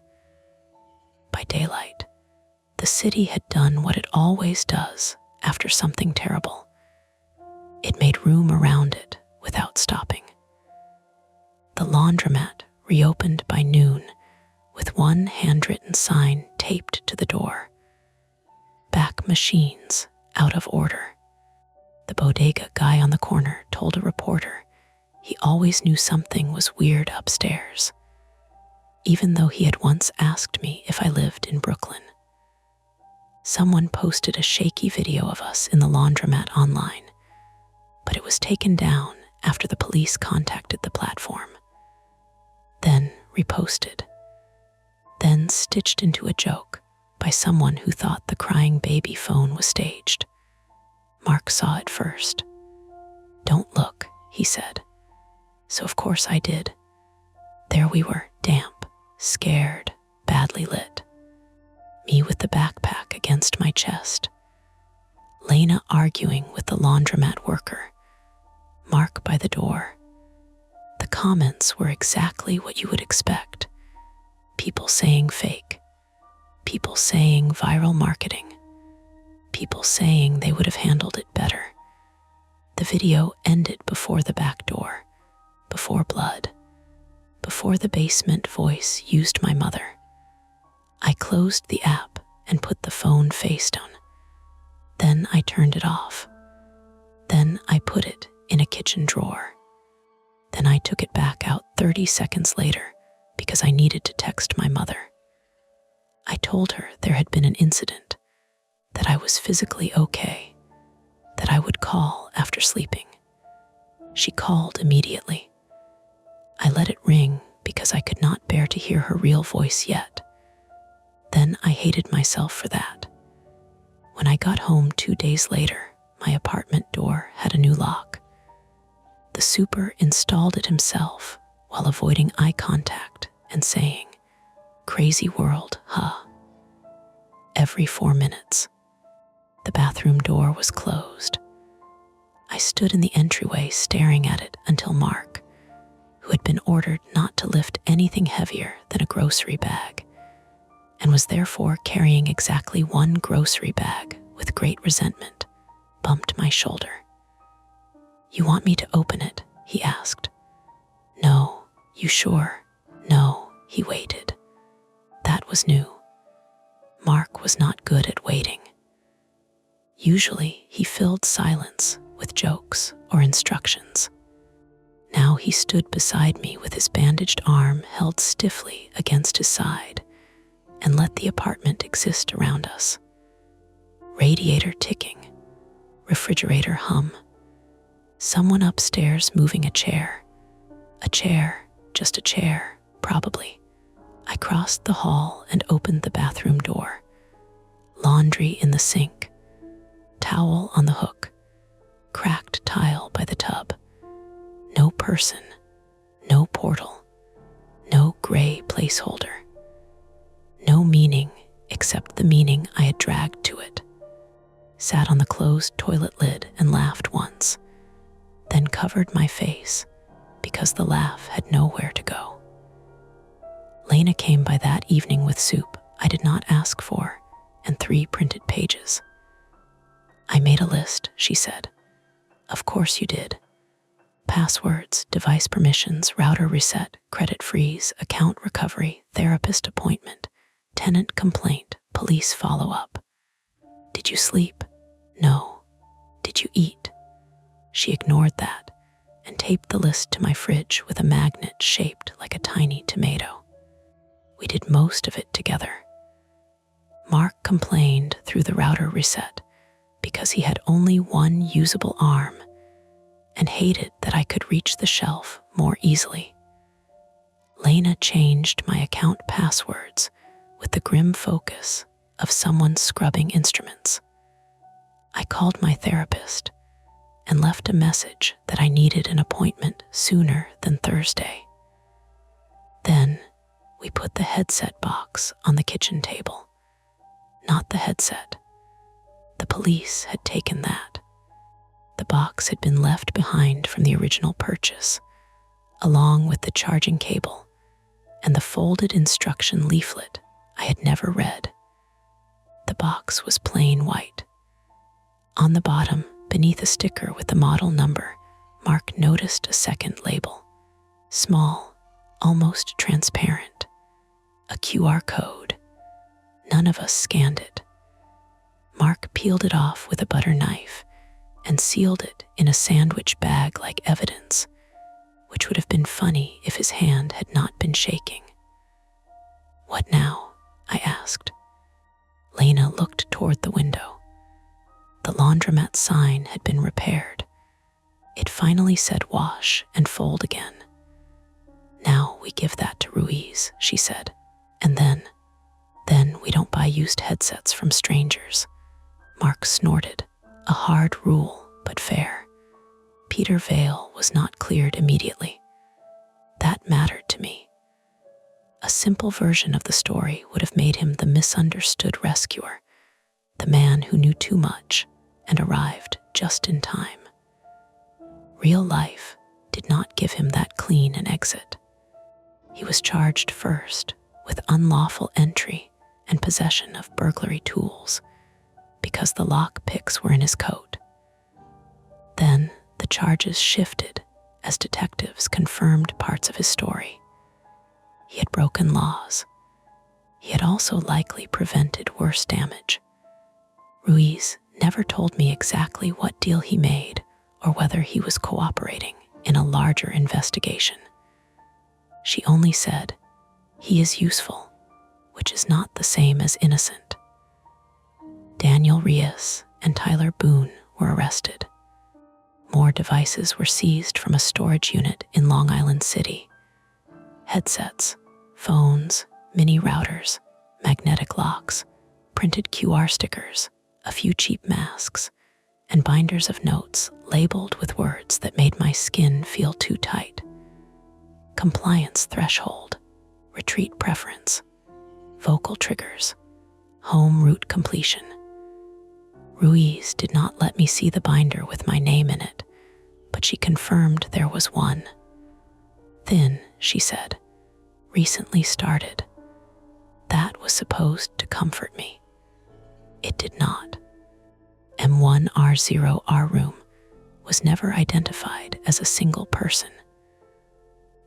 By daylight, the city had done what it always does after something terrible. It made room around it without stopping. The laundromat reopened by noon with one handwritten sign taped to the door. Back machines out of order. The bodega guy on the corner told a reporter he always knew something was weird upstairs, even though he had once asked me if I lived in Brooklyn. Someone posted a shaky video of us in the laundromat online, but it was taken down after the police contacted the platform. Then reposted. Then stitched into a joke by someone who thought the crying baby phone was staged. Mark saw it first. "Don't look," he said. So of course I did. There we were, damp, scared, badly lit. Me with the backpack against my chest. Lena arguing with the laundromat worker. Mark by the door. The comments were exactly what you would expect. People saying fake. People saying viral marketing. People saying they would have handled it better. The video ended before the back door, before blood, before the basement voice used my mother. I closed the app and put the phone face down. Then I turned it off. Then I put it in a kitchen drawer. Then I took it back out 30 seconds later because I needed to text my mother. I told her there had been an incident, that I was physically okay, that I would call after sleeping. She called immediately. I let it ring because I could not bear to hear her real voice yet. Then I hated myself for that. When I got home 2 days later, my apartment door had a new lock. The super installed it himself while avoiding eye contact and saying, "Crazy world, huh?" Every 4 minutes. The bathroom door was closed. I stood in the entryway staring at it until Mark, who had been ordered not to lift anything heavier than a grocery bag, and was therefore carrying exactly 1 grocery bag with great resentment, bumped my shoulder. "You want me to open it?" he asked. "No, you sure?" "No," he waited. That was new. Mark was not good at waiting. Usually he filled silence with jokes or instructions. Now he stood beside me with his bandaged arm held stiffly against his side and let the apartment exist around us. Radiator ticking, refrigerator hum, someone upstairs moving a chair, just a chair, probably. I crossed the hall and opened the bathroom door. Laundry in the sink, towel on the hook, cracked tile by the tub. No person, no portal, no gray placeholder. No meaning except the meaning I had dragged to it. Sat on the closed toilet lid and laughed once, then covered my face because the laugh had nowhere to go. Lena came by that evening with soup I did not ask for and 3 printed pages. "I made a list," she said. "Of course you did. Passwords, device permissions, router reset, credit freeze, account recovery, therapist appointment, tenant complaint, police follow-up. Did you sleep? No. Did you eat?" She ignored that and taped the list to my fridge with a magnet shaped like a tiny tomato. We did most of it together. Mark complained through the router reset because he had only 1 usable arm and hated that I could reach the shelf more easily. Lena changed my account passwords with the grim focus of someone scrubbing instruments. I called my therapist and left a message that I needed an appointment sooner than Thursday. Then we put the headset box on the kitchen table. Not the headset. The police had taken that. The box had been left behind from the original purchase, along with the charging cable and the folded instruction leaflet I had never read. The box was plain white. On the bottom, beneath a sticker with the model number, Mark noticed a second label. Small, almost transparent. A QR code. None of us scanned it. Mark peeled it off with a butter knife and sealed it in a sandwich bag like evidence, which would have been funny if his hand had not been shaking. "What now?" I asked. Lena looked toward the window. The laundromat sign had been repaired. It finally said wash and fold again. "Now we give that to Ruiz," she said. "And then we don't buy used headsets from strangers." Mark snorted. A hard rule, but fair. Peter Vale was not cleared immediately. That mattered to me. A simple version of the story would have made him the misunderstood rescuer, the man who knew too much and arrived just in time. Real life did not give him that clean an exit. He was charged first with unlawful entry and possession of burglary tools because the lock picks were in his coat. Then the charges shifted as detectives confirmed parts of his story. He had broken laws. He had also likely prevented worse damage. Ruiz never told me exactly what deal he made or whether he was cooperating in a larger investigation. She only said, "He is useful," which is not the same as innocent. Daniel Reyes and Tyler Boone were arrested. More devices were seized from a storage unit in Long Island City. Headsets, phones, mini routers, magnetic locks, printed QR stickers, a few cheap masks, and binders of notes labeled with words that made my skin feel too tight. Compliance threshold, retreat preference, vocal triggers, home route completion. Ruiz did not let me see the binder with my name in it, but she confirmed there was one. Thin, she said, recently started. That was supposed to comfort me. It did not. M1R0R room was never identified as a single person.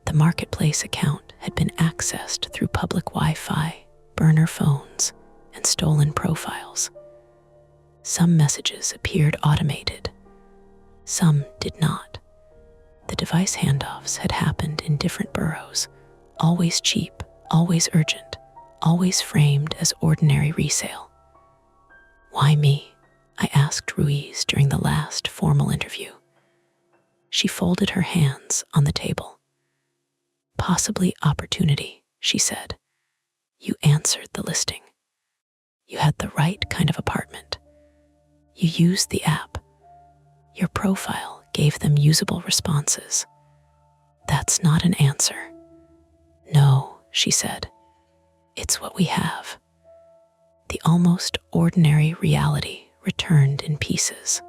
The marketplace account had been accessed through public Wi-Fi, burner phones, and stolen profiles. Some messages appeared automated. Some did not. The device handoffs had happened in different boroughs, always cheap, always urgent, always framed as ordinary resale. "Why me?" I asked Ruiz during the last formal interview. She folded her hands on the table. "Possibly opportunity," she said. "You answered the listing. You had the right kind of apartment. You used the app. Your profile gave them usable responses. That's not an answer." "No," she said. "It's what we have." The almost ordinary reality returned in pieces.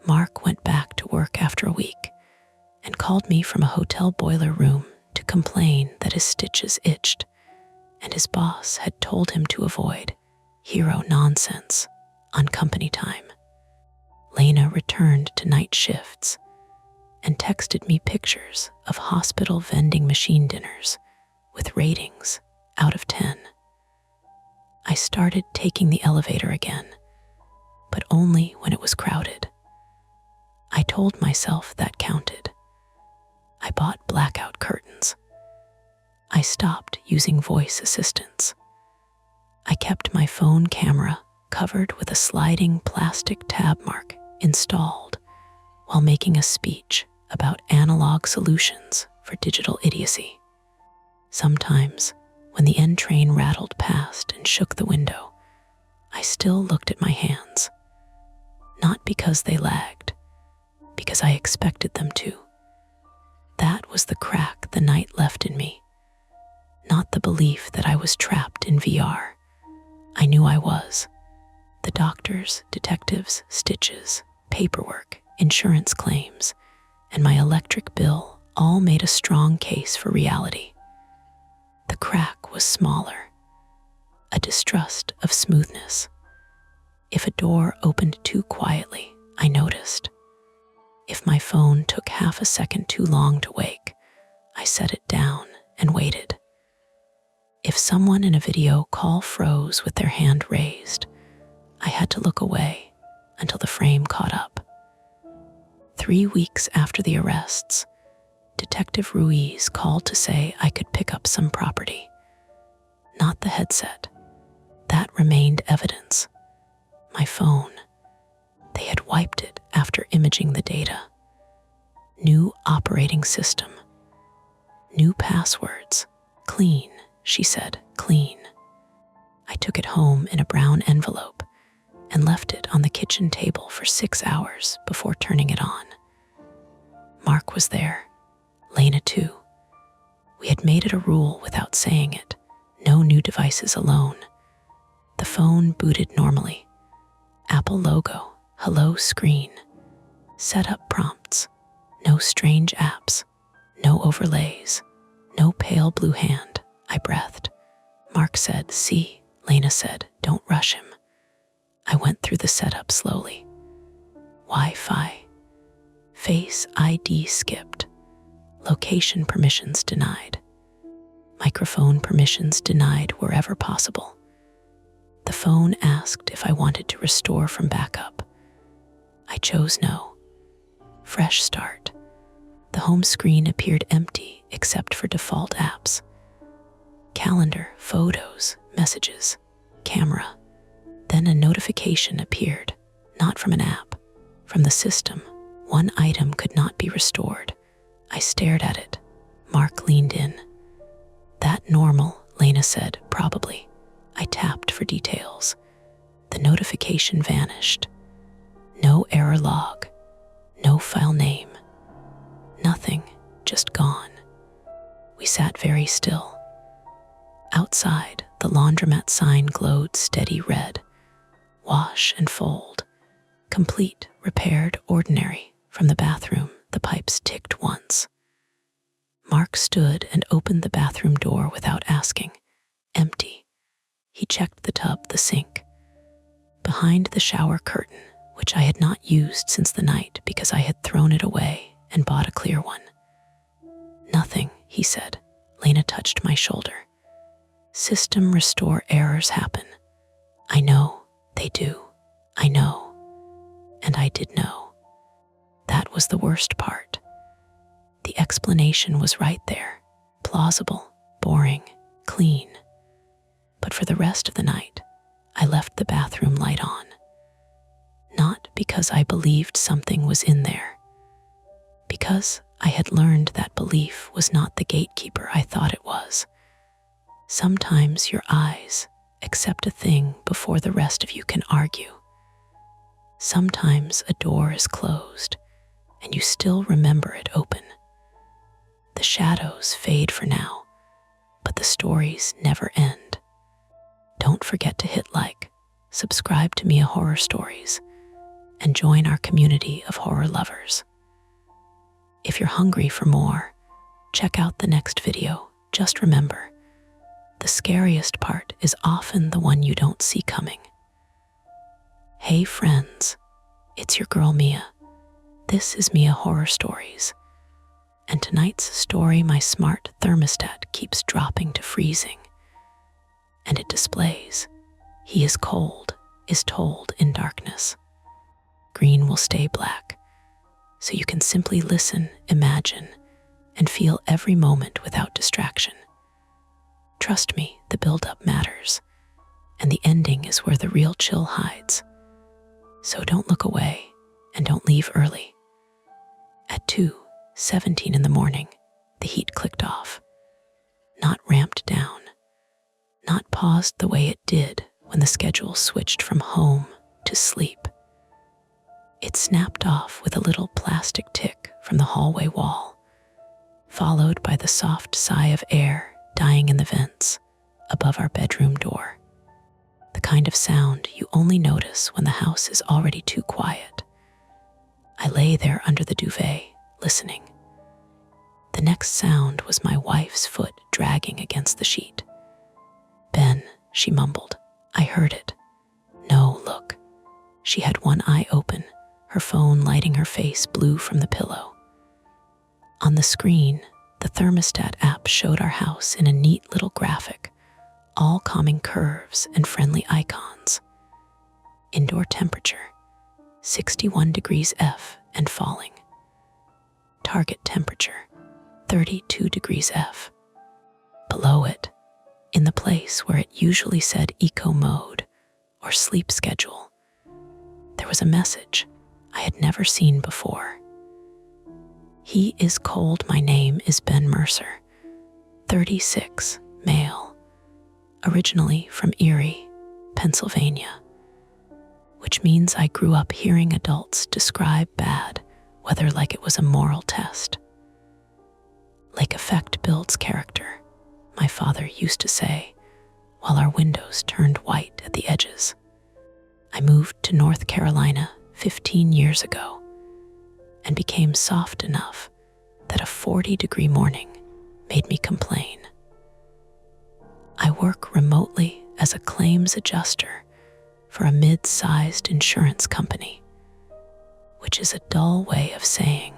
Mark went back to work after a week and called me from a hotel boiler room to complain that his stitches itched, and his boss had told him to avoid hero nonsense on company time. Lena returned to night shifts and texted me pictures of hospital vending machine dinners with ratings out of 10. I started taking the elevator again, but only when it was crowded. I told myself that counted. I bought blackout curtains. I stopped using voice assistants. I kept my phone camera covered with a sliding plastic tab mark installed while making a speech about analog solutions for digital idiocy. Sometimes, when the N train rattled past and shook the window, I still looked at my hands. Not because they lagged, because I expected them to. That was the crack the night left in me. Not the belief that I was trapped in VR. I knew I was. The doctors, detectives, stitches, paperwork, insurance claims, and my electric bill all made a strong case for reality. The crack was smaller, a distrust of smoothness. If a door opened too quietly, I noticed. If my phone took half a second too long to wake, I set it down and waited. If someone in a video call froze with their hand raised, I had to look away until the frame caught up. 3 weeks after the arrests, Detective Ruiz called to say I could pick up some property. Not the headset. That remained evidence. My phone. They had wiped it after imaging the data. New operating system. New passwords. Clean, she said, clean. I took it home in a brown envelope and left it on the kitchen table for 6 hours before turning it on. Mark was there. Lena too. We had made it a rule without saying it. No new devices alone. The phone booted normally. Apple logo, hello screen. Setup prompts. No strange apps. No overlays. No pale blue hand. I breathed. Mark said, see. Lena said, don't rush him. I went through the setup slowly. Wi-Fi. Face ID skipped. Location permissions denied. Microphone permissions denied wherever possible. The phone asked if I wanted to restore from backup. I chose no. Fresh start. The home screen appeared empty except for default apps. Calendar, photos, messages, camera. Then a notification appeared, not from an app, from the system. One item could not be restored. I stared at it. Mark leaned in. That normal, Lena said, probably. I tapped for details. The notification vanished. No error log. No file name. Nothing, just gone. We sat very still. Outside, the laundromat sign glowed steady red. Wash and fold. Complete, repaired, ordinary. From the bathroom, the pipes ticked once. Mark stood and opened the bathroom door without asking. Empty. He checked the tub, the sink. Behind the shower curtain, which I had not used since the night because I had thrown it away and bought a clear one. Nothing, he said. Lena touched my shoulder. System restore errors happen. I know, they do. I know. And I did know. That was the worst part. The explanation was right there. Plausible, boring, clean. But for the rest of the night, I left the bathroom light on. Not because I believed something was in there. Because I had learned that belief was not the gatekeeper I thought it was. Sometimes your eyes accept a thing before the rest of you can argue. Sometimes a door is closed, and you still remember it open. The shadows fade for now, but the stories never end. Don't forget to hit like, subscribe to Mia Horror Stories, and join our community of horror lovers. If you're hungry for more, check out the next video. Just remember, the scariest part is often the one you don't see coming. Hey friends, it's your girl Mia. This is Mia Horror Stories, and tonight's story, my smart thermostat keeps dropping to freezing, and it displays, he is cold, is told in darkness. Green will stay black, so you can simply listen, imagine, and feel every moment without distraction. Trust me, the build-up matters, and the ending is where the real chill hides. So don't look away, and don't leave early. At 2:17 in the morning, the heat clicked off. Not ramped down. Not paused the way it did when the schedule switched from home to sleep. It snapped off with a little plastic tick from the hallway wall, followed by the soft sigh of air dying in the vents above our bedroom door. The kind of sound you only notice when the house is already too quiet. I lay there under the duvet, listening. The next sound was my wife's foot dragging against the sheet. Ben, she mumbled. I heard it. No, look. She had one eye open, her phone lighting her face blue from the pillow. On the screen, the thermostat app showed our house in a neat little graphic, all calming curves and friendly icons. Indoor temperature, 61 degrees F and falling. Target temperature, 32 degrees F. Below it, in the place where it usually said eco mode or sleep schedule, there was a message I had never seen before. He is cold. My name is Ben Mercer, 36, male, originally from Erie, Pennsylvania, which means I grew up hearing adults describe bad whether like it was a moral test. Lake effect builds character, my father used to say, while our windows turned white at the edges. I moved to North Carolina 15 years ago and became soft enough that a 40-degree morning made me complain. I work remotely as a claims adjuster for a mid-sized insurance company, which is a dull way of saying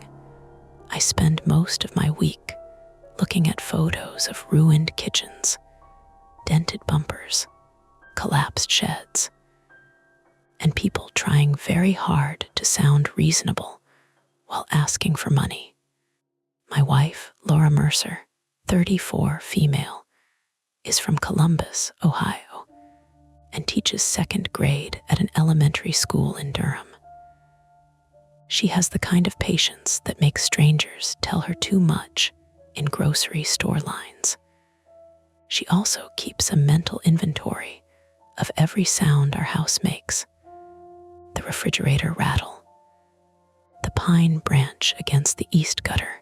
I spend most of my week looking at photos of ruined kitchens, dented bumpers, collapsed sheds, and people trying very hard to sound reasonable while asking for money. My wife, Laura Mercer, 34, female, is from Columbus, Ohio, and teaches second grade at an elementary school in Durham. She has the kind of patience that makes strangers tell her too much in grocery store lines. She also keeps a mental inventory of every sound our house makes: the refrigerator rattle, the pine branch against the east gutter,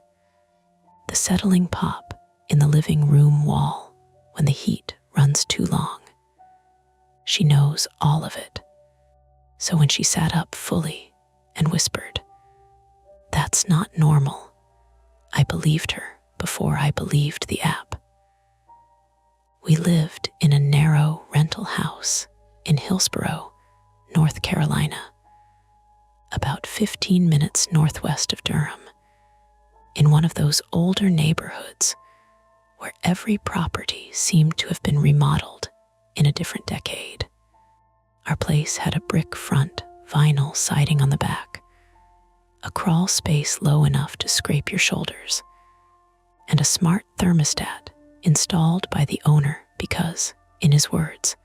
the settling pop in the living room wall when the heat runs too long. She knows all of it. So when she sat up fully and whispered, "That's not normal," I believed her before I believed the app. We lived in a narrow rental house in Hillsborough, North Carolina, about 15 minutes northwest of Durham, in one of those older neighborhoods where every property seemed to have been remodeled in a different decade. Our place had a brick front, vinyl siding on the back, a crawl space low enough to scrape your shoulders, and a smart thermostat installed by the owner because, in his words,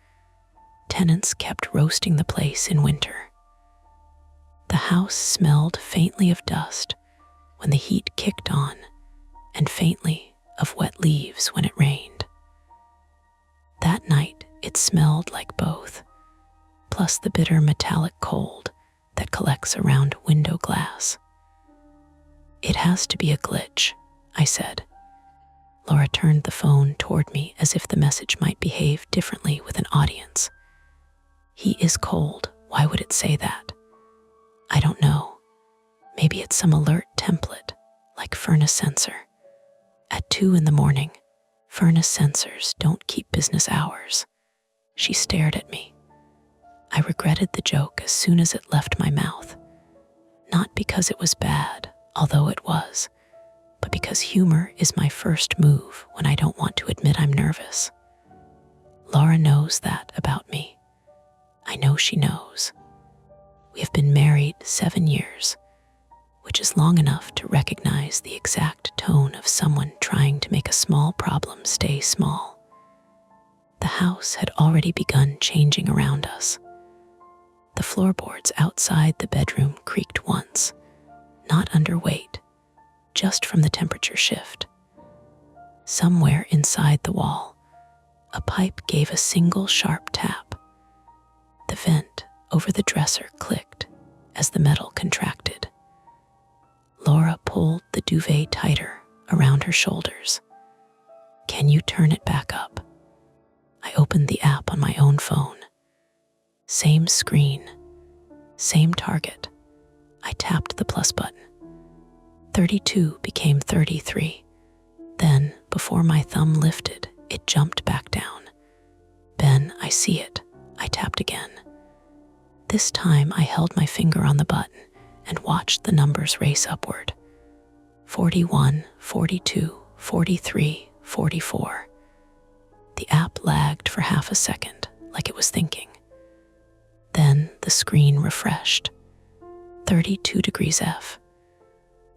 tenants kept roasting the place in winter. The house smelled faintly of dust when the heat kicked on, and faintly of wet leaves when it rained. That night it smelled like both, plus the bitter metallic cold that collects around window glass. "It has to be a glitch," I said. Laura turned the phone toward me as if the message might behave differently with an audience. "He is cold. Why would it say that?" "I don't know. Maybe it's some alert template, like furnace sensor. At 2 in the morning, furnace sensors don't keep business hours." She stared at me. I regretted the joke as soon as it left my mouth, not because it was bad, although it was, but because humor is my first move when I don't want to admit I'm nervous. Laura knows that about me. I know she knows. We have been married 7 years, which is long enough to recognize the exact tone of someone trying to make a small problem stay small. The house had already begun changing around us. The floorboards outside the bedroom creaked once, not under weight, just from the temperature shift. Somewhere inside the wall, a pipe gave a single sharp tap. The vent over the dresser clicked as the metal contracted. Laura pulled the duvet tighter around her shoulders. "Can you turn it back up?" I opened the app on my own phone. Same screen, same target. I tapped the plus button. 32 became 33. Then, before my thumb lifted, it jumped back down. "Ben, I see it." I tapped again. This time I held my finger on the button and watched the numbers race upward. 41, 42, 43, 44. The app lagged for half a second, like it was thinking. Then the screen refreshed. 32 degrees F.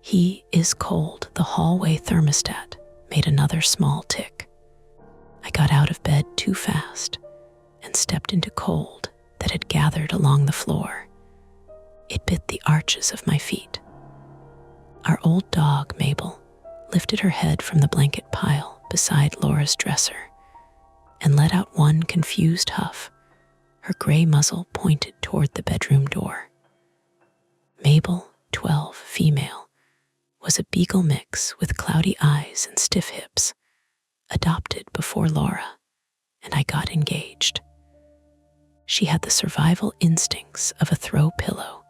"He is cold." The hallway thermostat made another small tick. I got out of bed too fast and stepped into cold that had gathered along the floor. It bit the arches of my feet. Our old dog, Mabel, lifted her head from the blanket pile beside Laura's dresser and let out one confused huff, her gray muzzle pointed toward the bedroom door. Mabel 12, female, was a beagle mix with cloudy eyes and stiff hips, adopted before Laura and I got engaged. She had the survival instincts of a throw pillow,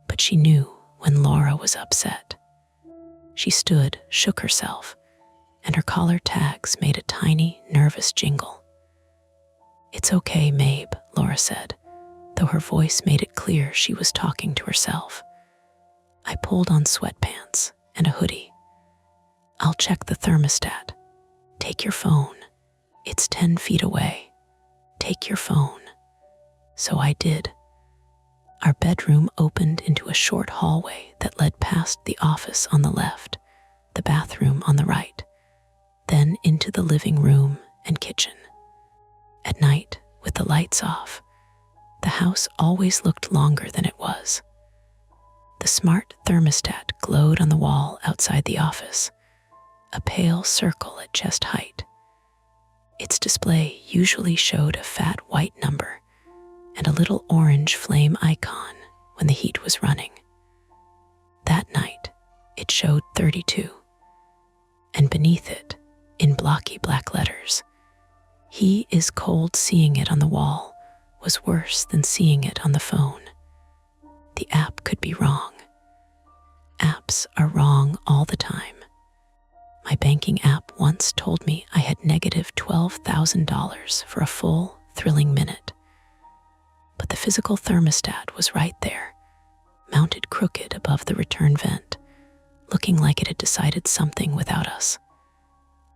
but she knew when Laura was upset. She stood, shook herself, and her collar tags made a tiny, nervous jingle. "It's okay, Mabe," Laura said, though her voice made it clear she was talking to herself. I pulled on sweatpants and a hoodie. "I'll check the thermostat. Take your phone. It's 10 feet away. Take your phone." So I did. Our bedroom opened into a short hallway that led past the office on the left, the bathroom on the right, then into the living room and kitchen. At night, with the lights off, the house always looked longer than it was. The smart thermostat glowed on the wall outside the office, a pale circle at chest height. Its display usually showed a fat white number and a little orange flame icon when the heat was running. That night, it showed 32, and beneath it, in blocky black letters, "He is cold." Seeing it on the wall was worse than seeing it on the phone. The app could be wrong. Apps are wrong all the time. My banking app once told me I had negative $12,000 for a full, thrilling minute. But the physical thermostat was right there, mounted crooked above the return vent, looking like it had decided something without us.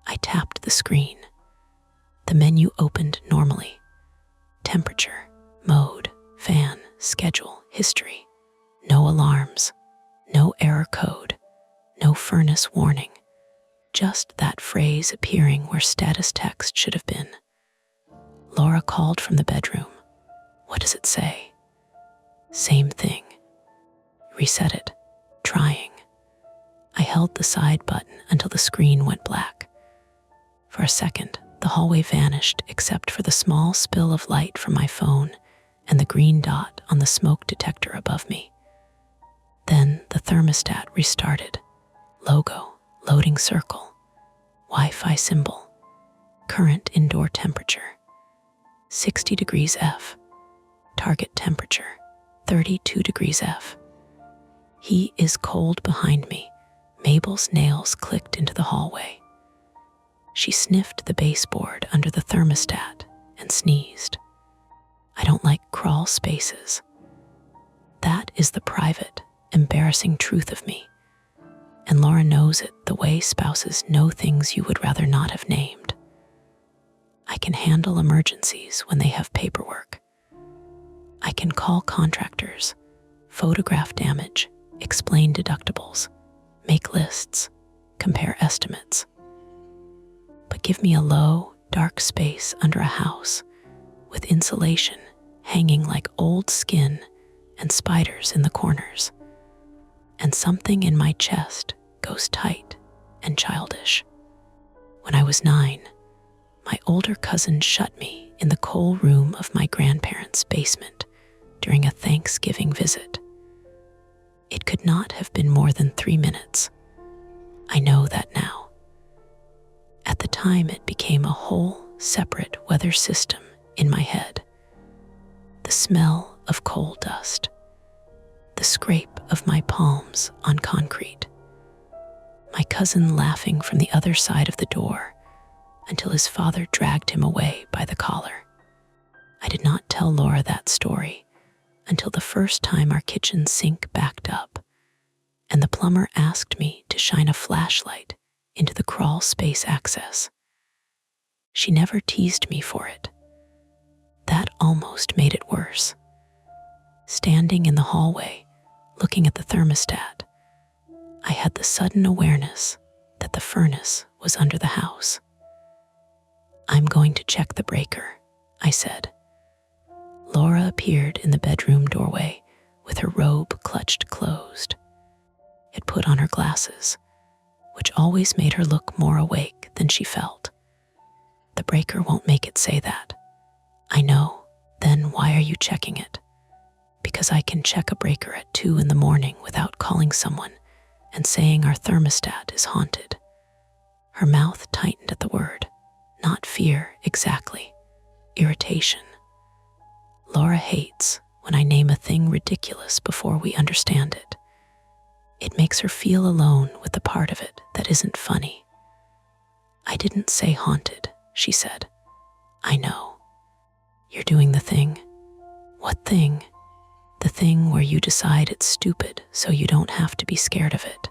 I tapped the screen. The menu opened normally. Temperature, mode, fan, schedule, history. No alarms, no error code, no furnace warning. Just that phrase appearing where status text should have been. Laura called from the bedroom. "What does it say?" "Same thing." "Reset it." "Trying." I held the side button until the screen went black. For a second, the hallway vanished except for the small spill of light from my phone and the green dot on the smoke detector above me. Then the thermostat restarted. Logo, loading circle, Wi-Fi symbol, current indoor temperature, 60 degrees F, target temperature, 32 degrees F. "He is cold." Behind me, Mabel's nails clicked into the hallway. She sniffed the baseboard under the thermostat and sneezed. "I don't like crawl spaces." That is the private, embarrassing truth of me. And Laura knows it the way spouses know things you would rather not have named. I can handle emergencies when they have paperwork. I can call contractors, photograph damage, explain deductibles, make lists, compare estimates. But give me a low, dark space under a house with insulation hanging like old skin and spiders in the corners, and something in my chest goes tight and childish. When I was 9, my older cousin shut me in the coal room of my grandparents' basement during a Thanksgiving visit. It could not have been more than 3 minutes. I know that now. At the time, it became a whole separate weather system in my head. The smell of coal dust, the scrape of my palms on concrete, my cousin laughing from the other side of the door until his father dragged him away by the collar. I did not tell Laura that story until the first time our kitchen sink backed up and the plumber asked me to shine a flashlight into the crawl space access. She never teased me for it. That almost made it worse. Standing in the hallway, looking at the thermostat, I had the sudden awareness that the furnace was under the house. "I'm going to check the breaker," I said. Laura appeared in the bedroom doorway with her robe clutched closed. Had put on her glasses, which always made her look more awake than she felt. "The breaker won't make it say that." "I know. Then why are you checking it?" because I can check a breaker at 2 in the morning without calling someone and saying our thermostat is haunted. Her mouth tightened at the word. Not fear, exactly. Irritation. Laura hates when I name a thing ridiculous before we understand it. It makes her feel alone with the part of it that isn't funny. I didn't say haunted, she said. I know. You're doing the thing. What thing? The thing where you decide it's stupid so you don't have to be scared of it.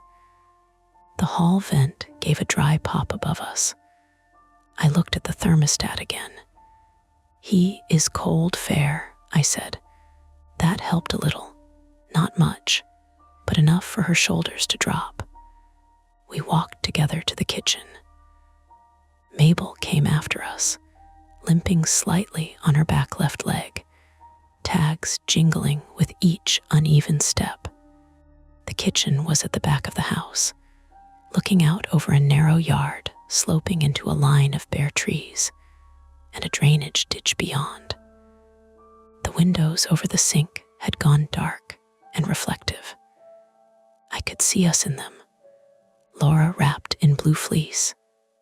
The hall vent gave a dry pop above us. I looked at the thermostat again. He is cold fair, I said. That helped a little. Not much, but enough for her shoulders to drop. We walked together to the kitchen. Mabel came after us, limping slightly on her back left leg, tags jingling with each uneven step. The kitchen was at the back of the house, looking out over a narrow yard sloping into a line of bare trees and a drainage ditch beyond. The windows over the sink had gone dark and reflective. I could see us in them, Laura wrapped in blue fleece,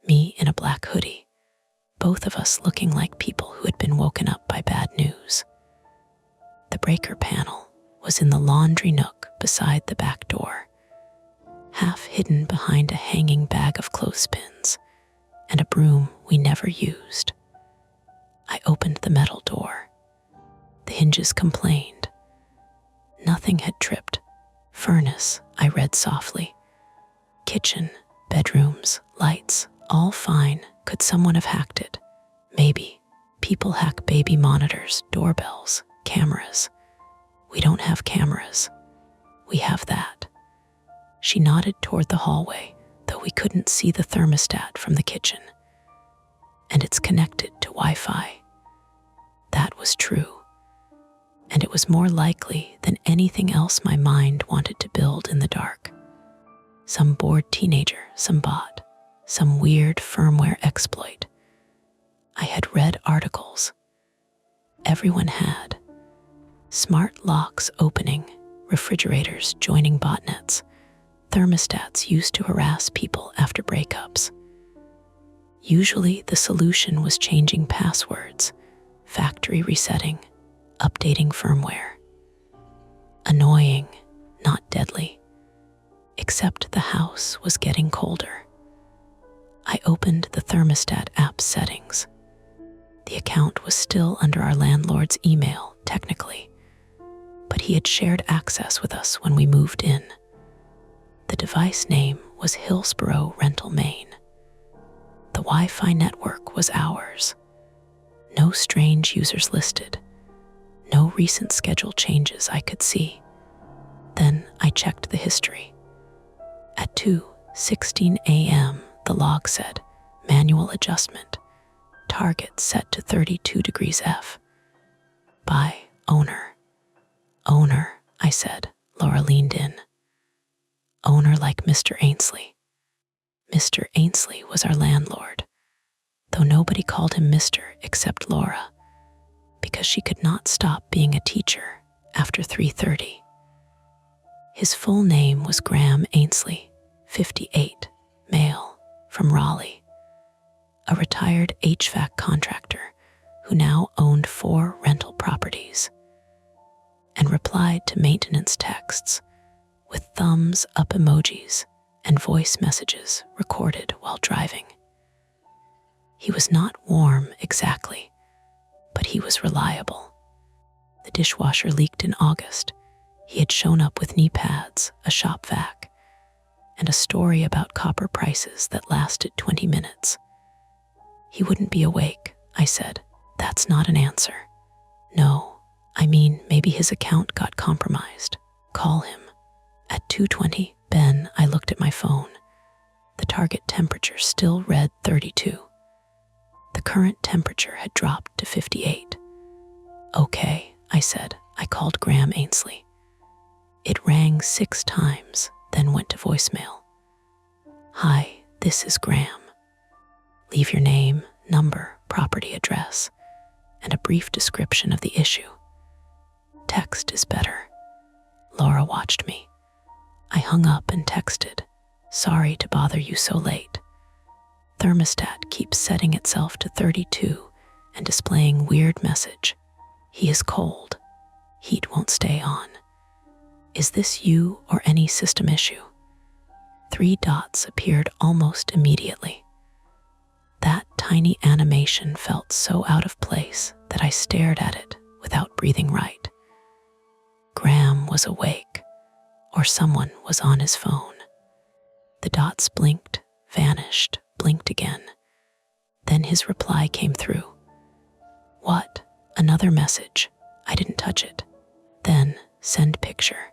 me in a black hoodie, both of us looking like people who had been woken up by bad news. The breaker panel was in the laundry nook beside the back door, half hidden behind a hanging bag of clothespins and a broom we never used. I opened the metal door. The hinges complained. Nothing had tripped. Furnace, I read softly. Kitchen, bedrooms, lights, all fine. Could someone have hacked it? Maybe. People hack baby monitors, doorbells, cameras. We don't have cameras. We have that. She nodded toward the hallway, though we couldn't see the thermostat from the kitchen. And it's connected to Wi-Fi. That was true. And it was more likely than anything else my mind wanted to build in the dark. Some bored teenager, some bot, some weird firmware exploit. I had read articles. Everyone had. Smart locks opening, refrigerators joining botnets, thermostats used to harass people after breakups. Usually the solution was changing passwords, factory resetting, updating firmware. Annoying, not deadly. Except the house was getting colder. I opened the thermostat app settings. The account was still under our landlord's email, technically, but he had shared access with us when we moved in. The device name was Hillsborough Rental Maine. The Wi-Fi network was ours. No strange users listed. No recent schedule changes I could see. Then I checked the history. At 2:16 a.m., the log said, manual adjustment, target set to 32 degrees F. By owner. Owner, I said. Laura leaned in. Owner like Mr. Ainsley. Mr. Ainsley was our landlord, though nobody called him Mr. except Laura, because she could not stop being a teacher after 3:30. His full name was Graham Ainsley, 58, male, from Raleigh, a retired HVAC contractor who now owned 4 rental properties, and replied to maintenance texts with thumbs up emojis and voice messages recorded while driving. He was not warm exactly, but he was reliable. The dishwasher leaked in August. He had shown up with knee pads, a shop vac, and a story about copper prices that lasted 20 minutes. He wouldn't be awake, I said. That's not an answer. No, I mean, maybe his account got compromised. Call him. At 2:20, Ben, I looked at my phone. The target temperature still read 32. The current temperature had dropped to 58. Okay, I said. I called Graham Ainsley. It rang 6 times, then went to voicemail. Hi, this is Graham. Leave your name, number, property address, and a brief description of the issue. Text is better. Laura watched me. I hung up and texted, "Sorry to bother you so late." Thermostat keeps setting itself to 32 and displaying weird message. He is cold. Heat won't stay on. Is this you or any system issue? 3 dots appeared almost immediately. That tiny animation felt so out of place that I stared at it without breathing right. Graham was awake, or someone was on his phone. The dots blinked, vanished, blinked again. Then his reply came through. What? Another message. I didn't touch it. Then, send picture.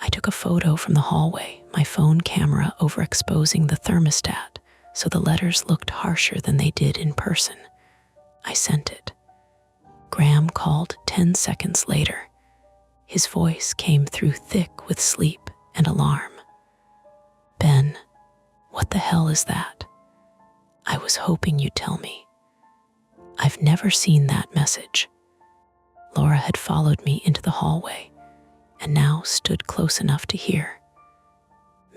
I took a photo from the hallway, my phone camera overexposing the thermostat so the letters looked harsher than they did in person. I sent it. Graham called 10 seconds later. His voice came through thick with sleep and alarm. "Ben, what the hell is that? I was hoping you'd tell me. I've never seen that message." Laura had followed me into the hallway and now stood close enough to hear.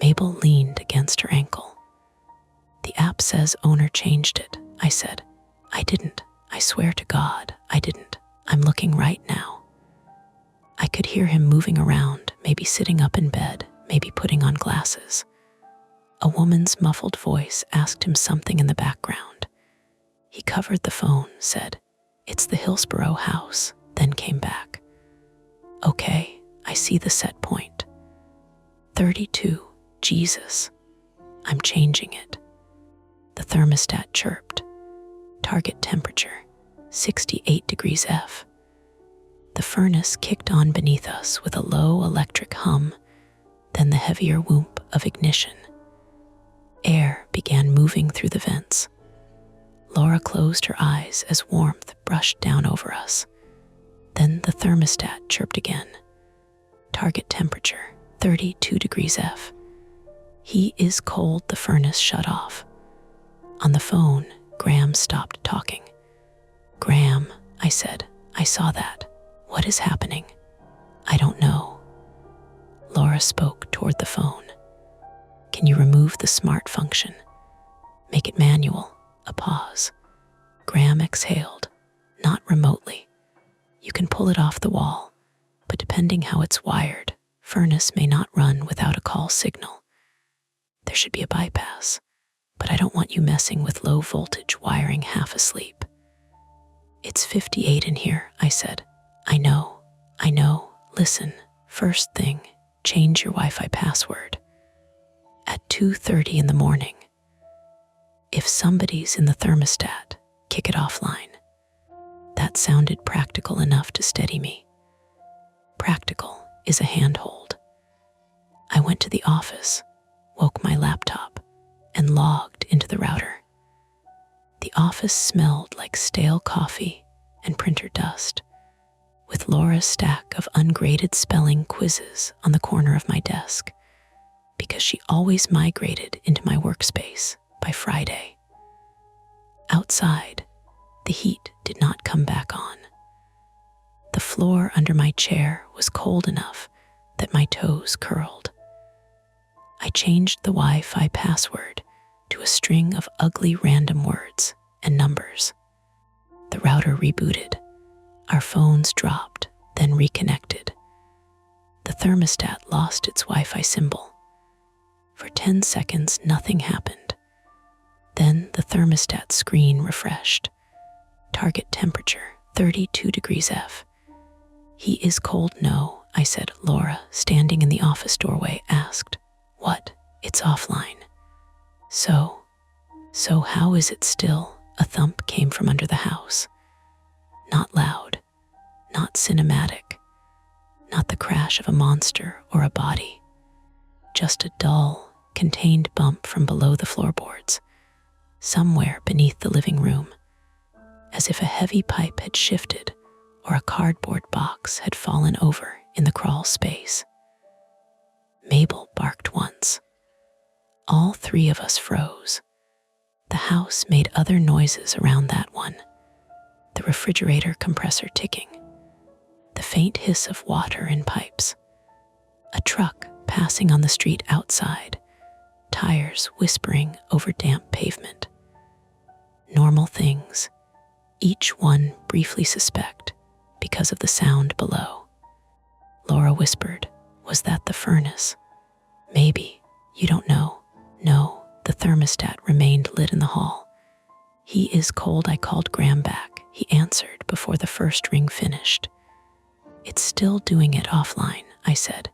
Mabel leaned against her ankle. "The app says owner changed it," I said. "I didn't. I swear to God, I didn't. I'm looking right now." I could hear him moving around, maybe sitting up in bed, maybe putting on glasses. A woman's muffled voice asked him something in the background. He covered the phone, said, "It's the Hillsborough house," then came back. "Okay, I see the set point. 32, Jesus. I'm changing it." The thermostat chirped. Target temperature, 68 degrees F. The furnace kicked on beneath us with a low electric hum, then the heavier whoop of ignition. Air began moving through the vents. Laura closed her eyes as warmth brushed down over us. Then the thermostat chirped again. Target temperature, 32 degrees F. "He is cold," the furnace shut off. On the phone, Graham stopped talking. "Graham," I said, "I saw that. What is happening?" "I don't know." Laura spoke toward the phone. "Can you remove the smart function? Make it manual." A pause. Graham exhaled. "Not remotely. You can pull it off the wall, but depending how it's wired, furnace may not run without a call signal. There should be a bypass, but I don't want you messing with low voltage wiring half asleep." "It's 58 in here," I said. I know. Listen, first thing, change your Wi-Fi password. At 2:30 in the morning. If somebody's in the thermostat, kick it offline. That sounded practical enough to steady me. Practical is a handhold. I went to the office, woke my laptop, and logged into the router. The office smelled like stale coffee and printer dust, with Laura's stack of ungraded spelling quizzes on the corner of my desk, because she always migrated into my workspace by Friday. Outside, the heat did not come back on. The floor under my chair was cold enough that my toes curled. I changed the Wi-Fi password to a string of ugly random words and numbers. The router rebooted. Our phones dropped, then reconnected. The thermostat lost its Wi-Fi symbol. For 10 seconds, nothing happened. Then the thermostat screen refreshed. Target temperature, 32 degrees F. "He is cold, no," I said. Laura, standing in the office doorway, asked, "What? It's offline." So how is it still?" A thump came from under the house. Not loud, not cinematic, not the crash of a monster or a body. Just a dull, contained bump from below the floorboards, somewhere beneath the living room, as if a heavy pipe had shifted or a cardboard box had fallen over in the crawl space. Mabel barked once. All 3 of us froze. The house made other noises around that one. The refrigerator compressor ticking, the faint hiss of water in pipes, a truck passing on the street outside, tires whispering over damp pavement. Normal things, each one briefly suspect because of the sound below. Laura whispered, "Was that the furnace?" "Maybe. You don't know." "No." The thermostat remained lit in the hall. "He is cold." I called Graham back. He answered before the first ring finished. "It's still doing it offline," I said.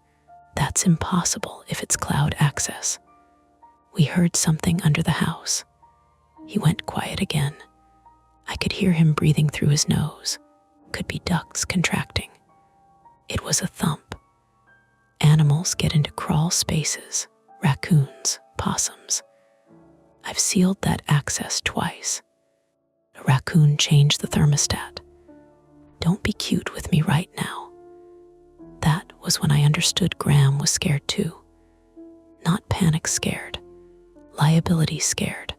"That's impossible if it's cloud access." "We heard something under the house." He went quiet again. I could hear him breathing through his nose. Could be ducts contracting. It was a thump. Animals get into crawl spaces, raccoons, possums. I've sealed that access twice. A raccoon changed the thermostat. "Don't be cute with me right now." That was when I understood Graham was scared too. Not panic scared, liability scared,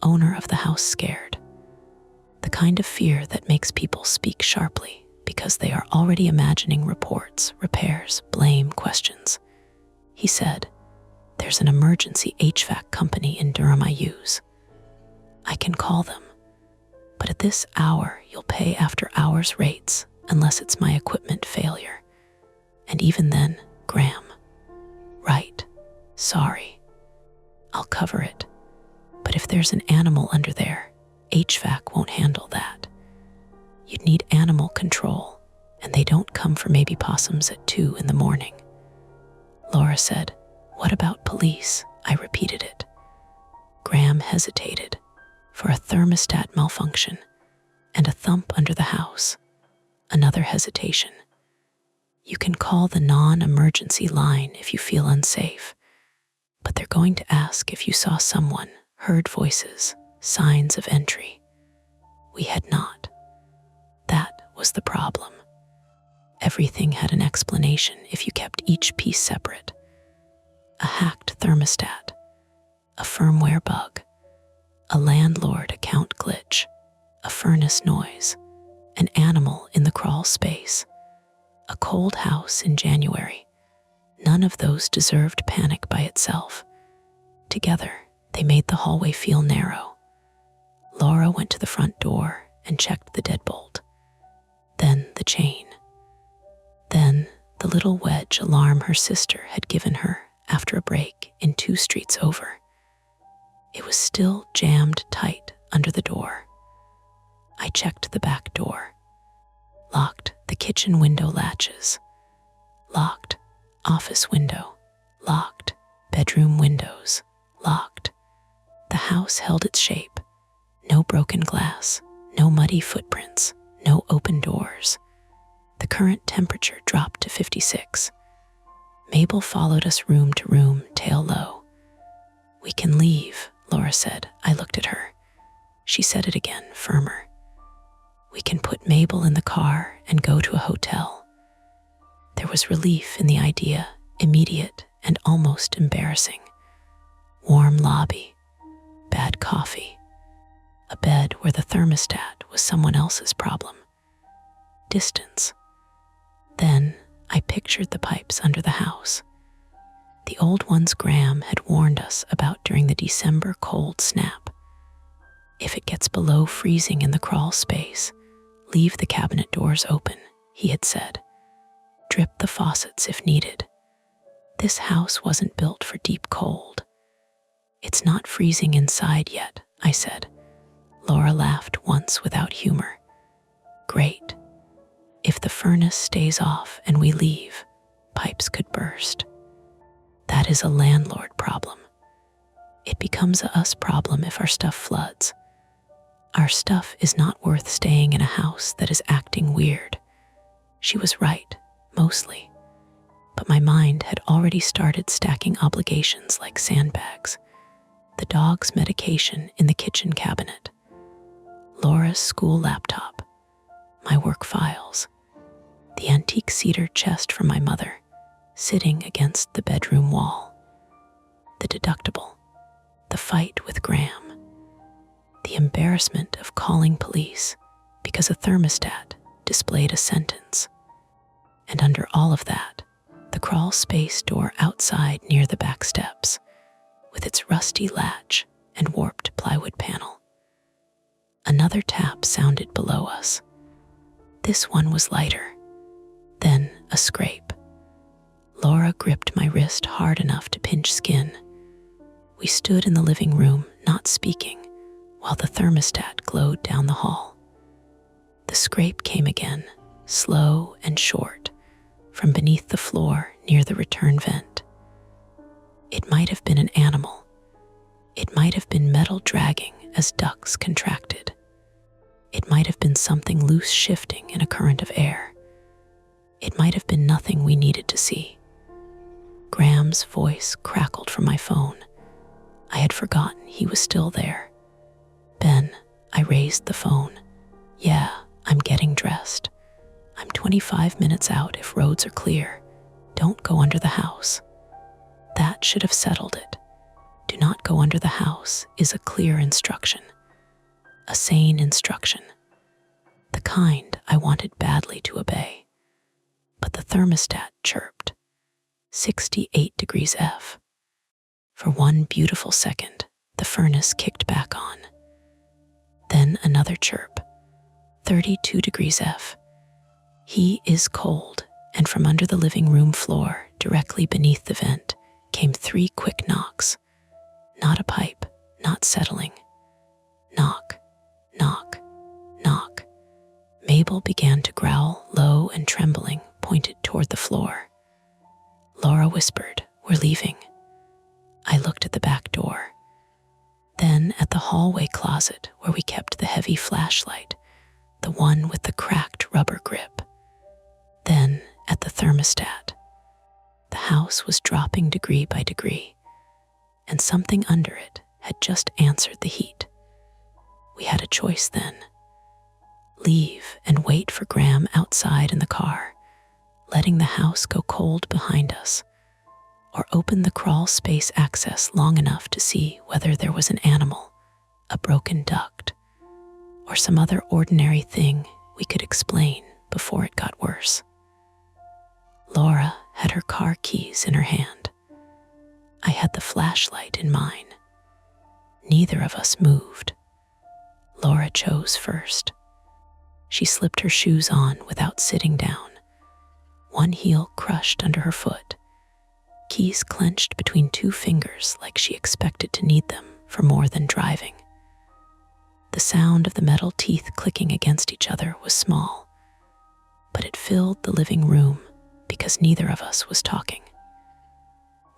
owner of the house scared. The kind of fear that makes people speak sharply because they are already imagining reports, repairs, blame, questions. He said, "There's an emergency HVAC company in Durham I use. I can call them, but at this hour you'll pay after hours rates unless it's my equipment failure. And even then, Graham." "Right, sorry. I'll cover it. But if there's an animal under there, HVAC won't handle that. You'd need animal control, and they don't come for maybe possums at 2 in the morning." Laura said, "What about police?" I repeated it. Graham hesitated. For a thermostat malfunction and a thump under the house. Another hesitation. "You can call the non-emergency line if you feel unsafe, but they're going to ask if you saw someone, heard voices, signs of entry." We had not. That was the problem. Everything had an explanation if you kept each piece separate. A hacked thermostat, a firmware bug, a landlord account glitch, a furnace noise, an animal in the crawl space, a cold house in January. None of those deserved panic by itself. Together, they made the hallway feel narrow. Laura went to the front door and checked the deadbolt. Then the chain. Then the little wedge alarm her sister had given her after a break in 2 streets over. It was still jammed tight under the door. I checked the back door. Locked. The kitchen window latches. Locked. Office window. Locked. Bedroom windows. Locked. The house held its shape. No broken glass. No muddy footprints. No open doors. The current temperature dropped to 56. Mabel followed us room to room, tail low. "We can leave," Laura said. I looked at her. She said it again, firmer. "We can put Mabel in the car and go to a hotel." There was relief in the idea, immediate and almost embarrassing. Warm lobby, bad coffee, a bed where the thermostat was someone else's problem. Distance. Then I pictured the pipes under the house. The old ones Graham had warned us about during the December cold snap. If it gets below freezing in the crawl space, leave the cabinet doors open, he had said. Drip the faucets if needed. This house wasn't built for deep cold. "It's not freezing inside yet," I said. Laura laughed once without humor. "Great. If the furnace stays off and we leave, pipes could burst. That is a landlord problem. It becomes a us problem if our stuff floods. Our stuff is not worth staying in a house that is acting weird." She was right, mostly. But my mind had already started stacking obligations like sandbags. The dog's medication in the kitchen cabinet. Laura's school laptop. My work files. The antique cedar chest from my mother, sitting against the bedroom wall. The deductible. The fight with Graham. The embarrassment of calling police because a thermostat displayed a sentence. And under all of that, the crawl space door outside near the back steps, with its rusty latch and warped plywood panel. Another tap sounded below us. This one was lighter. Then a scrape. Laura gripped my wrist hard enough to pinch skin. We stood in the living room, not speaking, while the thermostat glowed down the hall. The scrape came again, slow and short, from beneath the floor near the return vent. It might have been an animal. It might have been metal dragging as ducts contracted. It might have been something loose shifting in a current of air. It might have been nothing we needed to see. Graham's voice crackled from my phone. I had forgotten he was still there. Ben, I raised the phone. Yeah, I'm getting dressed. I'm 25 minutes out if roads are clear. Don't go under the house. That should have settled it. Do not go under the house is a clear instruction. A sane instruction. The kind I wanted badly to obey. But the thermostat chirped. 68 degrees F. For one beautiful second, the furnace kicked back on. Then another chirp. 32 degrees F. He is cold, and from under the living room floor, directly beneath the vent, came 3 quick knocks. Not a pipe, not settling. Knock, knock, knock. Mabel began to growl, low and trembling, pointed toward the floor. Laura whispered, "We're leaving." I looked at the back door, then at the hallway closet where we kept the heavy flashlight, the one with the cracked rubber grip. Then at the thermostat. The house was dropping degree by degree, and something under it had just answered the heat. We had a choice then. Leave and wait for Graham outside in the car, letting the house go cold behind us, or open the crawl space access long enough to see whether there was an animal, a broken duct, or some other ordinary thing we could explain before it got worse. Laura had her car keys in her hand. I had the flashlight in mine. Neither of us moved. Laura chose first. She slipped her shoes on without sitting down, one heel crushed under her foot, keys clenched between 2 fingers like she expected to need them for more than driving. The sound of the metal teeth clicking against each other was small, but it filled the living room because neither of us was talking.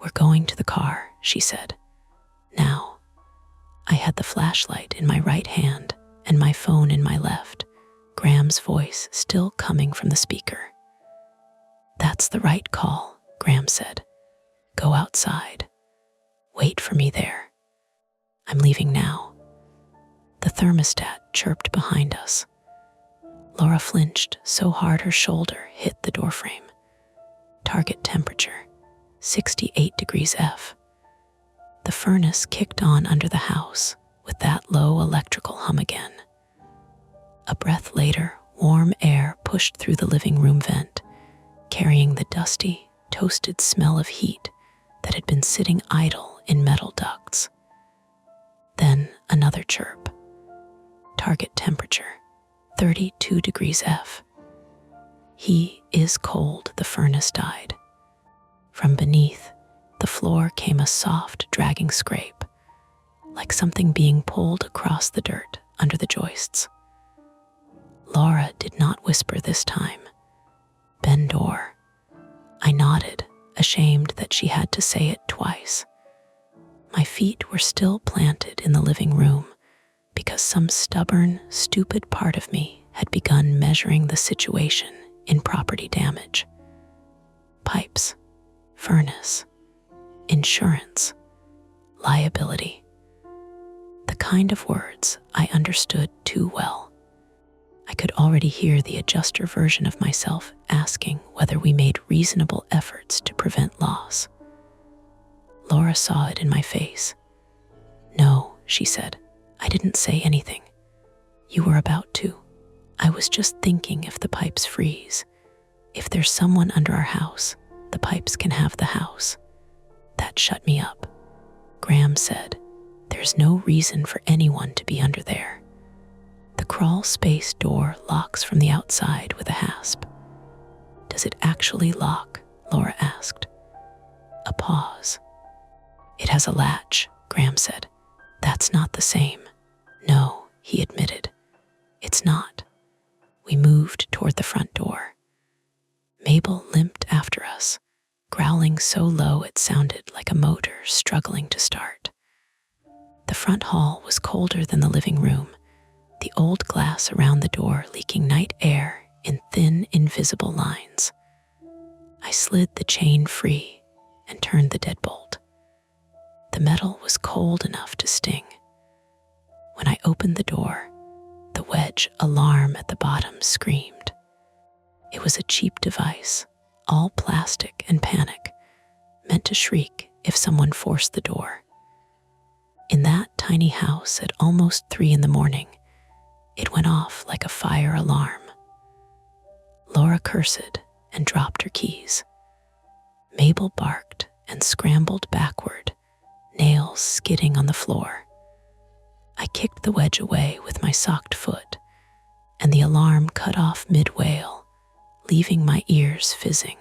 "We're going to the car," she said. "Now." I had the flashlight in my right hand and my phone in my left, Graham's voice still coming from the speaker. "That's the right call," Graham said. "Go outside. Wait for me there. I'm leaving now." The thermostat chirped behind us. Laura flinched so hard her shoulder hit the doorframe. Target temperature, 68 degrees F. The furnace kicked on under the house with that low electrical hum again. A breath later, warm air pushed through the living room vent, carrying the dusty, toasted smell of heat that had been sitting idle in metal ducts. Then another chirp. Target temperature, 32 degrees F. He is cold, the furnace died. From beneath, the floor came a soft, dragging scrape, like something being pulled across the dirt under the joists. Laura did not whisper this time. "Ben door." I nodded, ashamed that she had to say it twice. My feet were still planted in the living room because some stubborn, stupid part of me had begun measuring the situation in property damage. Pipes, furnace, insurance, liability. The kind of words I understood too well. I could already hear the adjuster version of myself asking whether we made reasonable efforts to prevent loss. Laura saw it in my face. "No," she said. "I didn't say anything. You were about to. I was just thinking if the pipes freeze. If there's someone under our house, the pipes can have the house. That shut me up. Graham said, "There's no reason for anyone to be under there." The crawl space door locks from the outside with a hasp. "Does it actually lock?" Laura asked. A pause. "It has a latch," Graham said. "That's not the same." "No," he admitted. "It's not." We moved toward the front door. Mabel limped after us, growling so low it sounded like a motor struggling to start. The front hall was colder than the living room, the old glass around the door leaking night air in thin, invisible lines. I slid the chain free and turned the deadbolt. The metal was cold enough to sting. When I opened the door, the wedge alarm at the bottom screamed. It was a cheap device, all plastic and panic, meant to shriek if someone forced the door. In that tiny house at almost 3 a.m, it went off like a fire alarm. Laura cursed and dropped her keys. Mabel barked and scrambled backward, nails skidding on the floor. I kicked the wedge away with my socked foot, and the alarm cut off mid-wail, leaving my ears fizzing.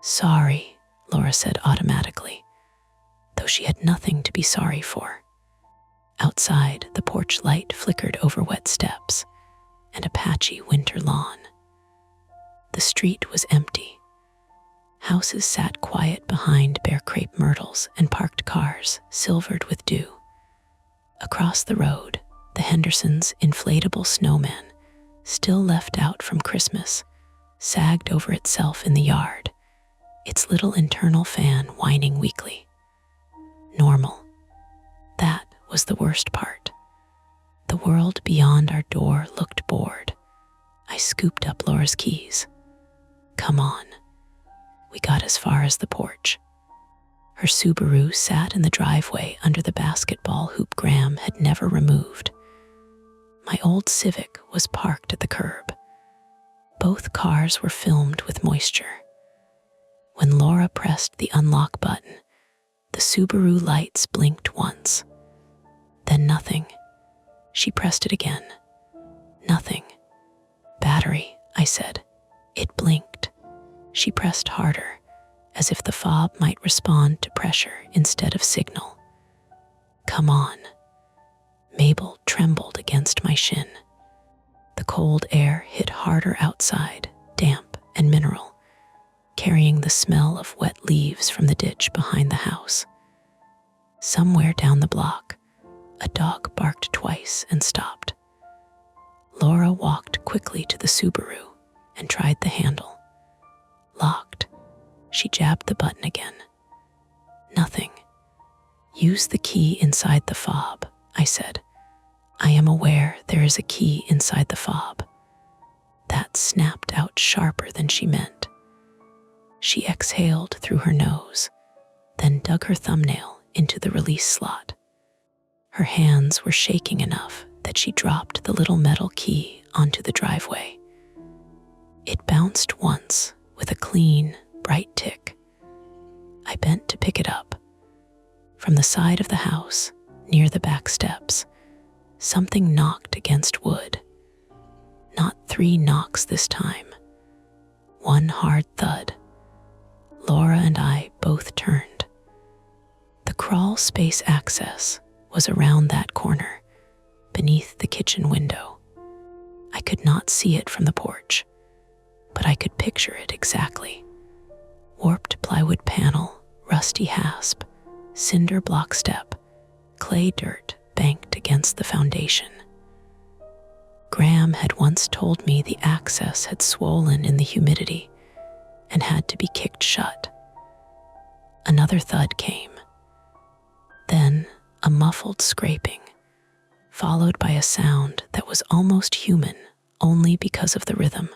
"Sorry," Laura said automatically, though she had nothing to be sorry for. Outside, the porch light flickered over wet steps and a patchy winter lawn. The street was empty. Houses sat quiet behind bare crepe myrtles and parked cars silvered with dew. Across the road, the Hendersons' inflatable snowman, still left out from Christmas, sagged over itself in the yard, its little internal fan whining weakly. Normal. That was the worst part. The world beyond our door looked bored. I scooped up Laura's keys. "Come on." We got as far as the porch. Her Subaru sat in the driveway under the basketball hoop Graham had never removed. My old Civic was parked at the curb. Both cars were filmed with moisture. When Laura pressed the unlock button, the Subaru lights blinked once. Then nothing. She pressed it again. Nothing. "Battery," I said. It blinked. She pressed harder, as if the fob might respond to pressure instead of signal. "Come on." Mabel trembled against my shin. The cold air hit harder outside, damp and mineral, carrying the smell of wet leaves from the ditch behind the house. Somewhere down the block, a dog barked twice and stopped. Laura walked quickly to the Subaru and tried the handle. Locked. She jabbed the button again. Nothing. "Use the key inside the fob," I said. "I am aware there is a key inside the fob." That snapped out sharper than she meant. She exhaled through her nose, then dug her thumbnail into the release slot. Her hands were shaking enough that she dropped the little metal key onto the driveway. It bounced once with a clean, bright tick. I bent to pick it up. From the side of the house, near the back steps, something knocked against wood. Not 3 knocks this time. One hard thud. Laura and I both turned. The crawl space access was around that corner, beneath the kitchen window. I could not see it from the porch, but I could picture it exactly. Warped plywood panel, rusty hasp, cinder block step, clay dirt banked against the foundation. Graham had once told me the access had swollen in the humidity and had to be kicked shut. Another thud came. Then a muffled scraping, followed by a sound that was almost human only because of the rhythm.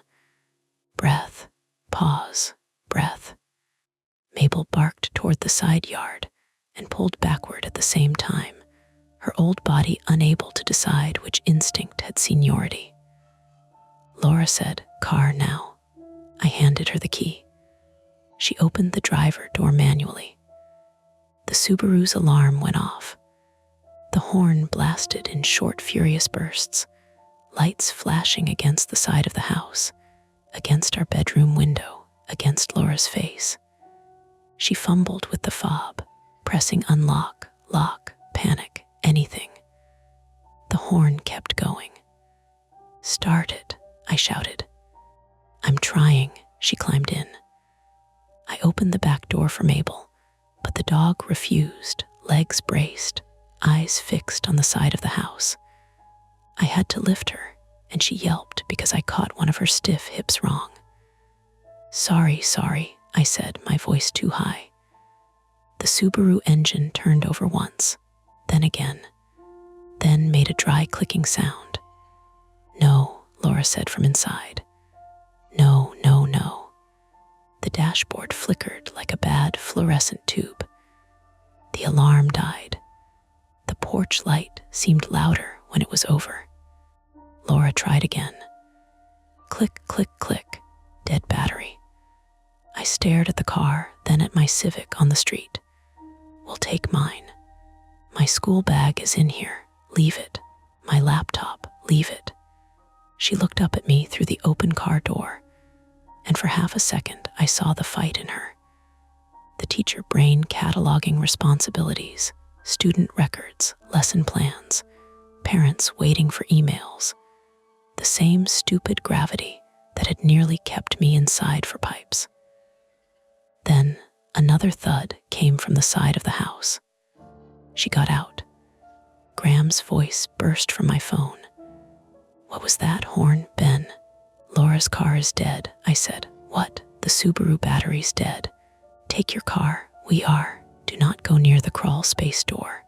Breath, pause, breath. Mabel barked toward the side yard and pulled backward at the same time, her old body unable to decide which instinct had seniority. Laura said, "Car now." I handed her the key. She opened the driver door manually. The Subaru's alarm went off. The horn blasted in short, furious bursts, lights flashing against the side of the house, against our bedroom window, against Laura's face. She fumbled with the fob, pressing unlock, lock, panic, anything. The horn kept going. "Start it," I shouted. "I'm trying," she climbed in. I opened the back door for Mabel, but the dog refused, legs braced, eyes fixed on the side of the house. I had to lift her, and she yelped because I caught one of her stiff hips wrong. Sorry, I said, my voice too high. The Subaru engine turned over once, then again, then made a dry clicking sound. "No," Laura said from inside. No. The dashboard flickered like a bad fluorescent tube. The alarm died. The porch light seemed louder when it was over. Laura tried again. Click, click, click, dead battery. I stared at the car, then at my Civic on the street. "We'll take mine. My school bag is in here. Leave it. My laptop, leave it." She looked up at me through the open car door, and for half a second I saw the fight in her. The teacher brain cataloging responsibilities, student records, lesson plans, parents waiting for emails. The same stupid gravity that had nearly kept me inside for pipes. Then another thud came from the side of the house. She got out. Graham's voice burst from my phone. "What was that horn, Ben?" "Laura's car is dead," I said. "What? The Subaru battery's dead. Take your car. We are. Do not go near the crawl space door."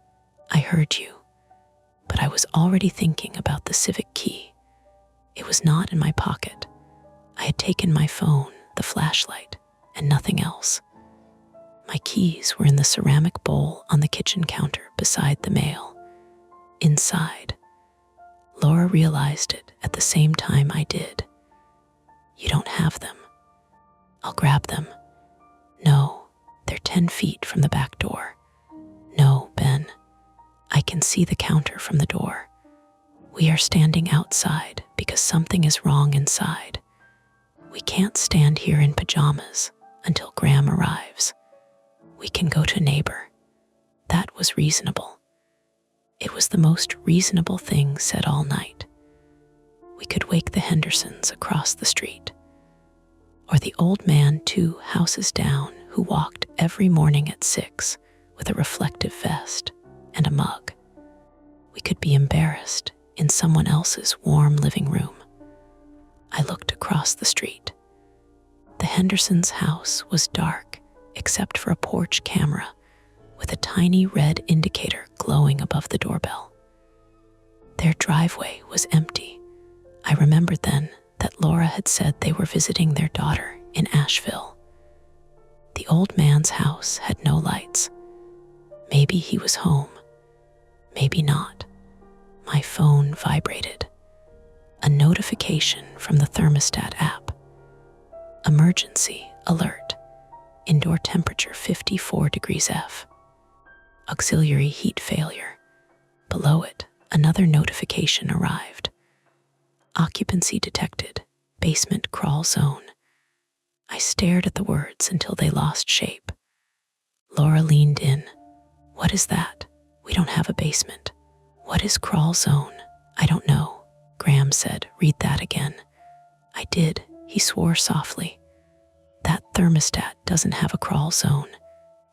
I heard you. But I was already thinking about the Civic key. It was not in my pocket. I had taken my phone, the flashlight, and nothing else. My keys were in the ceramic bowl on the kitchen counter beside the mail. Inside. Laura realized it at the same time I did. "You don't have them." "I'll grab them." "No, they're 10 feet from the back door." "No, Ben. I can see the counter from the door. We are standing outside because something is wrong inside. We can't stand here in pajamas until Graham arrives. We can go to neighbor." That was reasonable. It was the most reasonable thing said all night. We could wake the Hendersons across the street. Or the old man 2 houses down who walked every morning at 6 with a reflective vest and a mug. We could be embarrassed in someone else's warm living room. I looked across the street. The Hendersons' house was dark except for a porch camera with a tiny red indicator glowing above the doorbell. Their driveway was empty. I remembered then that Laura had said they were visiting their daughter in Asheville. The old man's house had no lights. Maybe he was home. Maybe not. My phone vibrated. A notification from the thermostat app. Emergency alert. Indoor temperature 54 degrees F. Auxiliary heat failure. Below it, another notification arrived. Occupancy detected. Basement crawl zone. I stared at the words until they lost shape. Laura leaned in. "What is that? We don't have a basement." "What is crawl zone?" "I don't know." Graham said, "Read that again." I did. He swore softly. "That thermostat doesn't have a crawl zone.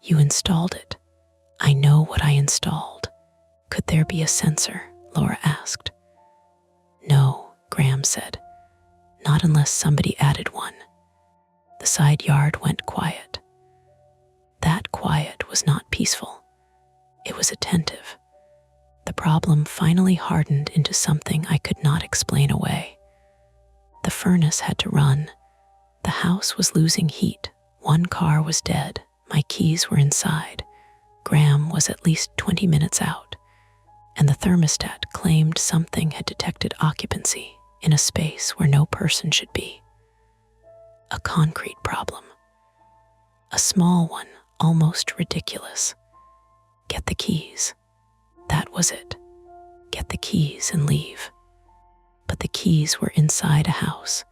You installed it." "I know what I installed." "Could there be a sensor?" Laura asked. "No," Graham said. "Not unless somebody added one." The side yard went quiet. That quiet was not peaceful. It was attentive. The problem finally hardened into something I could not explain away. The furnace had to run. The house was losing heat. One car was dead. My keys were inside. Graham was at least 20 minutes out. And the thermostat claimed something had detected occupancy in a space where no person should be. A concrete problem. A small one, almost ridiculous. Get the keys. That was it. Get the keys and leave. But the keys were inside a house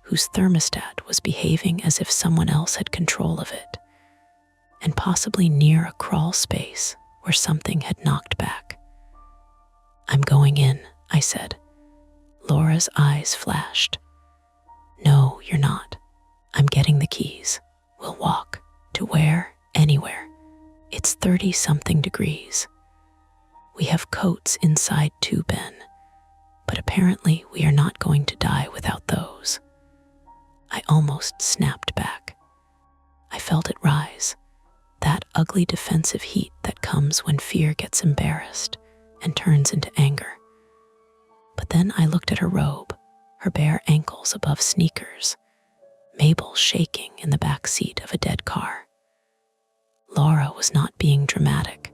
whose thermostat was behaving as if someone else had control of it, and possibly near a crawl space where something had knocked back. I'm going in, I said. Laura's eyes flashed. No, you're not. I'm getting the keys. We'll walk. To where? Anywhere. It's 30-something degrees. We have coats inside too, Ben. But apparently we are not going to die without those. I almost snapped back. I felt it rise, that ugly defensive heat that comes when fear gets embarrassed and turns into anger. But then I looked at her robe, her bare ankles above sneakers, Mabel shaking in the back seat of a dead car. Laura was not being dramatic.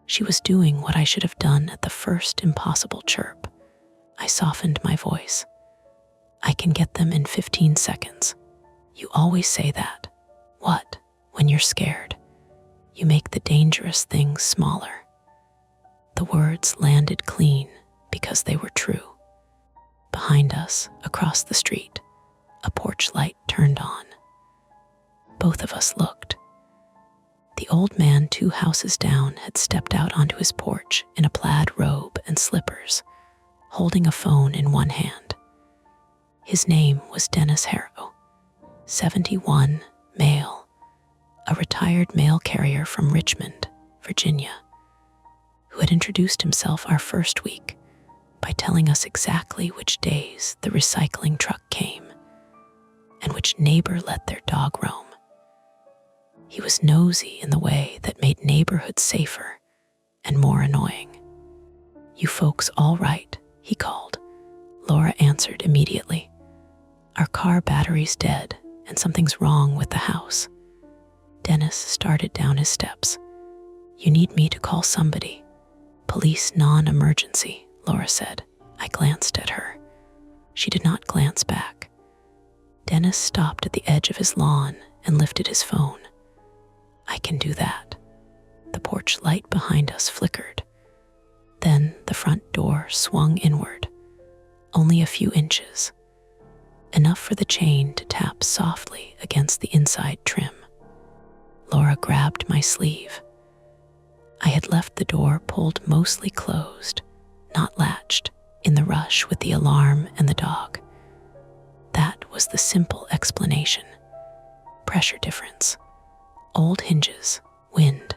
She was doing what I should have done at the first impossible chirp. I softened my voice. I can get them in 15 seconds. You always say that. What? When you're scared. You make the dangerous things smaller. The words landed clean because they were true. Behind us, across the street, a porch light turned on. Both of us looked. The old man 2 houses down had stepped out onto his porch in a plaid robe and slippers, holding a phone in one hand. His name was Dennis Harrow, 71, male, a retired mail carrier from Richmond, Virginia, who had introduced himself our first week by telling us exactly which days the recycling truck came and which neighbor let their dog roam. He was nosy in the way that made neighborhoods safer and more annoying. You folks all right? He called. Laura answered immediately. Our car battery's dead and something's wrong with the house. Dennis started down his steps. You need me to call somebody. Police non-emergency, Laura said. I glanced at her. She did not glance back. Dennis stopped at the edge of his lawn and lifted his phone. I can do that. The porch light behind us flickered. Then the front door swung inward, only a few inches, enough for the chain to tap softly against the inside trim. Laura grabbed my sleeve. I had left the door pulled mostly closed, not latched, in the rush with the alarm and the dog. That was the simple explanation. Pressure difference. Old hinges, wind.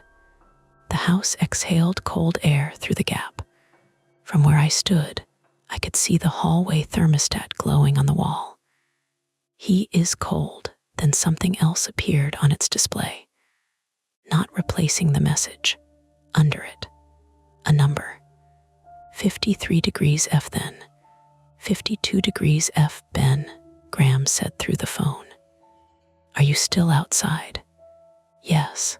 The house exhaled cold air through the gap. From where I stood, I could see the hallway thermostat glowing on the wall. He is cold, then something else appeared on its display, not replacing the message. Under it, a number. 53 degrees F then. 52 degrees F, Ben, Graham said through the phone. Are you still outside? Yes.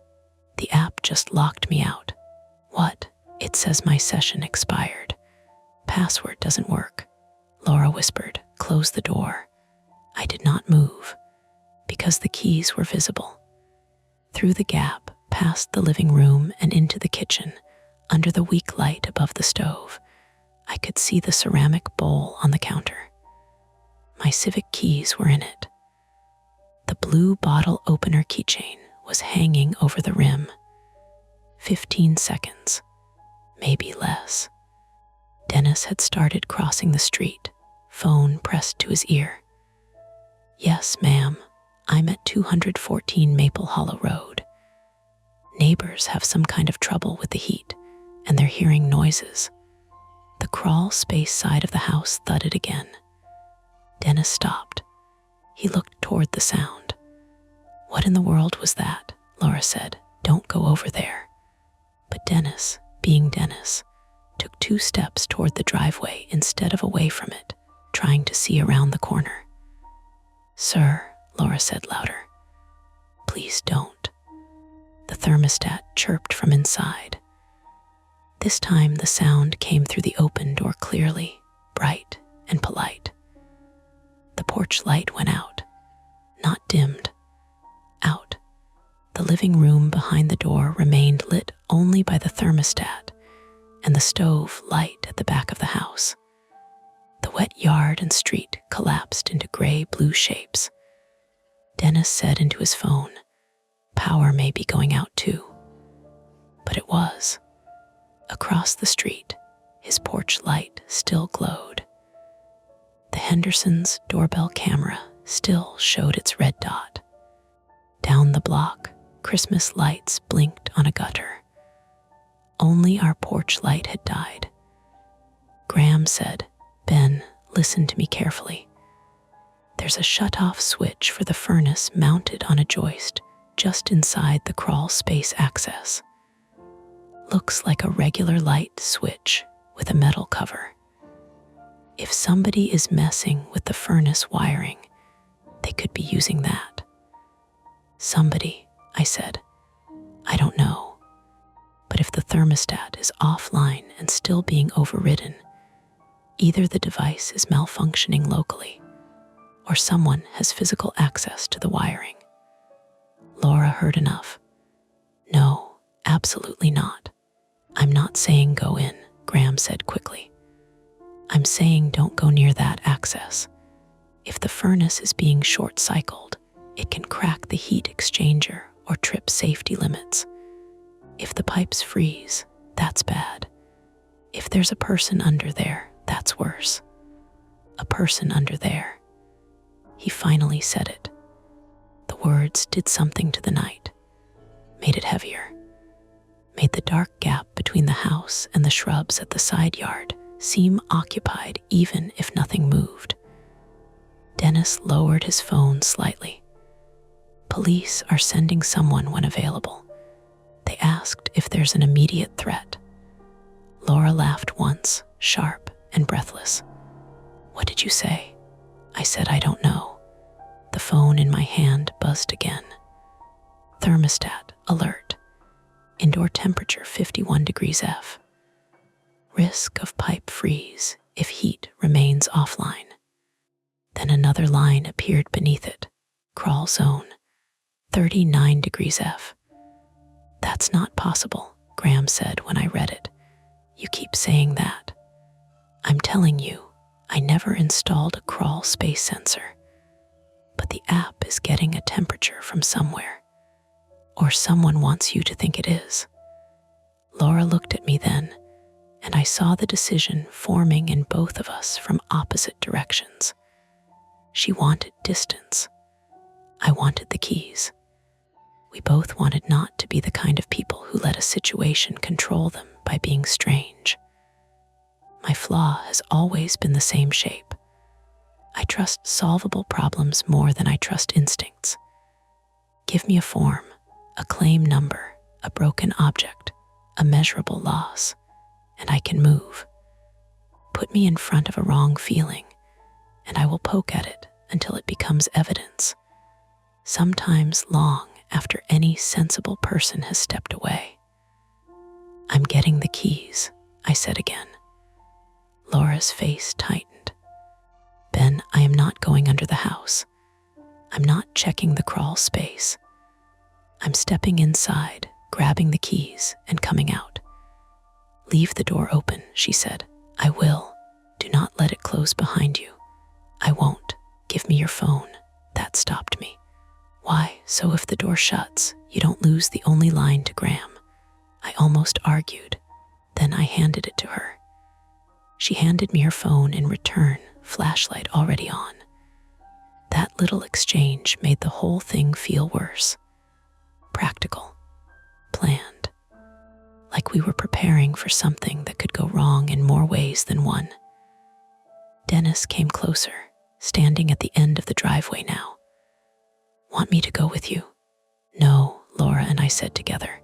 The app just locked me out. What? It says my session expired. Password doesn't work. Laura whispered, close the door. I did not move, because the keys were visible. Through the gap, past the living room and into the kitchen, under the weak light above the stove, I could see the ceramic bowl on the counter. My civic keys were in it. The blue bottle opener keychain was hanging over the rim. 15 seconds, maybe less. Dennis had started crossing the street, phone pressed to his ear. Yes, ma'am, I'm at 214 Maple Hollow Road. Neighbors have some kind of trouble with the heat, and they're hearing noises. The crawl space side of the house thudded again. Dennis stopped. He looked toward the sound. What in the world was that? Laura said. Don't go over there. But Dennis, being Dennis, took 2 steps toward the driveway instead of away from it, trying to see around the corner. Sir, Laura said louder. Please don't. The thermostat chirped from inside. This time the sound came through the open door clearly, bright and polite. The porch light went out. dimmed out. The living room behind the door remained lit only by the thermostat and the stove light at the back of the house. The wet yard and street collapsed into gray-blue shapes. Dennis said into his phone, "Power may be going out too." But it was. Across the street, his porch light still glowed. The Hendersons' doorbell camera still showed its red dot. Down the block, Christmas lights blinked on a gutter. Only our porch light had died. Graham said, "Ben, listen to me carefully. There's a shut-off switch for the furnace mounted on a joist just inside the crawl space access. Looks like a regular light switch with a metal cover. If somebody is messing with the furnace wiring, they could be using that." "Somebody," I said. "I don't know. But if the thermostat is offline and still being overridden, either the device is malfunctioning locally or someone has physical access to the wiring." Laura heard enough. "No, absolutely not. I'm not saying go in," Graham said quickly. "I'm saying don't go near that access. If the furnace is being short-cycled, it can crack the heat exchanger or trip safety limits. If the pipes freeze, that's bad. If there's a person under there, that's worse. A person under there." He finally said it. The words did something to the night, made it heavier, made the dark gap between the house and the shrubs at the side yard seem occupied even if nothing moved. Dennis lowered his phone slightly. "Police are sending someone when available. They asked if there's an immediate threat." Laura laughed once, sharp and breathless. "What did you say?" I said, "I don't know." The phone in my hand buzzed again. "Thermostat alert. Indoor temperature 51 degrees F. Risk of pipe freeze if heat remains offline." Then another line appeared beneath it. "Crawl zone, 39 degrees F. "That's not possible," Graham said when I read it. "You keep saying that." "I'm telling you, I never installed a crawl space sensor. But the app is getting a temperature from somewhere. Or someone wants you to think it is." Laura looked at me then, and I saw the decision forming in both of us from opposite directions. She wanted distance. I wanted the keys. We both wanted not to be the kind of people who let a situation control them by being strange. My flaw has always been the same shape. I trust solvable problems more than I trust instincts. Give me a form, a claim number, a broken object, a measurable loss, and I can move. Put me in front of a wrong feeling, and I will poke at it until it becomes evidence, sometimes long after any sensible person has stepped away. "I'm getting the keys," I said again. Laura's face tightened. "Ben, I am not going under the house. I'm not checking the crawl space. I'm stepping inside, grabbing the keys, and coming out." "Leave the door open," she said. "I will. Do not let it close behind you." "I won't. Give me your phone." That stopped me. "Why? So if the door shuts, you don't lose the only line to Graham." I almost argued. Then I handed it to her. She handed me her phone in return, flashlight already on. That little exchange made the whole thing feel worse. Practical. Planned. Like we were preparing for something that could go wrong in more ways than one. Dennis came closer, standing at the end of the driveway now. "Want me to go with you?" "No," Laura and I said together.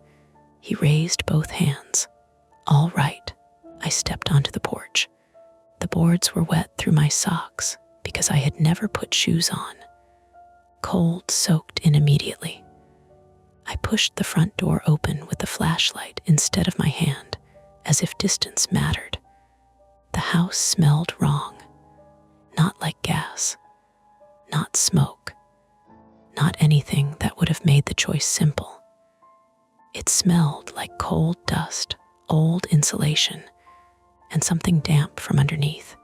He raised both hands. "All right." I stepped onto the porch. The boards were wet through my socks because I had never put shoes on. Cold soaked in immediately. I pushed the front door open with the flashlight instead of my hand, as if distance mattered. The house smelled wrong. Not like gas. Not smoke. not anything that would have made the choice simple. It smelled like cold dust, old insulation, and something damp from underneath.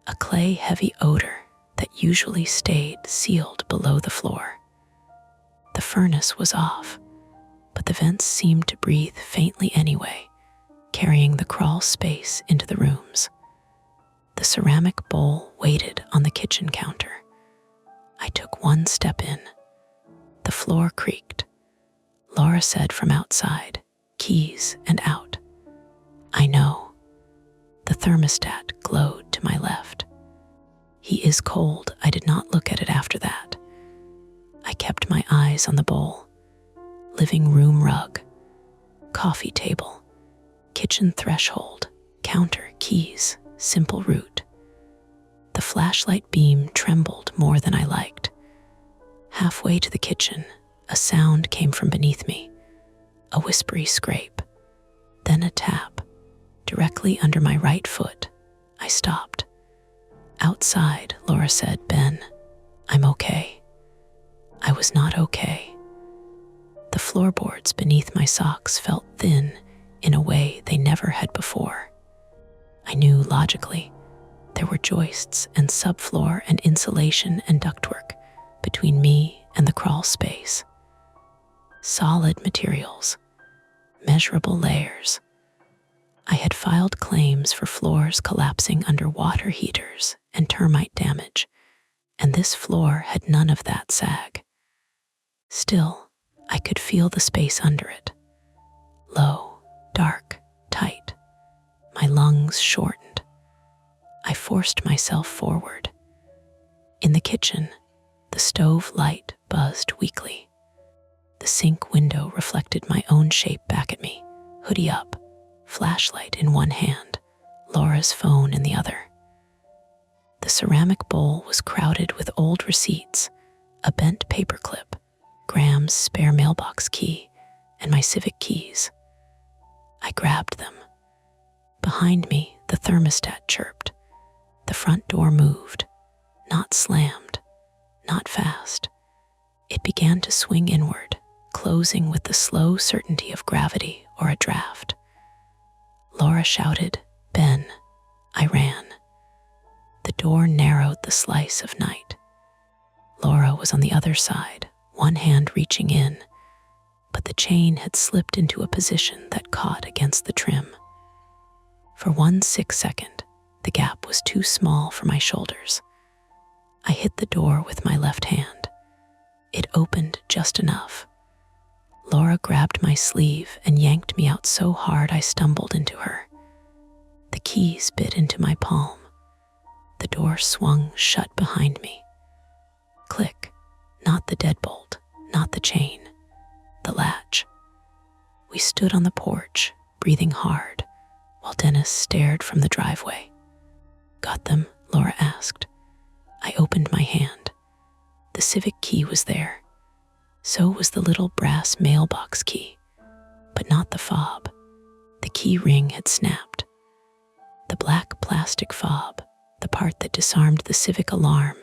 A clay-heavy odor that usually stayed sealed below the floor. The furnace was off, but the vents seemed to breathe faintly anyway, carrying the crawl space into the rooms. The ceramic bowl waited on the kitchen counter. I took one step in. The floor creaked. Laura said from outside, "Keys and out." I know. The thermostat glowed to my left. He is cold. I did not look at it after that. I kept my eyes on the bowl. Living room rug, coffee table, kitchen threshold, counter, keys, simple route. The flashlight beam trembled more than I liked. Halfway to the kitchen, a sound came from beneath me, a whispery scrape, then a tap. Directly under my right foot, I stopped. Outside, Laura said, "Ben, I'm okay." I was not okay. The floorboards beneath my socks felt thin in a way they never had before. I knew logically there were joists and subfloor and insulation and ductwork between me and the crawl space. Solid materials, measurable layers. I had filed claims for floors collapsing under water heaters and termite damage, and this floor had none of that sag. Still, I could feel the space under it. Low, dark, tight. My lungs shortened. I forced myself forward. In the kitchen, the stove light buzzed weakly. The sink window reflected my own shape back at me, hoodie up, flashlight in one hand, Laura's phone in the other. The ceramic bowl was crowded with old receipts, a bent paperclip, Graham's spare mailbox key, and my civic keys. I grabbed them. Behind me, the thermostat chirped. The front door moved, not slammed, not fast. It began to swing inward, closing with the slow certainty of gravity or a draft. Laura shouted, "Ben." I ran. The door narrowed the slice of night. Laura was on the other side, one hand reaching in, but the chain had slipped into a position that caught against the trim. For 1 second, the gap was too small for my shoulders. I hit the door with my left hand. It opened just enough. Laura grabbed my sleeve and yanked me out so hard I stumbled into her. The keys bit into my palm. The door swung shut behind me. Click, not the deadbolt, not the chain, the latch. We stood on the porch, breathing hard, while Dennis stared from the driveway. "Got them?" Laura asked. I opened my hand. The civic key was there. So was the little brass mailbox key, but not the fob. The key ring had snapped. The black plastic fob, the part that disarmed the civic alarm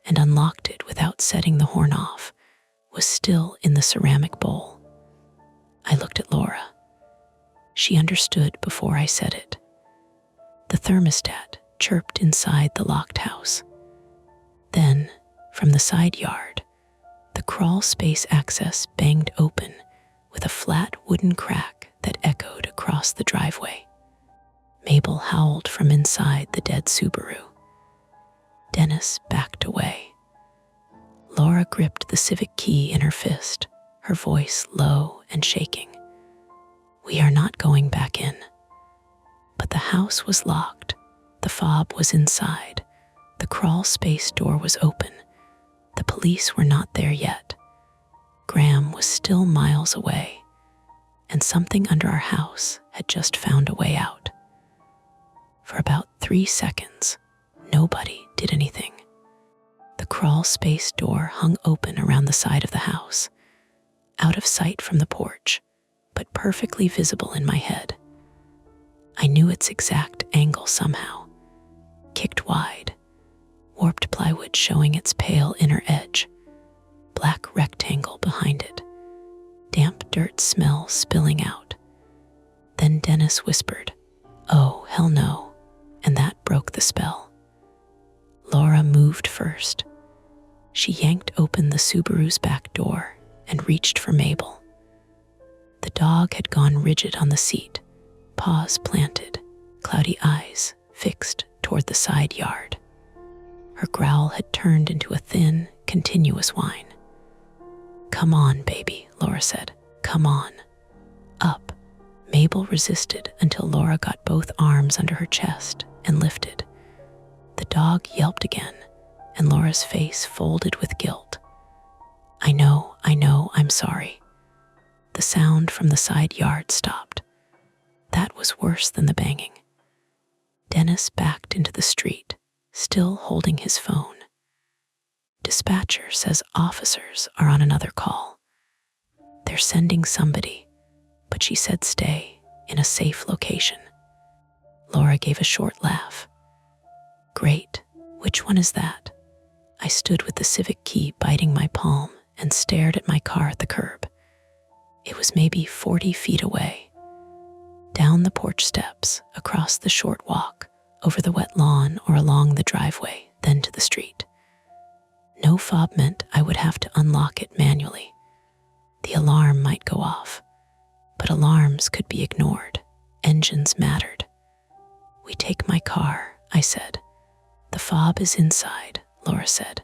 and unlocked it without setting the horn off, was still in the ceramic bowl. I looked at Laura. She understood before I said it. The thermostat chirped inside the locked house. Then, from the side yard, the crawl space access banged open with a flat wooden crack that echoed across the driveway. Mabel howled from inside the dead Subaru. Dennis backed away. Laura gripped the civic key in her fist, her voice low and shaking. "We are not going back in." But the house was locked. The fob was inside. The crawl space door was open. The police were not there yet. Graham was still miles away, and something under our house had just found a way out. For about 3 seconds, nobody did anything. The crawl space door hung open around the side of the house, out of sight from the porch, but perfectly visible in my head. I knew its exact angle somehow. Kicked wide, warped plywood showing its pale inner edge, black dirt smell spilling out. Then Dennis whispered, "Oh, hell no," and that broke the spell. Laura moved first. She yanked open the Subaru's back door and reached for Mabel. The dog had gone rigid on the seat, paws planted, cloudy eyes fixed toward the side yard. Her growl had turned into a thin, continuous whine. "Come on, baby," Laura said. "Come on." Up. Mabel resisted until Laura got both arms under her chest and lifted. The dog yelped again, and Laura's face folded with guilt. I know, I'm sorry." The sound from the side yard stopped. That was worse than the banging. Dennis backed into the street, still holding his phone. "Dispatcher says officers are on another call. They're sending somebody, but she said stay in a safe location." Laura gave a short laugh. "Great, which one is that?" I stood with the Civic key biting my palm and stared at my car at the curb. It was maybe 40 feet away. Down the porch steps, across the short walk, over the wet lawn or along the driveway, then to the street. No fob meant I would have to unlock it manually. The alarm might go off, but alarms could be ignored. Engines mattered. "We take my car," I said. "The fob is inside," Laura said.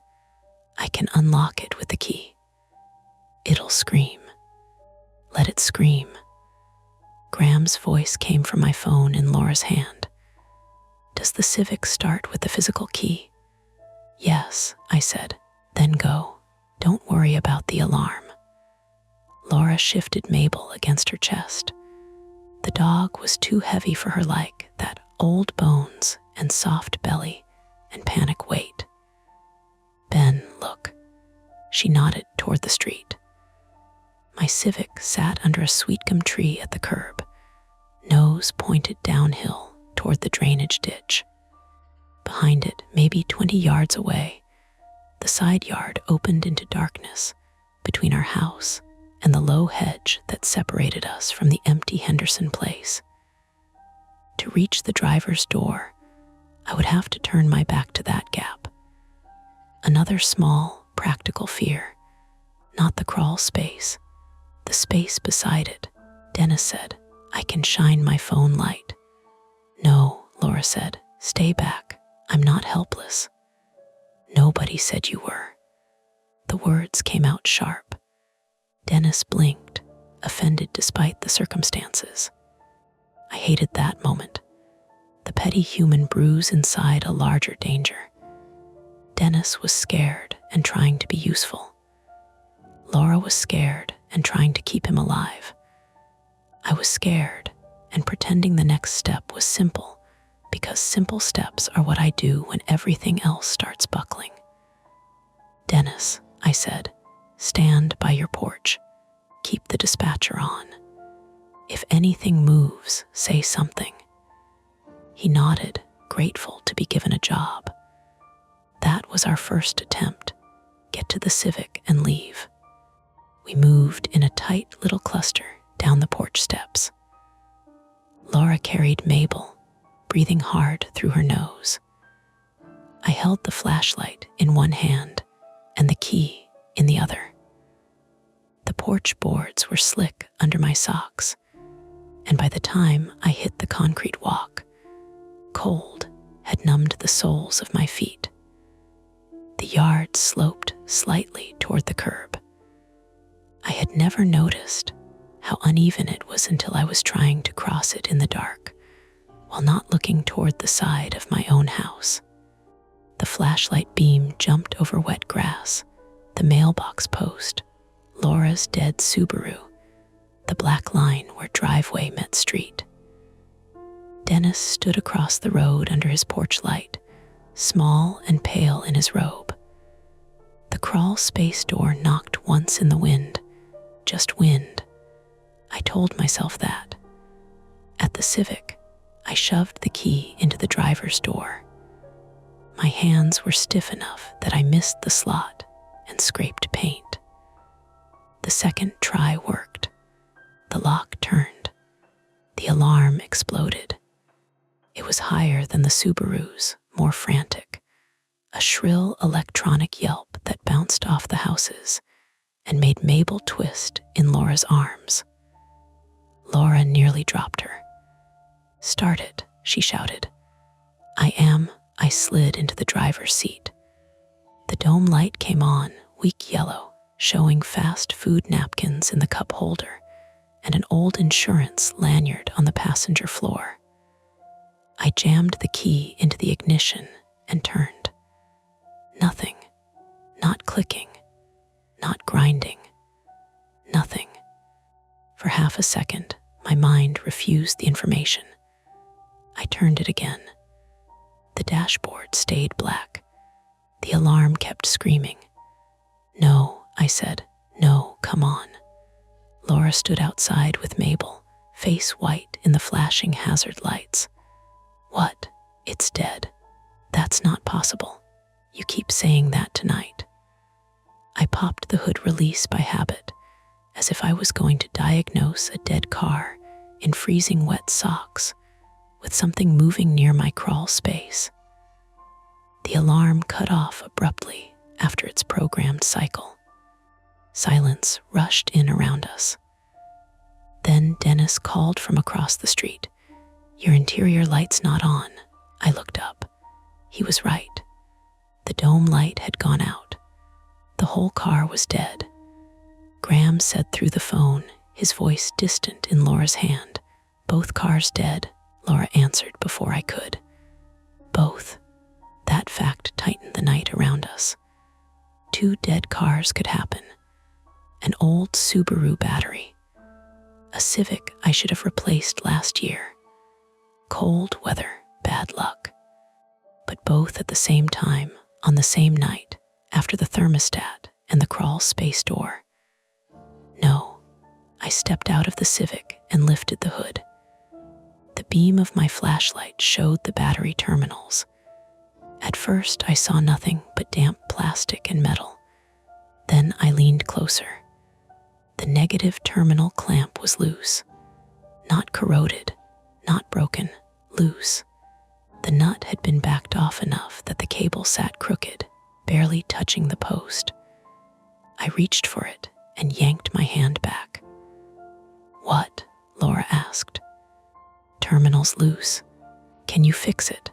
"I can unlock it with the key." "It'll scream." "Let it scream." Graham's voice came from my phone in Laura's hand. "Does the Civic start with the physical key?" "Yes," I said. "Then go. Don't worry about the alarm." Laura shifted Mabel against her chest. The dog was too heavy for her, like that old bones and soft belly and panic weight. "Ben, look." She nodded toward the street. My Civic sat under a sweet gum tree at the curb, nose pointed downhill toward the drainage ditch. Behind it, maybe 20 yards away, the side yard opened into darkness between our house and the low hedge that separated us from the empty Henderson place. To reach the driver's door, I would have to turn my back to that gap. Another small, practical fear, not the crawl space, the space beside it. Dennis said, "I can shine my phone light." "No," Laura said, "stay back. I'm not helpless." "Nobody said you were." The words came out sharp. Dennis blinked, offended despite the circumstances. I hated that moment. The petty human bruise inside a larger danger. Dennis was scared and trying to be useful. Laura was scared and trying to keep him alive. I was scared and pretending the next step was simple, because simple steps are what I do when everything else starts buckling. "Dennis," I said, "stand by your porch. Keep the dispatcher on. If anything moves, say something." He nodded, grateful to be given a job. That was our first attempt. Get to the Civic and leave. We moved in a tight little cluster down the porch steps. Laura carried Mabel, breathing hard through her nose. I held the flashlight in one hand and the key in the other. The porch boards were slick under my socks, and by the time I hit the concrete walk, cold had numbed the soles of my feet. The yard sloped slightly toward the curb. I had never noticed how uneven it was until I was trying to cross it in the dark, while not looking toward the side of my own house. The flashlight beam jumped over wet grass, the mailbox post, Laura's dead Subaru, the black line where driveway met street. Dennis stood across the road under his porch light, small and pale in his robe. The crawl space door knocked once in the wind, just wind. I told myself that. At the Civic, I shoved the key into the driver's door. My hands were stiff enough that I missed the slot and scraped paint. The second try worked. The lock turned. The alarm exploded. It was higher than the Subaru's, more frantic. A shrill electronic yelp that bounced off the houses and made Mabel twist in Laura's arms. Laura nearly dropped her. "Start it," she shouted. I slid into the driver's seat. The dome light came on, weak yellow, showing fast food napkins in the cup holder and an old insurance lanyard on the passenger floor. I jammed the key into the ignition and turned. Nothing. Not clicking. Not grinding. Nothing. For half a second, my mind refused the information. I turned it again. The dashboard stayed black. The alarm kept screaming. "No," I said. "No, come on." Laura stood outside with Mabel, face white in the flashing hazard lights. "What? It's dead. That's not possible. You keep saying that tonight." I popped the hood release by habit, as if I was going to diagnose a dead car in freezing wet socks with something moving near my crawl space. The alarm cut off abruptly after its programmed cycle. Silence rushed in around us. Then Dennis called from across the street. "Your interior light's not on." I looked up. He was right. The dome light had gone out. The whole car was dead. Graham said through the phone, his voice distant in Laura's hand. "Both cars dead," Laura answered before I could. Both. That fact tightened the night around us. 2 dead cars could happen. An old Subaru battery. A Civic I should have replaced last year. Cold weather, bad luck. But both at the same time, on the same night, after the thermostat and the crawl space door. No, I stepped out of the Civic and lifted the hood. The beam of my flashlight showed the battery terminals. At first, I saw nothing but damp plastic and metal. Then I leaned closer. The negative terminal clamp was loose. Not corroded, not broken, loose. The nut had been backed off enough that the cable sat crooked, barely touching the post. I reached for it and yanked my hand back. "What?" Laura asked. "Terminal's loose. Can you fix it?"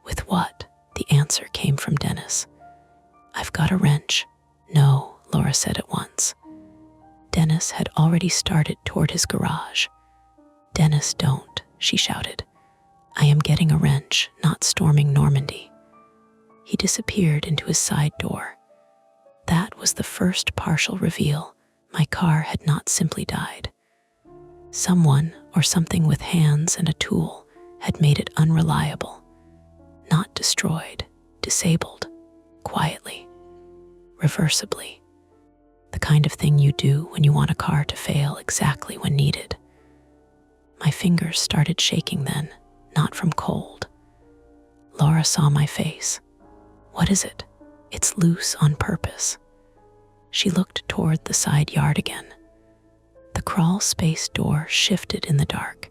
"With what?" The answer came from Dennis. "I've got a wrench." "No," Laura said at once. Dennis had already started toward his garage. "Dennis, don't," she shouted. "I am getting a wrench, not storming Normandy." He disappeared into his side door. That was the first partial reveal. My car had not simply died. Someone or something with hands and a tool had made it unreliable. Not destroyed, disabled, quietly, reversibly. The kind of thing you do when you want a car to fail exactly when needed. My fingers started shaking then, not from cold. Laura saw my face. "What is it?" "It's loose on purpose." She looked toward the side yard again. The crawl space door shifted in the dark,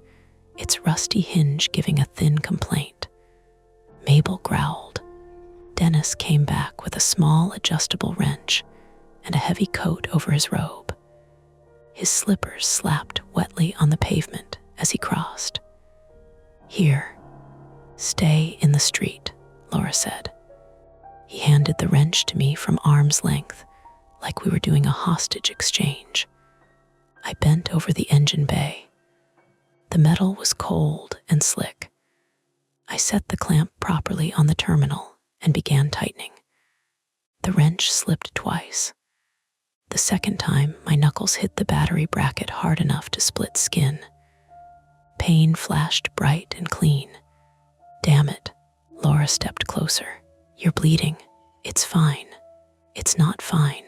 its rusty hinge giving a thin complaint. Mabel growled. Dennis came back with a small adjustable wrench and a heavy coat over his robe. His slippers slapped wetly on the pavement as he crossed. "Here, stay in the street," Laura said. He handed the wrench to me from arm's length, like we were doing a hostage exchange. I bent over the engine bay. The metal was cold and slick. I set the clamp properly on the terminal and began tightening. The wrench slipped twice. The second time, my knuckles hit the battery bracket hard enough to split skin. Pain flashed bright and clean. "Damn it," Laura stepped closer. "You're bleeding." "It's fine." "It's not fine.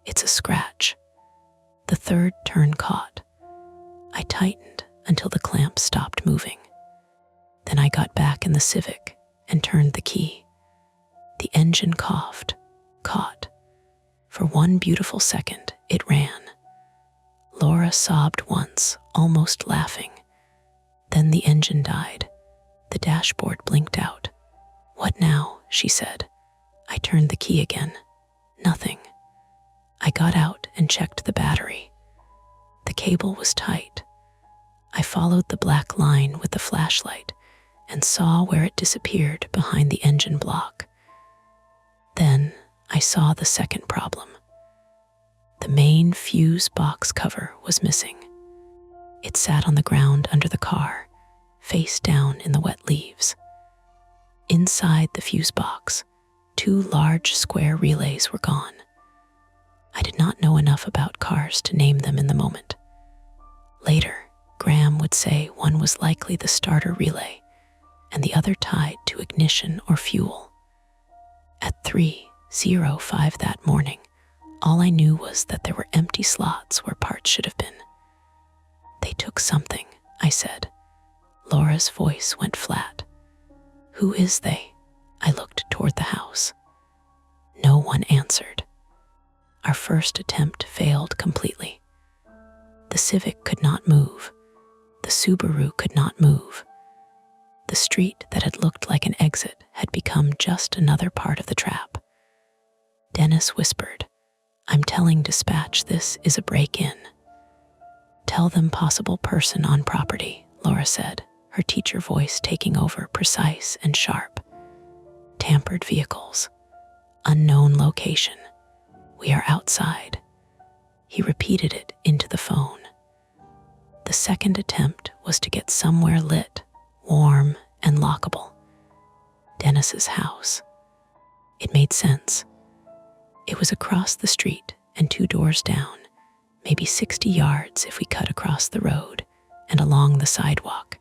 It's a scratch." The third turn caught. I tightened until the clamp stopped moving. Then I got back in the Civic and turned the key. The engine coughed, caught. For one beautiful second, it ran. Laura sobbed once, almost laughing. Then the engine died. The dashboard blinked out. "What now?" she said. I turned the key again. Nothing. I got out and checked the battery. The cable was tight. I followed the black line with the flashlight and saw where it disappeared behind the engine block. Then I saw the second problem. The main fuse box cover was missing. It sat on the ground under the car, face down in the wet leaves. Inside the fuse box, 2 large square relays were gone. I did not know enough about cars to name them in the moment. Later, Graham would say one was likely the starter relay and the other tied to ignition or fuel. At 3:05 that morning, all I knew was that there were empty slots where parts should have been. "They took something," I said. Laura's voice went flat. "Who is they?" I looked toward the house. No one answered. Our first attempt failed completely. The Civic could not move. The Subaru could not move. The street that had looked like an exit had become just another part of the trap. Dennis whispered, "I'm telling dispatch this is a break-in." "Tell them possible person on property," Laura said, her teacher voice taking over, precise and sharp. "Tampered vehicles. Unknown location. We are outside." He repeated it into the phone. The second attempt was to get somewhere lit, warm, and lockable. Dennis's house. It made sense. It was across the street and 2 doors down, maybe 60 yards if we cut across the road and along the sidewalk.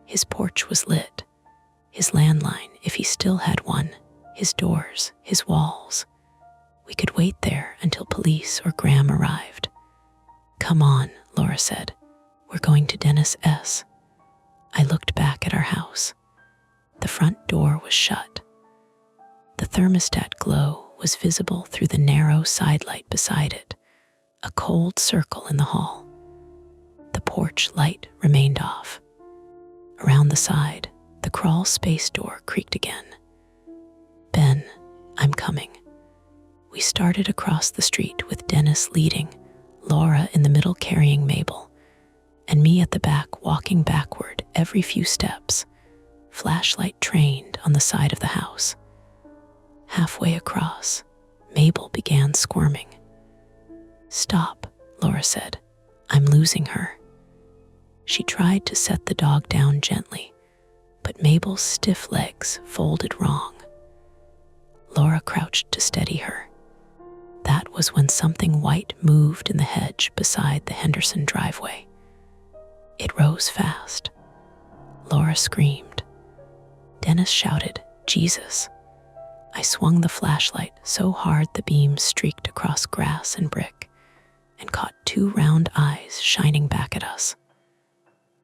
His porch was lit, his landline, if he still had one, his doors, his walls. We could wait there until police or Graham arrived. "Come on," Laura said. "We're going to Dennis S." I looked back at our house. The front door was shut. The thermostat glow was visible through the narrow sidelight beside it, a cold circle in the hall. The porch light remained off. Around the side, the crawl space door creaked again. "Ben, I'm coming." We started across the street with Dennis leading, Laura in the middle carrying Mabel, and me at the back walking backward every few steps, flashlight trained on the side of the house. Halfway across, Mabel began squirming. "Stop," Laura said. "I'm losing her." She tried to set the dog down gently, but Mabel's stiff legs folded wrong. Laura crouched to steady her. That was when something white moved in the hedge beside the Henderson driveway. It rose fast. Laura screamed. Dennis shouted, "Jesus." I swung the flashlight so hard the beam streaked across grass and brick and caught 2 round eyes shining back at us.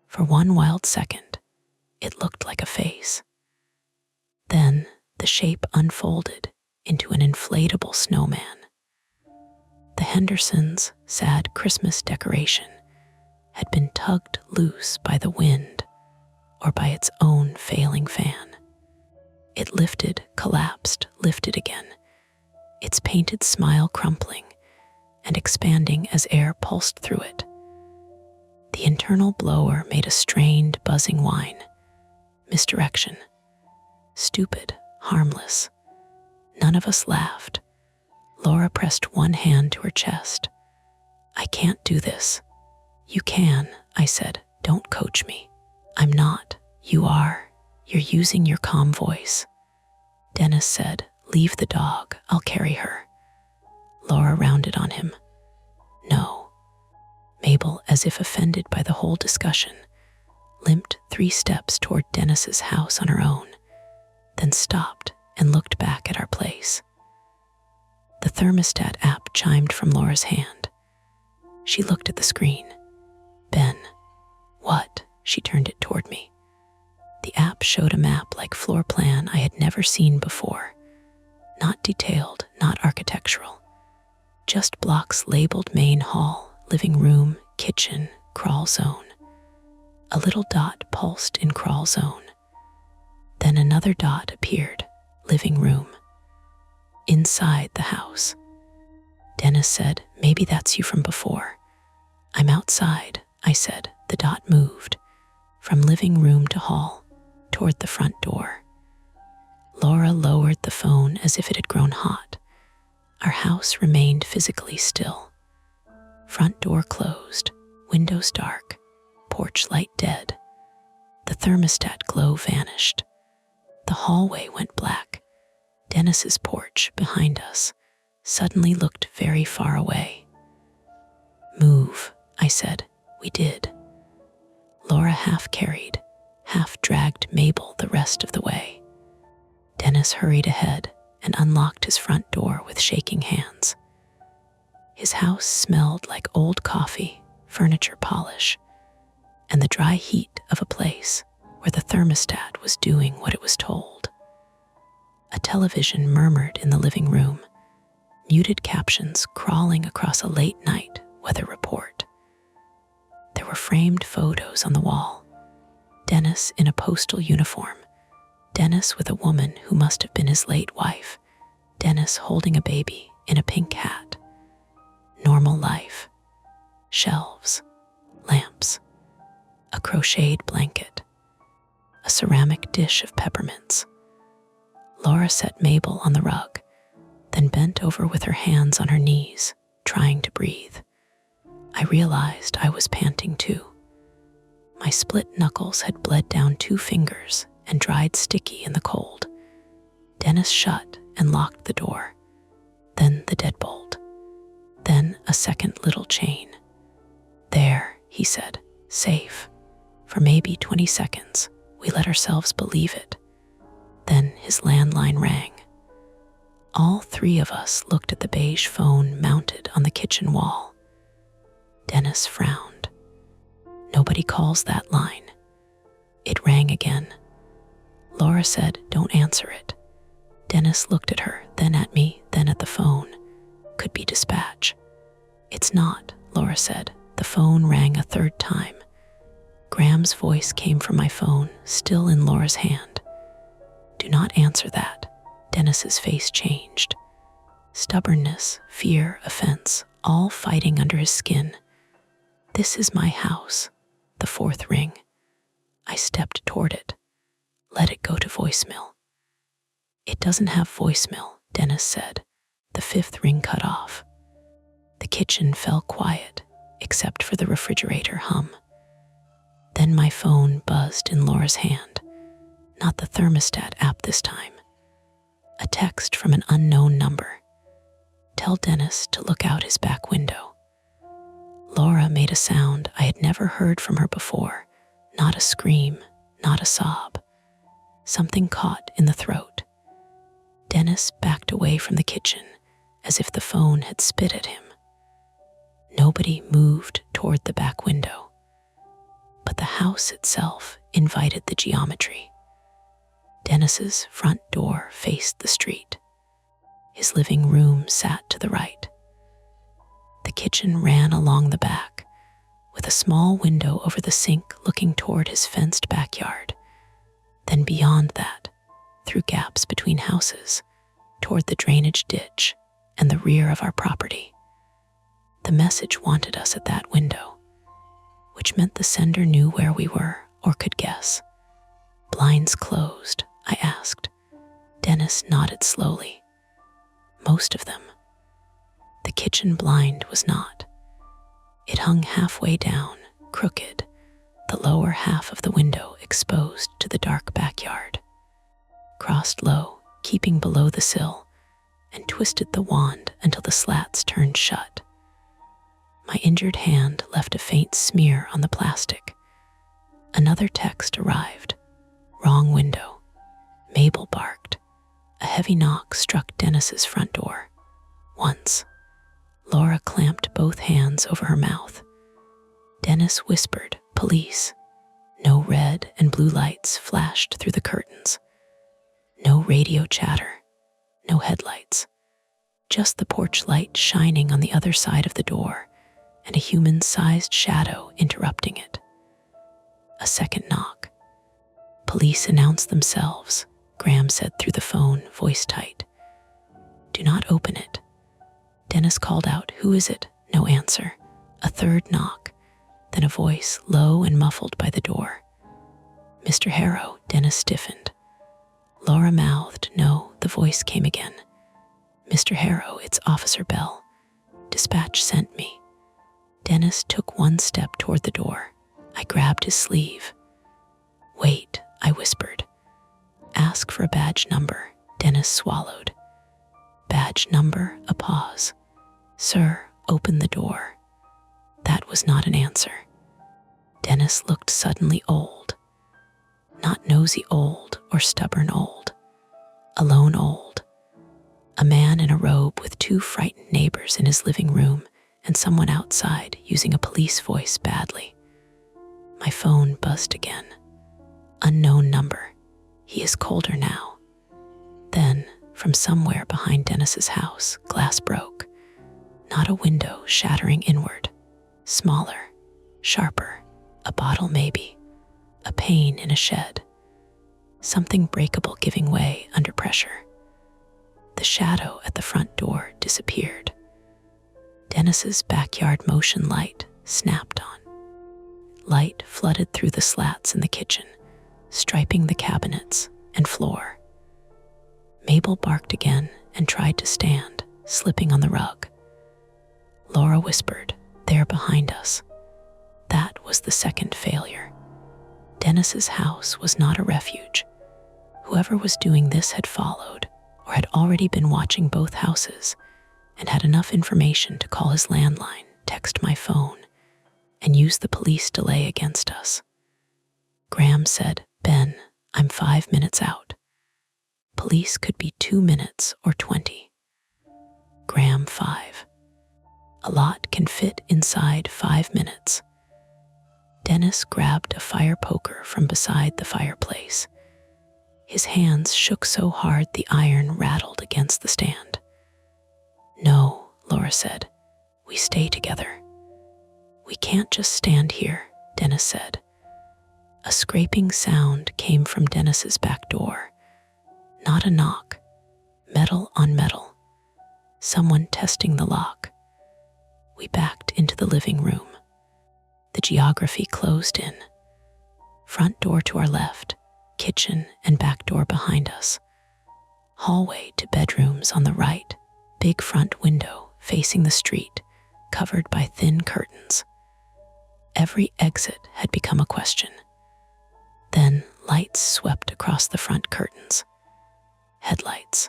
For one wild second, it looked like a face. Then the shape unfolded into an inflatable snowman. The Hendersons' sad Christmas decoration had been tugged loose by the wind or by its own failing fan. It lifted, collapsed, lifted again, its painted smile crumpling and expanding as air pulsed through it. The internal blower made a strained, buzzing whine. Misdirection. Stupid, harmless. None of us laughed. Laura pressed one hand to her chest. "I can't do this." "You can," I said. "Don't coach me." "I'm not. You are. You're using your calm voice." Dennis said, "Leave the dog. I'll carry her." Laura rounded on him. "No." Mabel, as if offended by the whole discussion, limped 3 steps toward Dennis's house on her own, then stopped and looked back at our place. The thermostat app chimed from Laura's hand. She looked at the screen. "Ben." "What?" She turned it toward me. The app showed a map like floor plan I had never seen before. Not detailed, not architectural. Just blocks labeled main hall, living room, kitchen, crawl zone. A little dot pulsed in crawl zone. Then another dot appeared, living room. Inside the house. Dennis said, "Maybe that's you from before." "I'm outside," I said. The dot moved from living room to hall, toward the front door. Laura lowered the phone as if it had grown hot. Our house remained physically still. Front door closed, windows dark, porch light dead. The thermostat glow vanished. The hallway went black. Dennis's porch, behind us, suddenly looked very far away. "Move," I said. We did. Laura half carried, half dragged Mabel the rest of the way. Dennis hurried ahead and unlocked his front door with shaking hands. His house smelled like old coffee, furniture polish, and the dry heat of a place where the thermostat was doing what it was told. A television murmured in the living room, muted captions crawling across a late-night weather report. There were framed photos on the wall. Dennis in a postal uniform, Dennis with a woman who must have been his late wife, Dennis holding a baby in a pink hat. Normal life. Shelves, lamps, a crocheted blanket, a ceramic dish of peppermints. Laura set Mabel on the rug, then bent over with her hands on her knees, trying to breathe. I realized I was panting too. My split knuckles had bled down 2 fingers and dried sticky in the cold. Dennis shut and locked the door, then the deadbolt, then a second little chain. "There," he said, "safe." For maybe 20 seconds, we let ourselves believe it. Then his landline rang. All 3 of us looked at the beige phone mounted on the kitchen wall. Dennis frowned. "Nobody calls that line." It rang again. Laura said, "Don't answer it." Dennis looked at her, then at me, then at the phone. "Could be dispatch." "It's not," Laura said. The phone rang a 3rd time. Graham's voice came from my phone, still in Laura's hand. "Do not answer that." Dennis's face changed. Stubbornness, fear, offense, all fighting under his skin. "This is my house." The 4th ring. I stepped toward it. "Let it go to voicemail." "It doesn't have voicemail," Dennis said. The 5th ring cut off. The kitchen fell quiet, except for the refrigerator hum. Then my phone buzzed in Laura's hand. Not the thermostat app this time. A text from an unknown number. "Tell Dennis to look out his back window." Laura made a sound I had never heard from her before. Not a scream, not a sob. Something caught in the throat. Dennis backed away from the kitchen as if the phone had spit at him. Nobody moved toward the back window, but the house itself invited the geometry. Dennis's front door faced the street. His living room sat to the right. The kitchen ran along the back, with a small window over the sink looking toward his fenced backyard. Then beyond that, through gaps between houses, toward the drainage ditch and the rear of our property. The message wanted us at that window, which meant the sender knew where we were or could guess. "Blinds closed?" I asked. Dennis nodded slowly. "Most of them." The kitchen blind was not. It hung halfway down, crooked, the lower half of the window exposed to the dark backyard. Crossed low, keeping below the sill, and twisted the wand until the slats turned shut. My injured hand left a faint smear on the plastic. Another text arrived. "Wrong window." Mabel barked. A heavy knock struck Dennis's front door. Once. Laura clamped both hands over her mouth. Dennis whispered, "Police." No red and blue lights flashed through the curtains. No radio chatter. No headlights. Just the porch light shining on the other side of the door, and a human-sized shadow interrupting it. A second knock. "Police announce themselves," Graham said through the phone, voice tight. "Do not open it." Dennis called out, "Who is it?" No answer. A third knock, then a voice, low and muffled by the door. "Mr. Harrow." Dennis stiffened. Laura mouthed, "No." The voice came again. "Mr. Harrow, it's Officer Bell. Dispatch sent me." Dennis took one step toward the door. I grabbed his sleeve. "Wait," I whispered. "Ask for a badge number." Dennis swallowed. "Badge number?" A pause. "Sir, open the door." That was not an answer. Dennis looked suddenly old. Not nosy old or stubborn old. Alone old. A man in a robe with 2 frightened neighbors in his living room and someone outside using a police voice badly. My phone buzzed again. Unknown number. "He is colder now." Then, from somewhere behind Dennis's house, glass broke. Not a window shattering inward. Smaller, sharper, a bottle maybe, a pane in a shed. Something breakable giving way under pressure. The shadow at the front door disappeared. Dennis's backyard motion light snapped on. Light flooded through the slats in the kitchen, striping the cabinets and floor. Mabel barked again and tried to stand, slipping on the rug. Laura whispered, "They're behind us." That was the second failure. Dennis's house was not a refuge. Whoever was doing this had followed, or had already been watching both houses, and had enough information to call his landline, text my phone, and use the police delay against us. Graham said, "Ben, I'm 5 minutes out." Police could be 2 minutes or 20. Graham 5. A lot can fit inside 5 minutes. Dennis grabbed a fire poker from beside the fireplace. His hands shook so hard the iron rattled against the stand. "No," Laura said. "We stay together." "We can't just stand here," Dennis said. A scraping sound came from Dennis's back door. Not a knock. Metal on metal. Someone testing the lock. We backed into the living room. The geography closed in. Front door to our left, kitchen and back door behind us. Hallway to bedrooms on the right, big front window facing the street, covered by thin curtains. Every exit had become a question. Then lights swept across the front curtains. Headlights.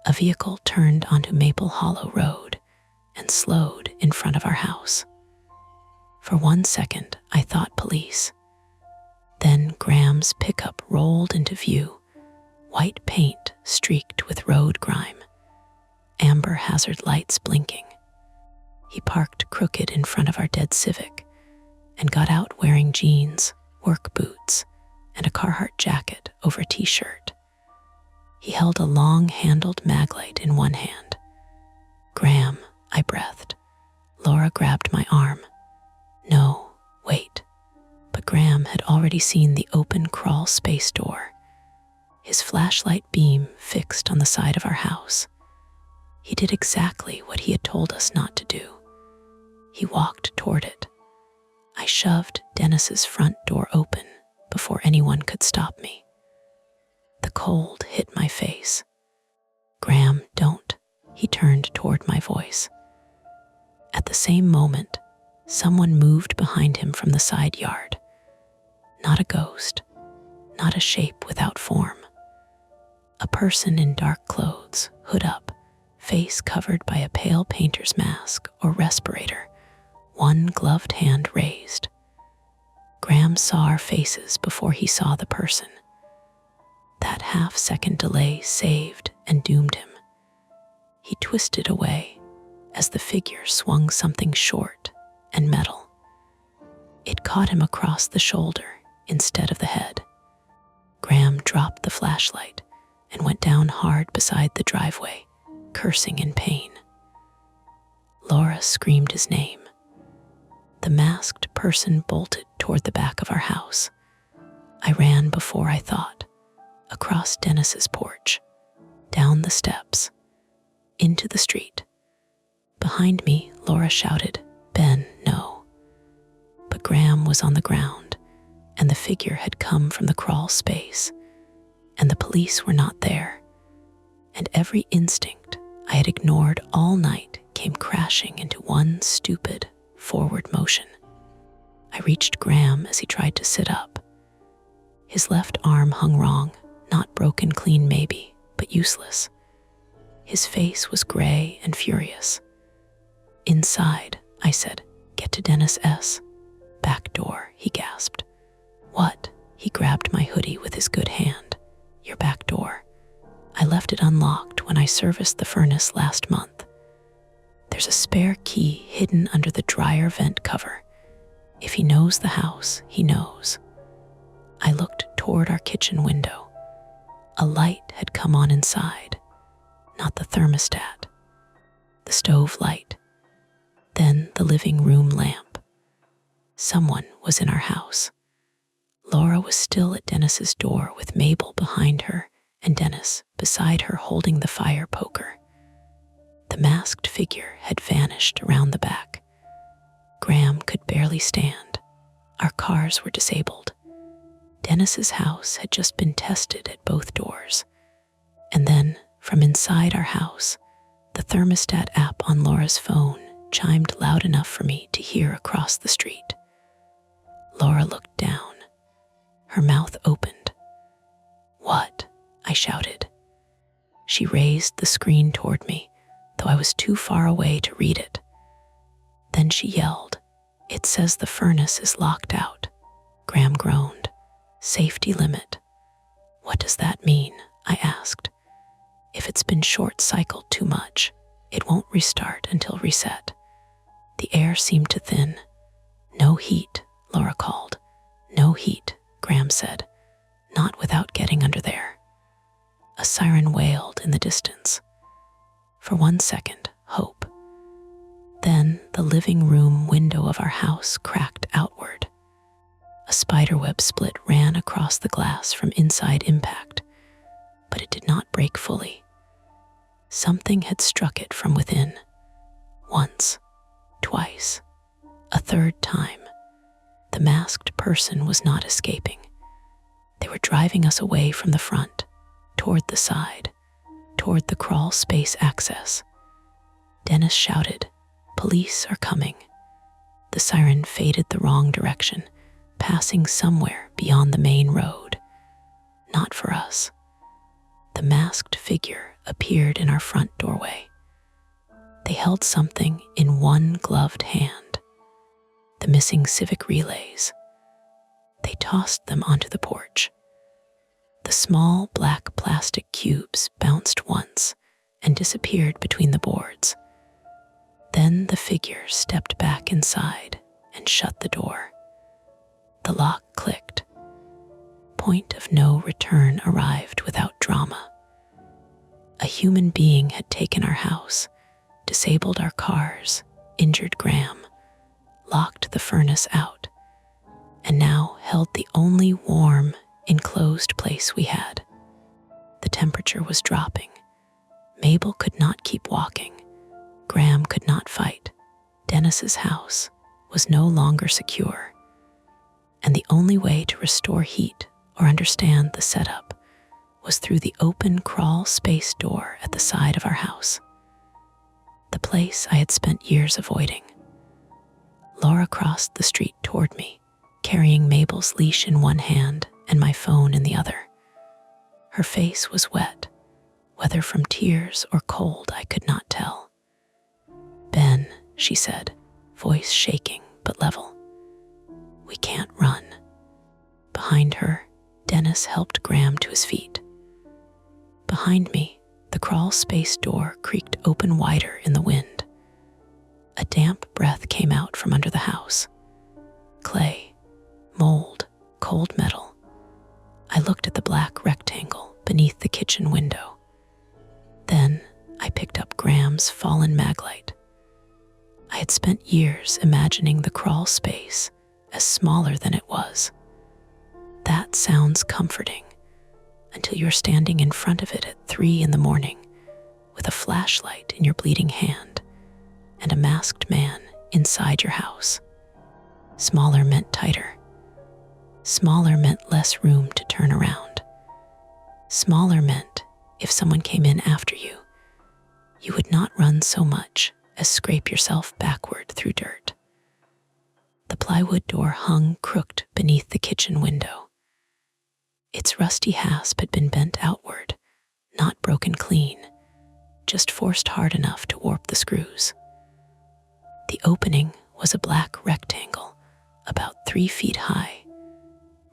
A vehicle turned onto Maple Hollow Road and slowed in front of our house. For 1 second, I thought police. Then Graham's pickup rolled into view, white paint streaked with road grime, amber hazard lights blinking. He parked crooked in front of our dead Civic and got out wearing jeans, work boots, and a Carhartt jacket over a t-shirt. He held a long-handled maglite in one hand. "Graham," I breathed. Laura grabbed my arm. "No, wait." But Graham had already seen the open crawl space door, his flashlight beam fixed on the side of our house. He did exactly what he had told us not to do. He walked toward it. I shoved Dennis's front door open before anyone could stop me. The cold hit my face. "Graham, don't." He turned toward my voice. At the same moment, someone moved behind him from the side yard. Not a ghost, not a shape without form. A person in dark clothes, hood up, face covered by a pale painter's mask or respirator, one gloved hand raised. Graham saw our faces before he saw the person. That half-second delay saved and doomed him. He twisted away as the figure swung something short and metal. It caught him across the shoulder instead of the head. Graham dropped the flashlight and went down hard beside the driveway, cursing in pain. Laura screamed his name. The masked person bolted toward the back of our house. I ran before I thought, across Dennis's porch, down the steps, into the street. Behind me, Laura shouted, "Ben, no." But Graham was on the ground, and the figure had come from the crawl space, and the police were not there, and every instinct I had ignored all night came crashing into one stupid forward motion. I reached Graham as he tried to sit up. His left arm hung wrong, not broken clean maybe, but useless. His face was gray and furious. "Inside," I said. "Get to Dennis S." "Back door," he gasped. "What?" He grabbed my hoodie with his good hand. "Your back door. I left it unlocked when I serviced the furnace last month. There's a spare key hidden under the dryer vent cover. If he knows the house, he knows." I looked toward our kitchen window. A light had come on inside, not the thermostat, the stove light, then the living room lamp. Someone was in our house. Laura was still at Dennis's door with Mabel behind her and Dennis beside her holding the fire poker. The masked figure had vanished around the back. Graham could barely stand. Our cars were disabled. Dennis's house had just been tested at both doors. And then, from inside our house, the thermostat app on Laura's phone chimed loud enough for me to hear across the street. Laura looked down. Her mouth opened. "What?" I shouted. She raised the screen toward me, though I was too far away to read it. Then she yelled, "It says the furnace is locked out." Graham groaned. "Safety limit." "What does that mean?" I asked. "If it's been short-cycled too much, it won't restart until reset." The air seemed to thin. "No heat," Laura called. "No heat," Graham said. "Not without getting under there." A siren wailed in the distance. For 1 second, hope. Then the living room window of our house cracked outward. A spiderweb split ran across the glass from inside impact, but it did not break fully. Something had struck it from within. Once, twice, a third time. The masked person was not escaping. They were driving us away from the front, toward the side, toward the crawl space access. Dennis shouted, "Police are coming." The siren faded the wrong direction, passing somewhere beyond the main road. Not for us. The masked figure appeared in our front doorway. They held something in one gloved hand. The missing civic relays. They tossed them onto the porch. The small black plastic cubes bounced once and disappeared between the boards. Then the figure stepped back inside and shut the door. The lock clicked. Point of no return arrived without drama. A human being had taken our house, disabled our cars, injured Graham, locked the furnace out, and now held the only warm, enclosed place we had. The temperature was dropping. Mabel could not keep walking. Graham could not fight. Dennis's house was no longer secure. And the only way to restore heat or understand the setup was through the open crawl space door at the side of our house. The place I had spent years avoiding. Laura crossed the street toward me, carrying Mabel's leash in one hand and my phone in the other. Her face was wet, whether from tears or cold I could not tell. "Ben," she said, voice shaking but level. "We can't run." Behind her, Dennis helped Graham to his feet. Behind me, the crawl space door creaked open wider in the wind. A damp breath came out from under the house. Clay, mold, cold metal. I looked at the black rectangle beneath the kitchen window. Then I picked up Graham's fallen maglite. I had spent years imagining the crawl space as smaller than it was. That sounds comforting until you're standing in front of it at 3 in the morning with a flashlight in your bleeding hand and a masked man inside your house. Smaller meant tighter. Smaller meant less room to turn around. Smaller meant if someone came in after you, you would not run so much as scrape yourself backward through dirt. The plywood door hung crooked beneath the kitchen window. Its rusty hasp had been bent outward, not broken clean, just forced hard enough to warp the screws. The opening was a black rectangle about 3 feet high,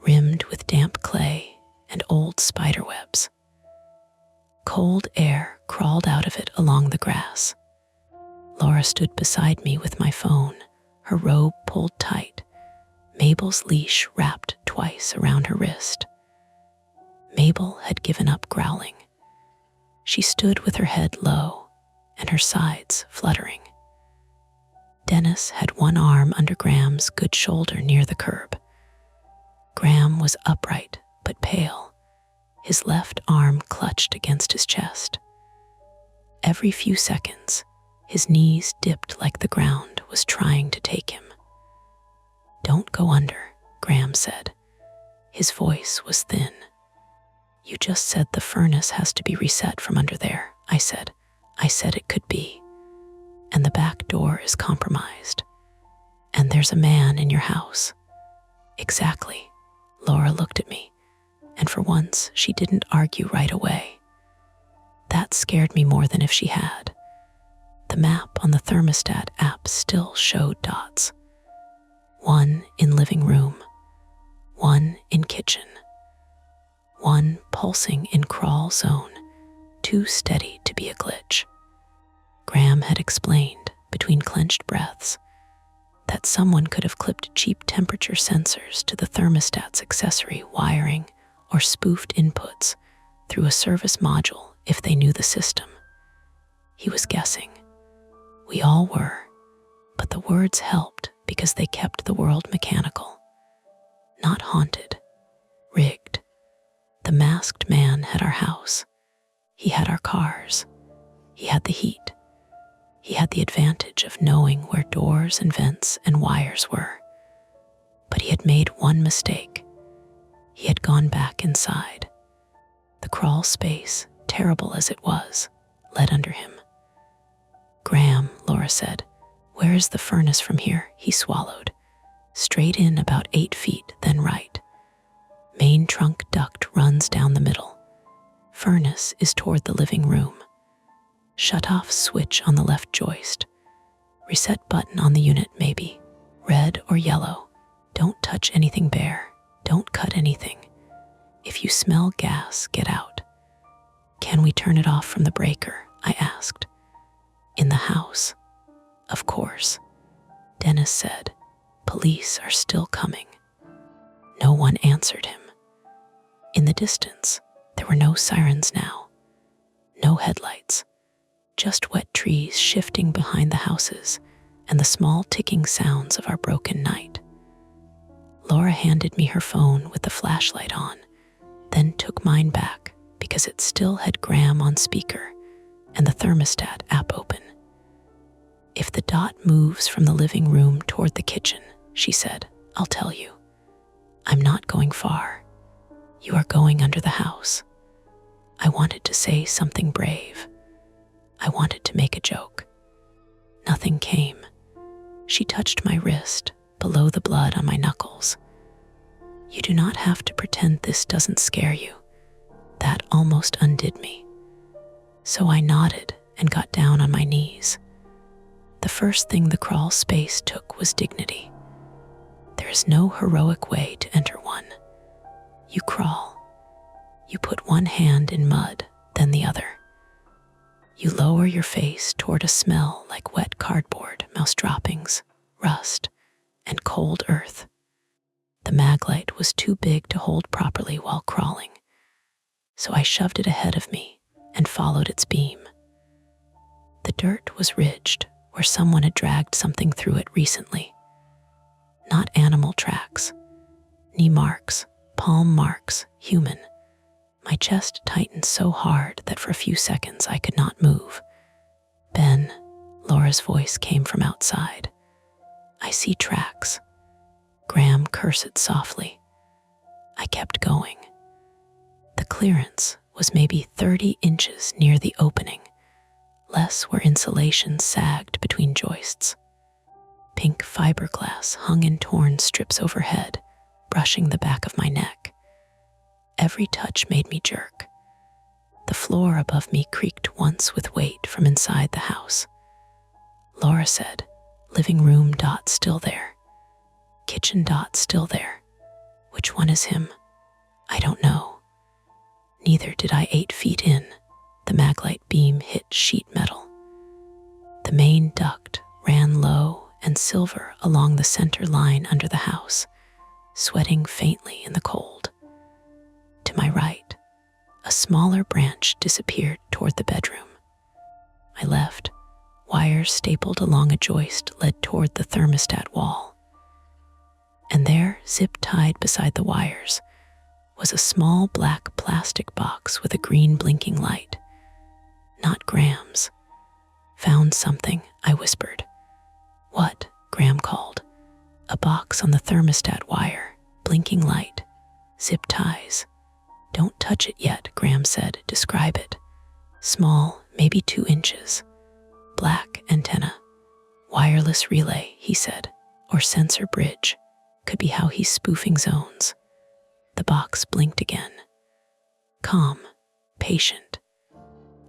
rimmed with damp clay and old spider webs. Cold air crawled out of it along the grass. Laura stood beside me with my phone, her robe pulled tight, Mabel's leash wrapped twice around her wrist. Mabel had given up growling. She stood with her head low and her sides fluttering. Dennis had one arm under Graham's good shoulder near the curb. Graham was upright but pale, his left arm clutched against his chest. Every few seconds, his knees dipped like the ground was trying to take him. "Don't go under," Graham said. His voice was thin. "You just said the furnace has to be reset from under there," I said. "I said it could be. And the back door is compromised. And there's a man in your house." "Exactly." Laura looked at me, and for once she didn't argue right away. That scared me more than if she had. The map on the thermostat app still showed dots. 1 in living room, 1 in kitchen, 1 pulsing in crawl zone, too steady to be a glitch. Graham had explained, between clenched breaths, that someone could have clipped cheap temperature sensors to the thermostat's accessory wiring or spoofed inputs through a service module if they knew the system. He was guessing. We all were, but the words helped because they kept the world mechanical. Not haunted, rigged. The masked man had our house. He had our cars. He had the heat. He had the advantage of knowing where doors and vents and wires were. But he had made one mistake. He had gone back inside. The crawl space, terrible as it was, led under him. "Graham," Laura said, "where is the furnace from here?" He swallowed. "Straight in about 8 feet, then right. Main trunk duct runs down the middle. Furnace is toward the living room. Shut-off switch on the left joist. Reset button on the unit maybe. Red or yellow. Don't touch anything bare. Don't cut anything. If you smell gas, get out." "Can we turn it off from the breaker?" I asked. "In the house?" "Of course." Dennis said, "Police are still coming." No one answered him. In the distance, there were no sirens now. No headlights. Just wet trees shifting behind the houses and the small ticking sounds of our broken night. Laura handed me her phone with the flashlight on, then took mine back because it still had Graham on speaker and the thermostat app open. "If the dot moves from the living room toward the kitchen," she said, "I'll tell you. I'm not going far. You are going under the house." I wanted to say something brave. I wanted to make a joke. Nothing came. She touched my wrist, below the blood on my knuckles. "You do not have to pretend this doesn't scare you." That almost undid me. So I nodded and got down on my knees. The first thing the crawl space took was dignity. There is no heroic way to enter one. You crawl. You put one hand in mud, then the other. You lower your face toward a smell like wet cardboard, mouse droppings, rust, and cold earth. The mag light was too big to hold properly while crawling, so I shoved it ahead of me and followed its beam. The dirt was ridged, where someone had dragged something through it recently. Not animal tracks, knee marks, palm marks, human. My chest tightened so hard that for a few seconds I could not move. Ben, Laura's voice came from outside. I see tracks. Graham cursed softly. I kept going. The clearance was maybe 30 inches near the opening, less where insulation sagged between joists. Pink fiberglass hung in torn strips overhead, brushing the back of my neck. Every touch made me jerk. The floor above me creaked once with weight from inside the house. Laura said, living room dot still there. Kitchen dot still there. Which one is him? I don't know. Neither did I 8 feet in. The maglite beam hit sheet metal. The main duct ran low and silver along the center line under the house, sweating faintly in the cold. To my right, a smaller branch disappeared toward the bedroom. My left, wires stapled along a joist led toward the thermostat wall. And there, zip-tied beside the wires, was a small black plastic box with a green blinking light. Not Graham's. Found something, I whispered. What? Graham called. A box on the thermostat wire, blinking light, zip ties. Don't touch it yet, Graham said. Describe it. Small, maybe 2 inches. Black antenna. Wireless relay, he said. Or sensor bridge. Could be how he's spoofing zones. The box blinked again. Calm, patient.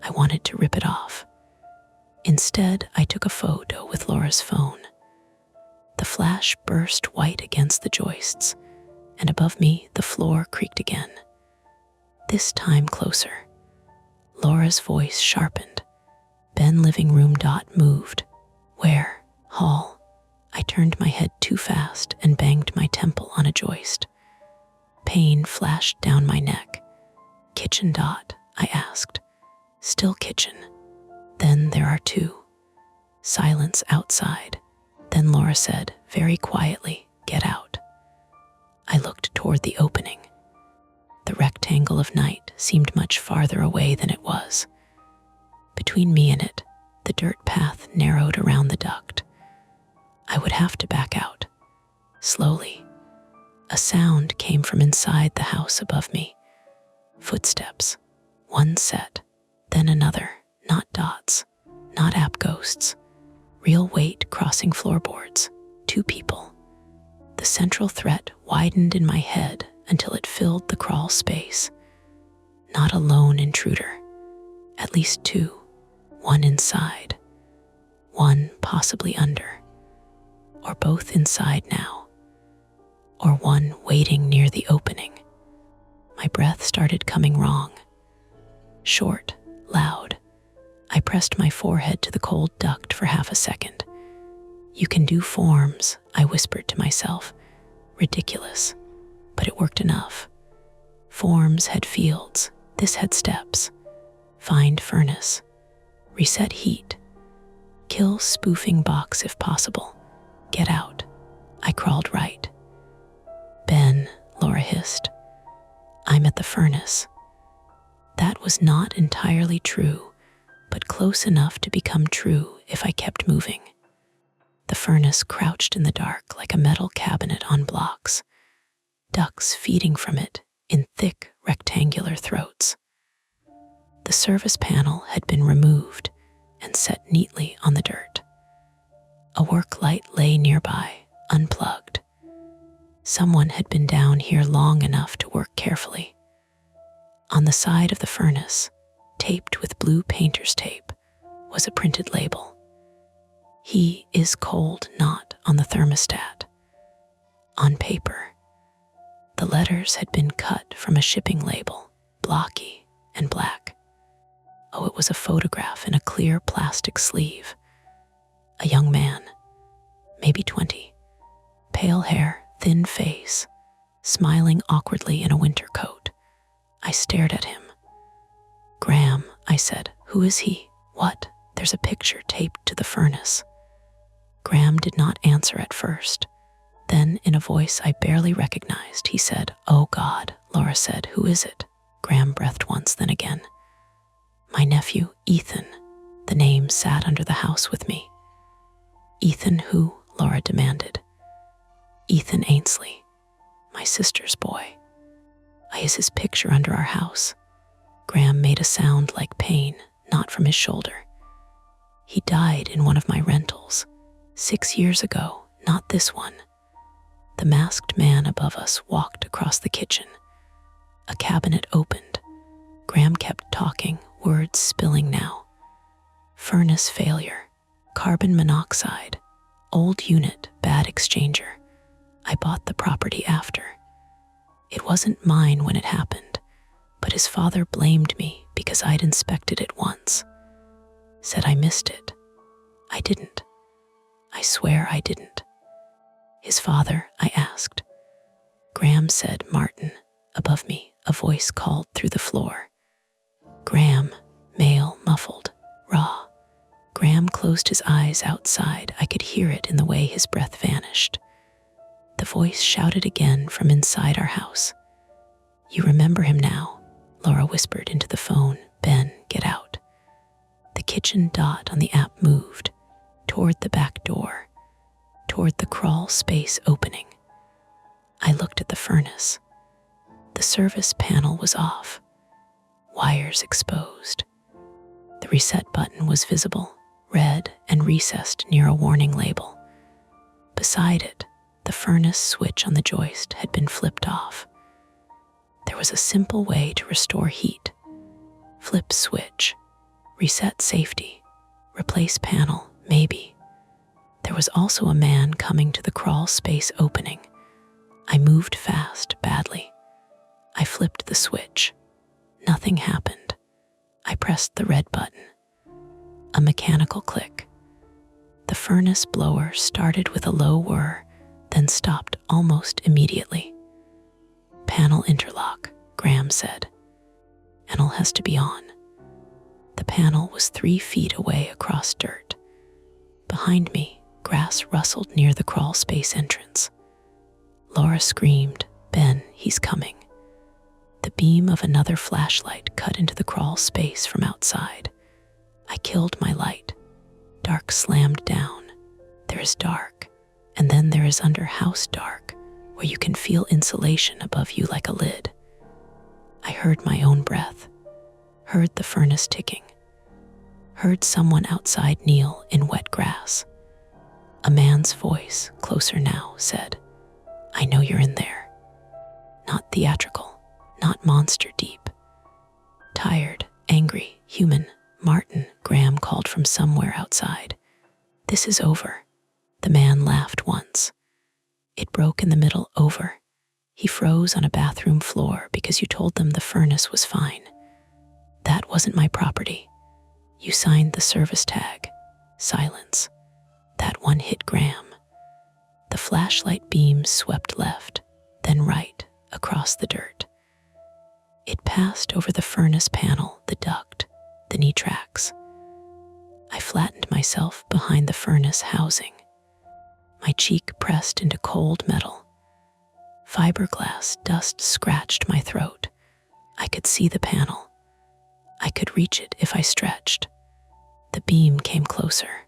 I wanted to rip it off. Instead, I took a photo with Laura's phone. The flash burst white against the joists, and above me, the floor creaked again. This time closer. Laura's voice sharpened. Ben living room dot moved. Where? Hall. I turned my head too fast and banged my temple on a joist. Pain flashed down my neck. Kitchen dot, I asked. Still kitchen. Then there are 2. Silence outside. Then Laura said, very quietly, get out. I looked toward the opening. The rectangle of night seemed much farther away than it was. Between me and it, the dirt path narrowed around the duct. I would have to back out. Slowly. A sound came from inside the house above me. Footsteps. One set, then another. Not dots, not app ghosts. Real weight crossing floorboards. 2 people. The central threat widened in my head until it filled the crawl space. Not a lone intruder. At least 2. One inside. One possibly under. Or both inside now. Or one waiting near the opening. My breath started coming wrong. Short, loud. I pressed my forehead to the cold duct for half a second. You can do forms, I whispered to myself. Ridiculous, but it worked enough. Forms had fields, this had steps. Find furnace. Reset heat. Kill spoofing box if possible. Get out. I crawled right. Ben, Laura hissed. I'm at the furnace. That was not entirely true, but close enough to become true if I kept moving. The furnace crouched in the dark like a metal cabinet on blocks, ducks feeding from it in thick rectangular throats. The service panel had been removed and set neatly on the dirt. A work light lay nearby, unplugged. Someone had been down here long enough to work carefully. On the side of the furnace, taped with blue painter's tape, was a printed label. He is cold, not on the thermostat. On paper, the letters had been cut from a shipping label, blocky and black. Oh, it was a photograph in a clear plastic sleeve. A young man, maybe 20, pale hair, thin face, smiling awkwardly in a winter coat. I stared at him. Graham, I said. Who is he? What? There's a picture taped to the furnace. Graham did not answer at first. Then, in a voice I barely recognized, he said, "Oh God," Laura said. "Who is it?" Graham breathed once, then again. "My nephew, Ethan." The name sat under the house with me. "Ethan who?" Laura demanded. "Ethan Ainsley, my sister's boy. I is his picture under our house." Graham made a sound like pain, not from his shoulder. "He died in one of my rentals, 6 years ago, not this one." The masked man above us walked across the kitchen. A cabinet opened. Graham kept talking, words spilling now. "Furnace failure, carbon monoxide, old unit, bad exchanger. I bought the property after. It wasn't mine when it happened, but his father blamed me because I'd inspected it once. Said I missed it. I didn't. I swear I didn't." "His father?" I asked. Graham said, "Martin." Above me, a voice called through the floor. "Graham," male, muffled, raw. Graham closed his eyes outside. I could hear it in the way his breath vanished. The voice shouted again from inside our house. "You remember him now?" Laura whispered into the phone. "Ben, get out." The kitchen dot on the app moved, toward the back door, toward the crawl space opening. I looked at the furnace. The service panel was off, wires exposed. The reset button was visible, red and recessed near a warning label. Beside it, the furnace switch on the joist had been flipped off. There was a simple way to restore heat. Flip switch, reset safety, replace panel, maybe. There was also a man coming to the crawl space opening. I moved fast, badly. I flipped the switch. Nothing happened. I pressed the red button. A mechanical click. The furnace blower started with a low whir, then stopped almost immediately. "Panel interlock," Graham said. "Panel has to be on." The panel was 3 feet away across dirt. Behind me, grass rustled near the crawl space entrance. Laura screamed, "Ben, he's coming." The beam of another flashlight cut into the crawl space from outside. I killed my light. Dark slammed down. There is dark, and then there is under house dark, where you can feel insulation above you like a lid. I heard my own breath, heard the furnace ticking, heard someone outside kneel in wet grass. A man's voice, closer now, said, "I know you're in there." Not theatrical, not monster deep. Tired, angry, human. "Martin," Graham called from somewhere outside. "This is over." The man laughed once. It broke in the middle. Over. He froze on a bathroom floor because you told them the furnace was fine. That wasn't my property. You signed the service tag. Silence. That one hit Graham. The flashlight beam swept left, then right, across the dirt. It passed over the furnace panel, the duct, the knee tracks. I flattened myself behind the furnace housing. My cheek pressed into cold metal. Fiberglass dust scratched my throat. I could see the panel. I could reach it if I stretched. The beam came closer.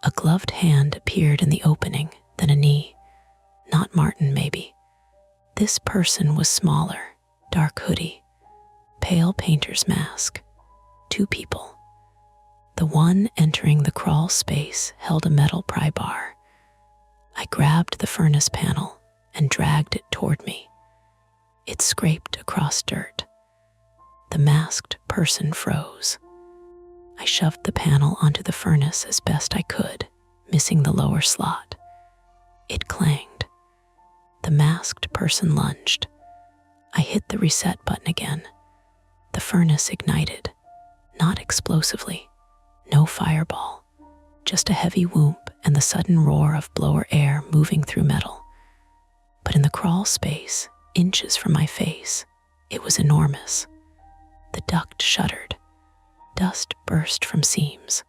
A gloved hand appeared in the opening, then a knee. Not Martin, maybe. This person was smaller, dark hoodie, pale painter's mask. 2 people. The one entering the crawl space held a metal pry bar. I grabbed the furnace panel and dragged it toward me. It scraped across dirt. The masked person froze. I shoved the panel onto the furnace as best I could, missing the lower slot. It clanged. The masked person lunged. I hit the reset button again. The furnace ignited. Not explosively. No fireball. Just a heavy whoomp and the sudden roar of blower air moving through metal. But in the crawl space, inches from my face, it was enormous. The duct shuddered. Dust burst from seams.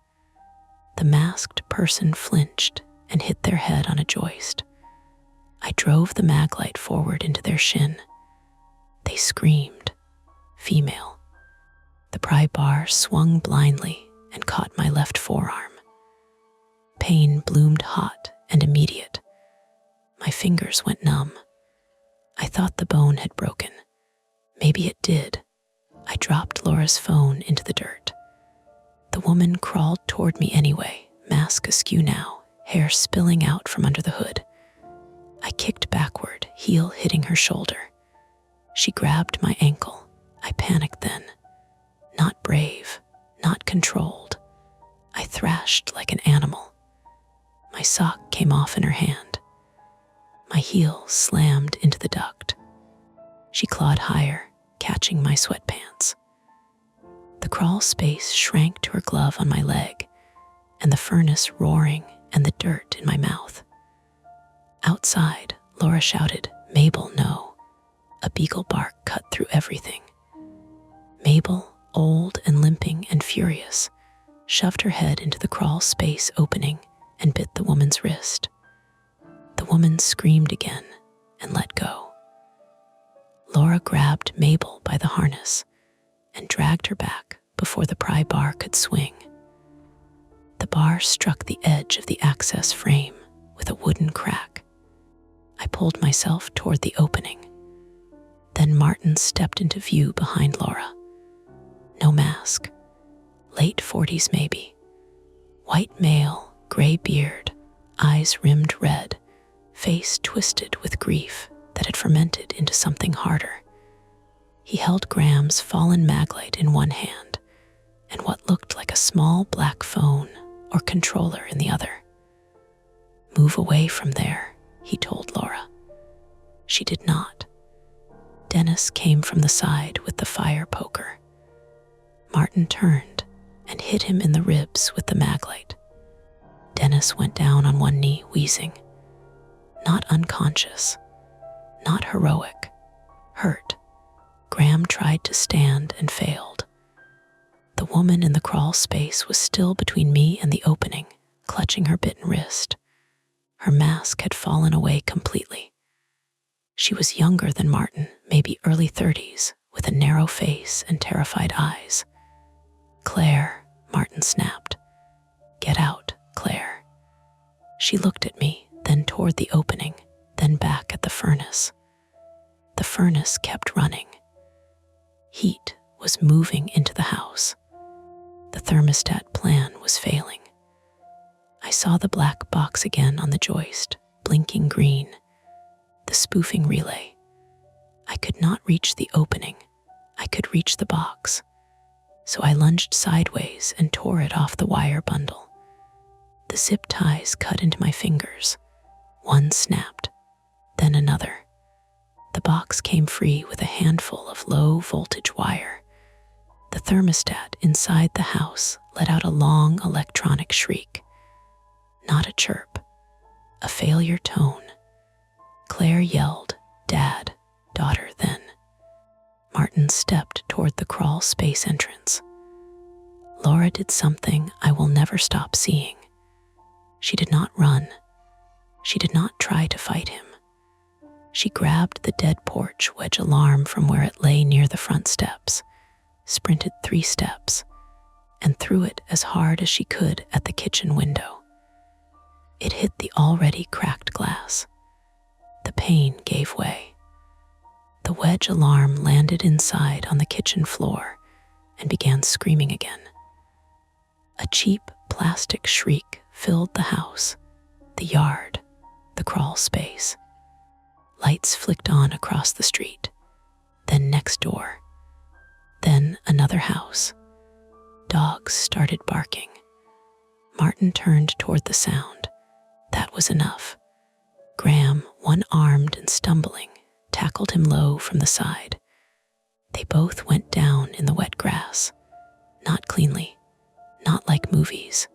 The masked person flinched and hit their head on a joist. I drove the mag light forward into their shin. They screamed. Female. The pry bar swung blindly and caught my left forearm. Pain bloomed hot and immediate. My fingers went numb. I thought the bone had broken. Maybe it did. I dropped Laura's phone into the dirt. The woman crawled toward me anyway, mask askew now, hair spilling out from under the hood. I kicked backward, heel hitting her shoulder. She grabbed my ankle. I panicked then. Not brave, not controlled. I thrashed like an animal. My sock came off in her hand. My heel slammed into the duct. She clawed higher, catching my sweatpants. The crawl space shrank to her glove on my leg, and the furnace roaring and the dirt in my mouth. Outside, Laura shouted, "Mabel, no." A beagle bark cut through everything. Mabel, old and limping and furious, shoved her head into the crawl space opening and bit the woman's wrist. The woman screamed again and let go. Laura grabbed Mabel by the harness and dragged her back before the pry bar could swing. The bar struck the edge of the access frame with a wooden crack. I pulled myself toward the opening. Then Martin stepped into view behind Laura. No mask. Late 40s maybe. White male, gray beard, eyes rimmed red, face twisted with grief that had fermented into something harder. He held Graham's fallen maglite in one hand and what looked like a small black phone or controller in the other. "Move away from there," he told Laura. She did not. Dennis came from the side with the fire poker. Martin turned and hit him in the ribs with the maglite. Dennis went down on one knee, wheezing. Not unconscious, not heroic, hurt. Graham tried to stand and failed. The woman in the crawl space was still between me and the opening, clutching her bitten wrist. Her mask had fallen away completely. She was younger than Martin, maybe early 30s, with a narrow face and terrified eyes. "Claire," Martin snapped. "Get out, Claire." She looked at me, then toward the opening, then back at the furnace. The furnace kept running. Heat was moving into the house. The thermostat plan was failing. I saw the black box again on the joist, blinking green. The spoofing relay. I could not reach the opening. I could reach the box. So I lunged sideways and tore it off the wire bundle. The zip ties cut into my fingers. One snapped, then another. The box came free with a handful of low-voltage wire. The thermostat inside the house let out a long electronic shriek. Not a chirp, a failure tone. Claire yelled, "Dad, daughter," then. Martin stepped toward the crawl space entrance. Laura did something I will never stop seeing. She did not run. She did not try to fight him. She grabbed the dead porch wedge alarm from where it lay near the front steps, sprinted 3 steps, and threw it as hard as she could at the kitchen window. It hit the already cracked glass. The pane gave way. The wedge alarm landed inside on the kitchen floor and began screaming again. A cheap plastic shriek filled the house, the yard, the crawl space. Lights flicked on across the street, then next door, then another house. Dogs started barking. Martin turned toward the sound. That was enough. Graham, one-armed and stumbling, tackled him low from the side. They both went down in the wet grass. Not cleanly, not like movies.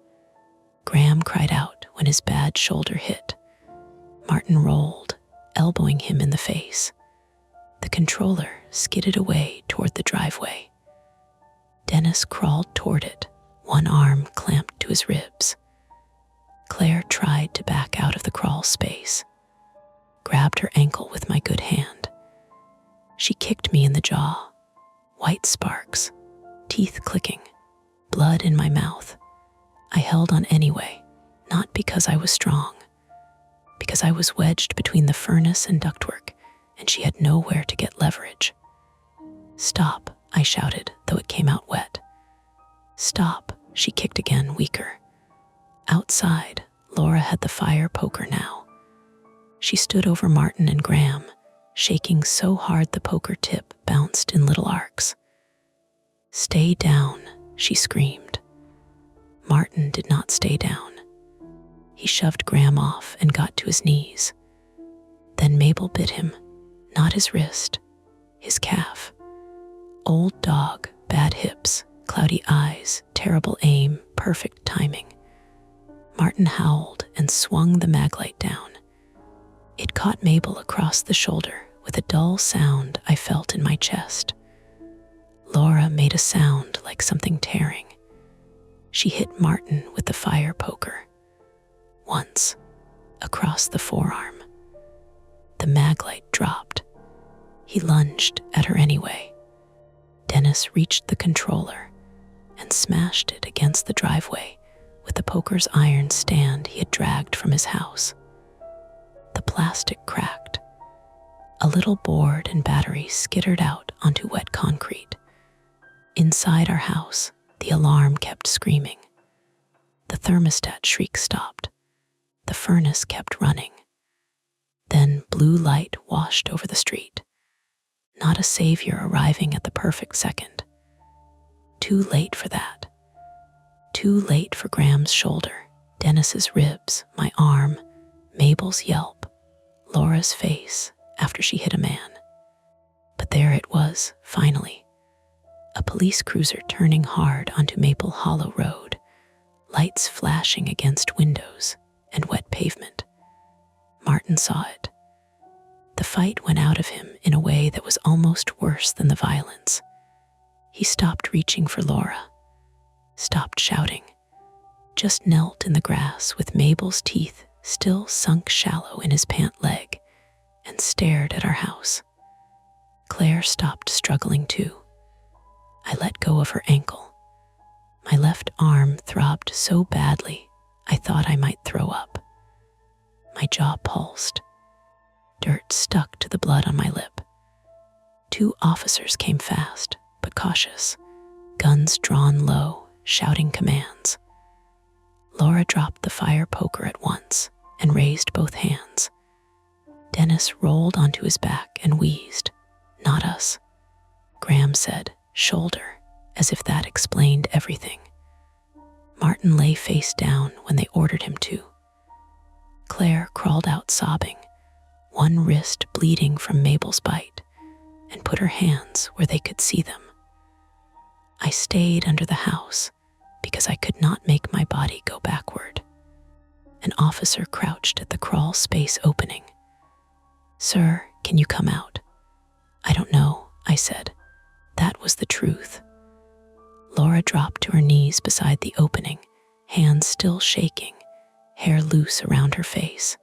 Graham cried out when his bad shoulder hit. Martin rolled, elbowing him in the face. The controller skidded away toward the driveway. Dennis crawled toward it, one arm clamped to his ribs. Claire tried to back out of the crawl space, grabbed her ankle with my good hand. She kicked me in the jaw, white sparks, teeth clicking, blood in my mouth. I held on anyway, not because I was strong, because I was wedged between the furnace and ductwork, and she had nowhere to get leverage. "Stop," I shouted, though it came out wet. "Stop," she kicked again, weaker. Outside, Laura had the fire poker now. She stood over Martin and Graham, shaking so hard the poker tip bounced in little arcs. "Stay down," she screamed. Martin did not stay down. He shoved Graham off and got to his knees. Then Mabel bit him, not his wrist, his calf. Old dog, bad hips, cloudy eyes, terrible aim, perfect timing. Martin howled and swung the maglite down. It caught Mabel across the shoulder with a dull sound I felt in my chest. Laura made a sound like something tearing. She hit Martin with the fire poker. Once, across the forearm. The maglite dropped. He lunged at her anyway. Dennis reached the controller and smashed it against the driveway with the poker's iron stand he had dragged from his house. The plastic cracked. A little board and battery skittered out onto wet concrete. Inside our house, the alarm kept screaming. The thermostat shriek stopped. The furnace kept running. Then blue light washed over the street. Not a savior arriving at the perfect second. Too late for that. Too late for Graham's shoulder, Dennis's ribs, my arm, Mabel's yelp, Laura's face after she hit a man. But there it was, finally. A police cruiser turning hard onto Maple Hollow Road, lights flashing against windows and wet pavement. Martin saw it. The fight went out of him in a way that was almost worse than the violence. He stopped reaching for Laura, stopped shouting, just knelt in the grass with Mabel's teeth still sunk shallow in his pant leg, and stared at our house. Claire stopped struggling too. I let go of her ankle. My left arm throbbed so badly I thought I might throw up. My jaw pulsed. Dirt stuck to the blood on my lip. 2 officers came fast, but cautious, guns drawn low, shouting commands. Laura dropped the fire poker at once and raised both hands. Dennis rolled onto his back and wheezed. "Not us," Graham said, shoulder, as if that explained everything. Martin lay face down when they ordered him to. Claire crawled out sobbing, one wrist bleeding from Mabel's bite, and put her hands where they could see them. I stayed under the house because I could not make my body go backward. An officer crouched at the crawl space opening. "Sir, can you come out?" "I don't know," I said. That was the truth. Laura dropped to her knees beside the opening, hands still shaking, hair loose around her face.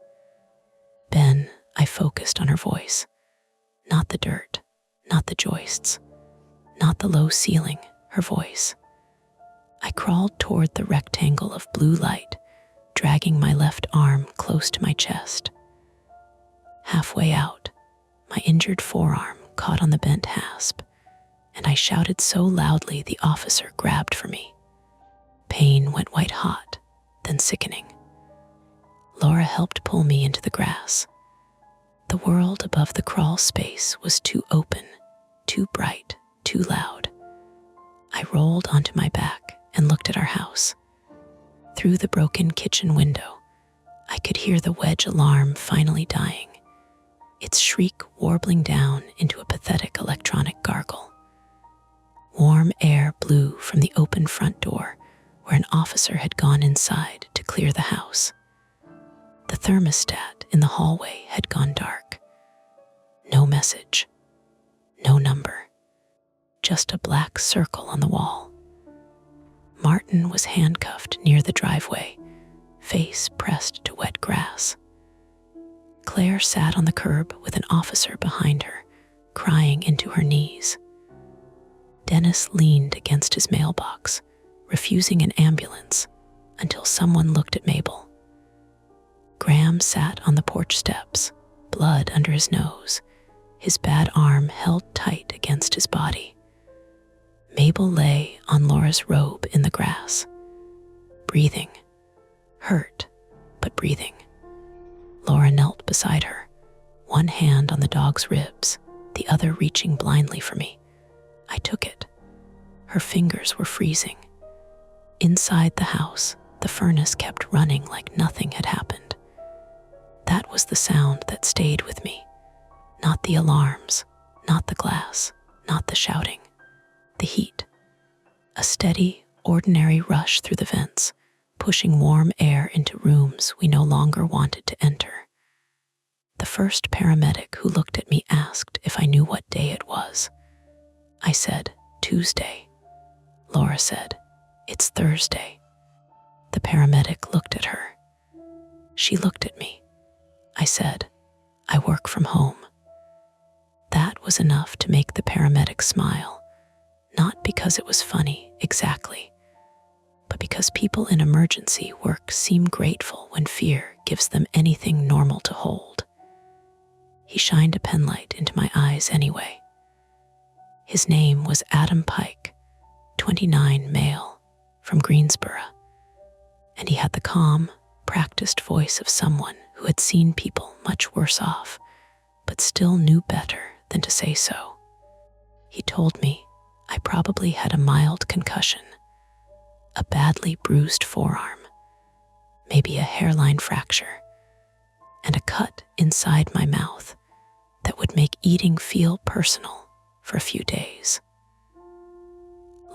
"Ben," I focused on her voice. Not the dirt, not the joists, not the low ceiling, her voice. I crawled toward the rectangle of blue light, dragging my left arm close to my chest. Halfway out, my injured forearm caught on the bent hasp, and I shouted so loudly the officer grabbed for me. Pain went white hot, then sickening. Laura helped pull me into the grass. The world above the crawl space was too open, too bright, too loud. I rolled onto my back and looked at our house. Through the broken kitchen window, I could hear the wedge alarm finally dying, its shriek warbling down into a pathetic electronic gargle. Warm air blew from the open front door where an officer had gone inside to clear the house. The thermostat in the hallway had gone dark. No message, no number, just a black circle on the wall. Martin was handcuffed near the driveway, face pressed to wet grass. Claire sat on the curb with an officer behind her, crying into her knees. Dennis leaned against his mailbox, refusing an ambulance until someone looked at Mabel. Graham sat on the porch steps, blood under his nose, his bad arm held tight against his body. Mabel lay on Laura's robe in the grass, breathing, hurt, but breathing. Laura knelt beside her, one hand on the dog's ribs, the other reaching blindly for me. I took it. Her fingers were freezing. Inside the house, the furnace kept running like nothing had happened. That was the sound that stayed with me. Not the alarms, not the glass, not the shouting. The heat. A steady, ordinary rush through the vents, pushing warm air into rooms we no longer wanted to enter. The first paramedic who looked at me asked if I knew what day it was. I said, Tuesday. Laura said, it's Thursday. The paramedic looked at her. She looked at me. I said, I work from home. That was enough to make the paramedic smile, not because it was funny, exactly, but because people in emergency work seem grateful when fear gives them anything normal to hold. He shined a penlight into my eyes anyway. His name was Adam Pike, 29, male, from Greensboro, and he had the calm, practiced voice of someone who had seen people much worse off, but still knew better than to say so. He told me I probably had a mild concussion, a badly bruised forearm, maybe a hairline fracture, and a cut inside my mouth that would make eating feel personal for a few days.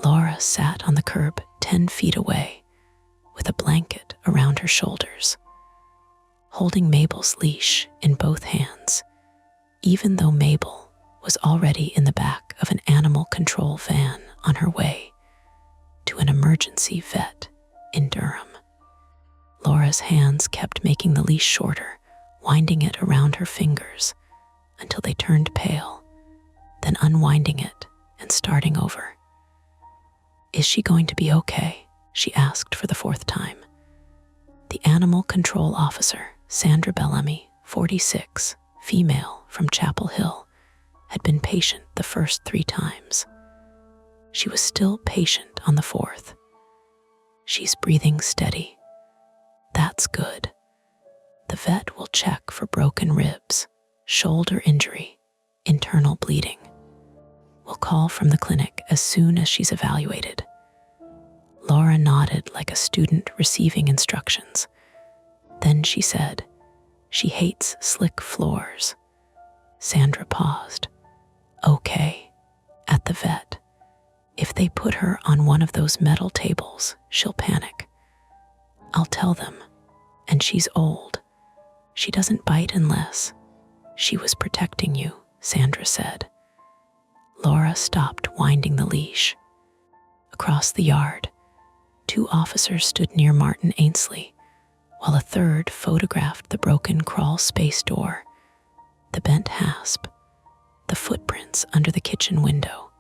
Laura sat on the curb 10 feet away with a blanket around her shoulders, holding Mabel's leash in both hands, even though Mabel was already in the back of an animal control van on her way to an emergency vet in Durham. Laura's hands kept making the leash shorter, winding it around her fingers until they turned pale, then unwinding it and starting over. Is she going to be okay? She asked for the 4th time. The animal control officer, Sandra Bellamy, 46, female from Chapel Hill, had been patient the first 3 times. She was still patient on the 4th. She's breathing steady. That's good. The vet will check for broken ribs, shoulder injury, internal bleeding. We'll call from the clinic as soon as she's evaluated. Laura nodded like a student receiving instructions. Then she said, she hates slick floors. Sandra paused. Okay, at the vet. If they put her on one of those metal tables, she'll panic. I'll tell them. And she's old. She doesn't bite unless she was protecting you, Sandra said. Laura stopped winding the leash. Across the yard, 2 officers stood near Martin Ainsley, while a 3rd photographed the broken crawl space door, the bent hasp, the footprints under the kitchen window,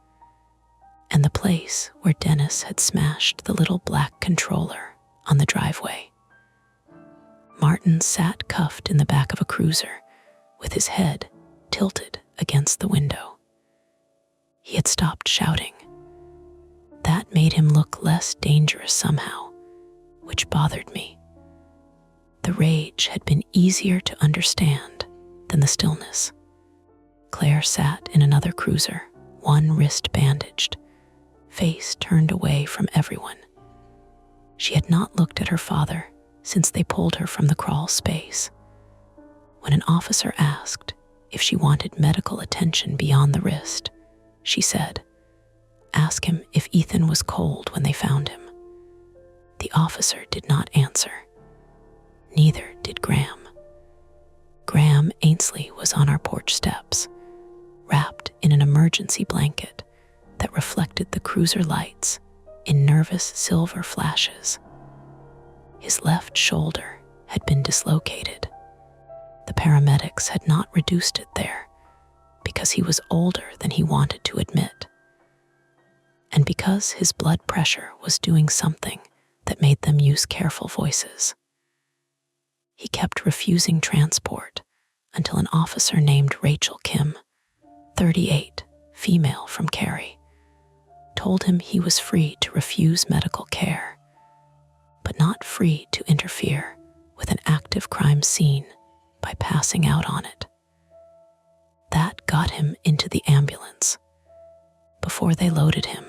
and the place where Dennis had smashed the little black controller on the driveway. Martin sat cuffed in the back of a cruiser, with his head tilted against the window. He had stopped shouting. That made him look less dangerous somehow, which bothered me. The rage had been easier to understand than the stillness. Claire sat in another cruiser, one wrist bandaged, face turned away from everyone. She had not looked at her father since they pulled her from the crawl space. When an officer asked if she wanted medical attention beyond the wrist, she said, ask him if Ethan was cold when they found him. The officer did not answer. Neither did Graham. Graham Ainsley was on our porch steps, wrapped in an emergency blanket that reflected the cruiser lights in nervous silver flashes. His left shoulder had been dislocated. The paramedics had not reduced it there because he was older than he wanted to admit, and because his blood pressure was doing something that made them use careful voices. He kept refusing transport until an officer named Rachel Kim, 38, female from Cary, told him he was free to refuse medical care, but not free to interfere with an active crime scene by passing out on it. That got him into the ambulance. Before they loaded him,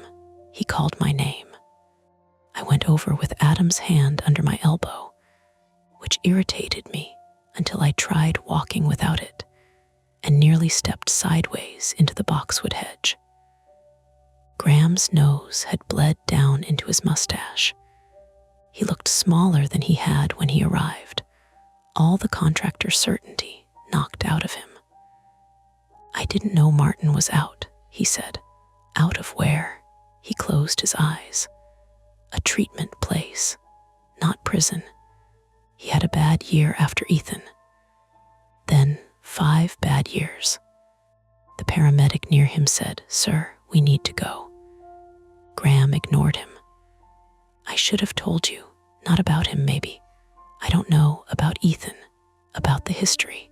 he called my name. I went over with Adam's hand under my elbow, which irritated me until I tried walking without it and nearly stepped sideways into the boxwood hedge. Graham's nose had bled down into his mustache. He looked smaller than he had when he arrived, all the contractor's certainty knocked out of him. I didn't know Martin was out, he said. Out of where? He closed his eyes. A treatment place, not prison. He had a bad year after Ethan. Then 5 bad years. The paramedic near him said, "Sir, we need to go." Graham ignored him. "I should have told you, not about him maybe. I don't know about Ethan, about the history."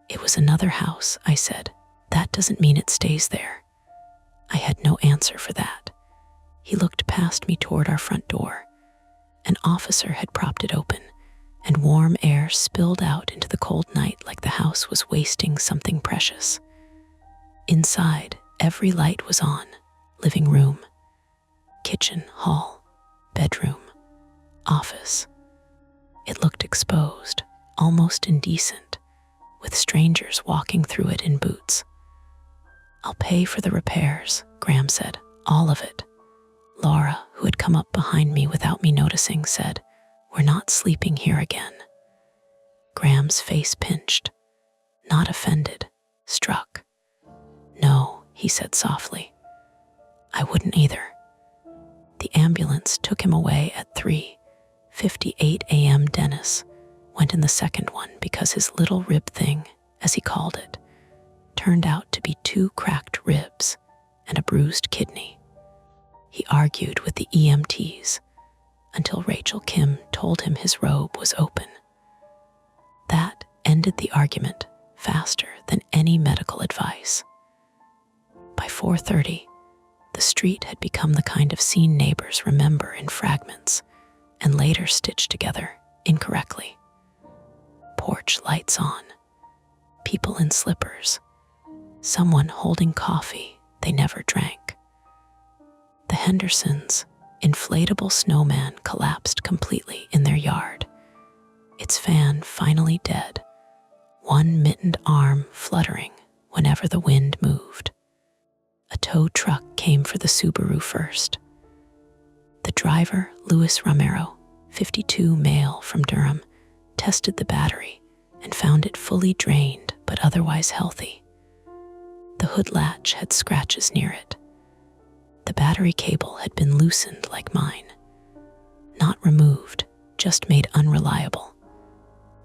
"It was another house," I said. "That doesn't mean it stays there." I had no answer for that. He looked past me toward our front door. An officer had propped it open, and warm air spilled out into the cold night like the house was wasting something precious. Inside, every light was on. Living room, kitchen, hall, bedroom, office. It looked exposed, almost indecent, with strangers walking through it in boots. "I'll pay for the repairs," Graham said. "All of it." Laura, who had come up behind me without me noticing, said, "We're not sleeping here again." Graham's face pinched, not offended, struck. "No," he said softly. "I wouldn't either." The ambulance took him away at 3:58 a.m. Dennis went in the second one because his little rib thing, as he called it, turned out to be 2 cracked ribs and a bruised kidney. He argued with the EMTs until Rachel Kim told him his robe was open. That ended the argument faster than any medical advice. By 4:30, the street had become the kind of scene neighbors remember in fragments and later stitch together incorrectly. Porch lights on, people in slippers, someone holding coffee they never drank. The Hendersons' inflatable snowman collapsed completely in their yard, its fan finally dead, one mittened arm fluttering whenever the wind moved. A tow truck came for the Subaru first. The driver, Luis Romero, 52 male from Durham, tested the battery and found it fully drained but otherwise healthy. The hood latch had scratches near it. The battery cable had been loosened like mine. Not removed, just made unreliable.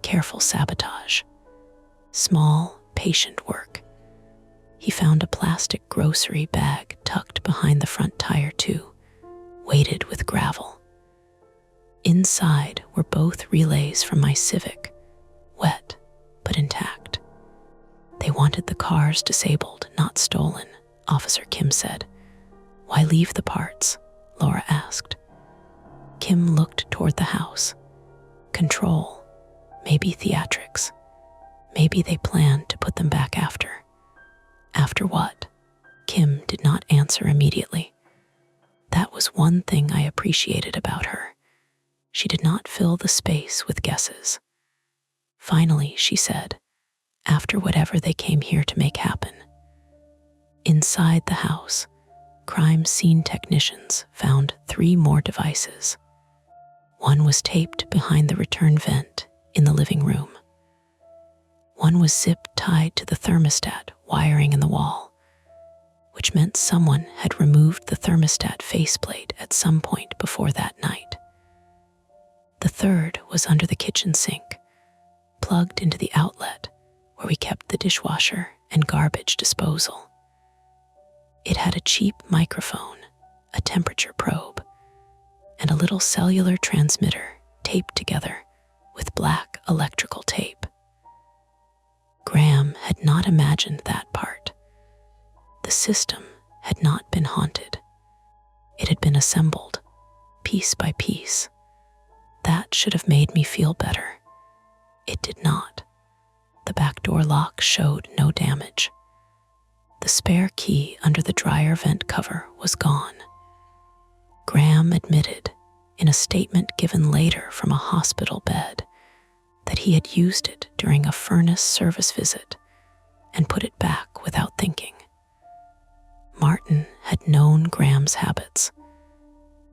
Careful sabotage. Small, patient work. He found a plastic grocery bag tucked behind the front tire too, weighted with gravel. Inside were both relays from my Civic, wet but intact. "They wanted the cars disabled, not stolen," Officer Kim said. "Why leave the parts?" Laura asked. Kim looked toward the house. Control, maybe theatrics. Maybe they planned to put them back after. After what? Kim did not answer immediately. That was one thing I appreciated about her. She did not fill the space with guesses. Finally, she said, "After whatever they came here to make happen." Inside the house, crime scene technicians found 3 more devices. One was taped behind the return vent in the living room. One was zip-tied to the thermostat wiring in the wall, which meant someone had removed the thermostat faceplate at some point before that night. The third was under the kitchen sink, plugged into the outlet where we kept the dishwasher and garbage disposal. It had a cheap microphone, a temperature probe, and a little cellular transmitter taped together with black electrical tape. Graham had not imagined that part. The system had not been haunted. It had been assembled, piece by piece. That should have made me feel better. It did not. The back door lock showed no damage. The spare key under the dryer vent cover was gone. Graham admitted, in a statement given later from a hospital bed, that he had used it during a furnace service visit and put it back without thinking. Martin had known Graham's habits.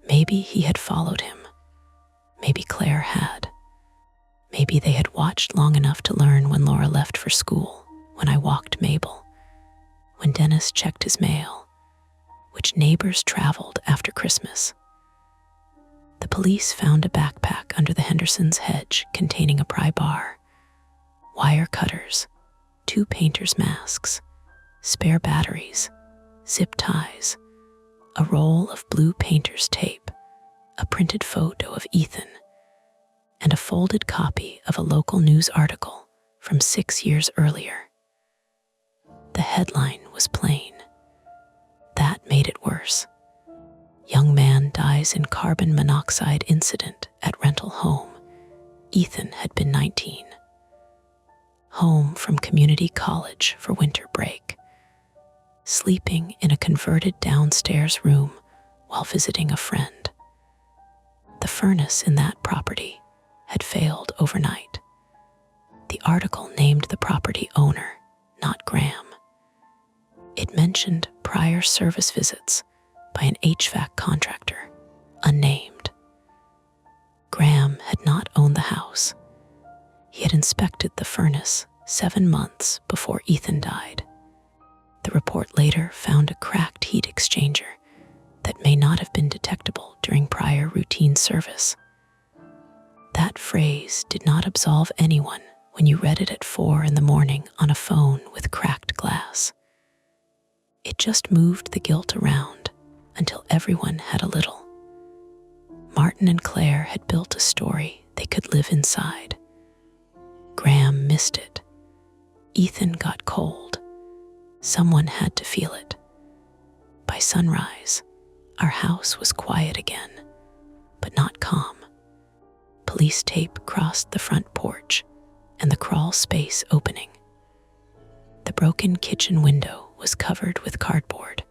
Maybe he had followed him. Maybe Claire had. Maybe they had watched long enough to learn when Laura left for school, when I walked Mabel, when Dennis checked his mail, which neighbors traveled after Christmas. The police found a backpack under the Hendersons' hedge containing a pry bar, wire cutters, 2 painter's masks, spare batteries, zip ties, a roll of blue painter's tape, a printed photo of Ethan, and a folded copy of a local news article from 6 years earlier. The headline was plain. That made it worse. Young man dies in carbon monoxide incident at rental home. Ethan had been 19. Home from community college for winter break. Sleeping in a converted downstairs room while visiting a friend. The furnace in that property had failed overnight. The article named the property owner, not Graham. It mentioned prior service visits by an HVAC contractor, unnamed. Graham had not owned the house. He had inspected the furnace 7 months before Ethan died. The report later found a cracked heat exchanger that may not have been detectable during prior routine service. That phrase did not absolve anyone when you read it at 4 a.m. on a phone with cracked glass. It just moved the guilt around until everyone had a little. Martin and Claire had built a story they could live inside. Graham missed it. Ethan got cold. Someone had to feel it. By sunrise, our house was quiet again, but not calm. Police tape crossed the front porch and the crawl space opening. The broken kitchen window was covered with cardboard.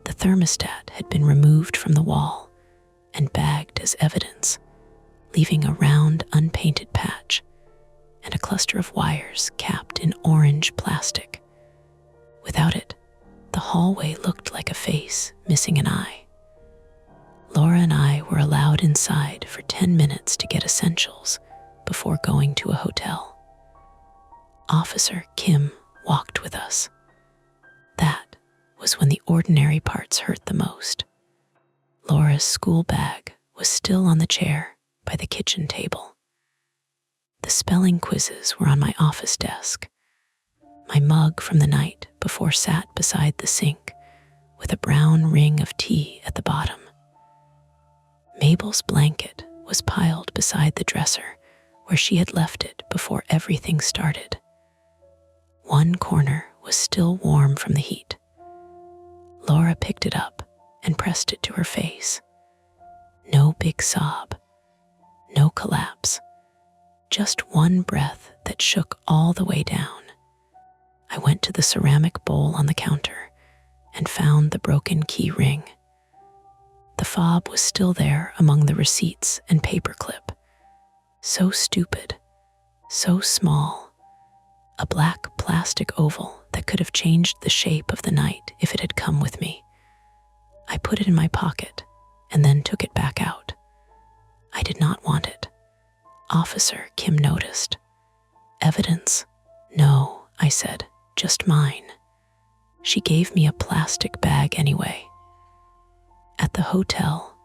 The thermostat had been removed from the wall and bagged as evidence, leaving a round, unpainted patch and a cluster of wires capped in orange plastic. Without it, the hallway looked like a face missing an eye. Laura and I were allowed inside for 10 minutes to get essentials before going to a hotel. Officer Kim walked with us. That was when the ordinary parts hurt the most. Laura's school bag was still on the chair by the kitchen table. The spelling quizzes were on my office desk. My mug from the night before sat beside the sink with a brown ring of tea at the bottom. Mabel's blanket was piled beside the dresser where she had left it before everything started. One corner was still warm from the heat. Laura picked it up and pressed it to her face. No big sob, no collapse, just one breath that shook all the way down. I went to the ceramic bowl on the counter and found the broken key ring. The fob was still there among the receipts and paperclip. So stupid, so small, a black plastic oval that could have changed the shape of the night if it had come with me. I put it in my pocket and then took it back out. I did not want it. Officer Kim noticed. Evidence? No, I said, just mine. She gave me a plastic bag anyway. At the hotel,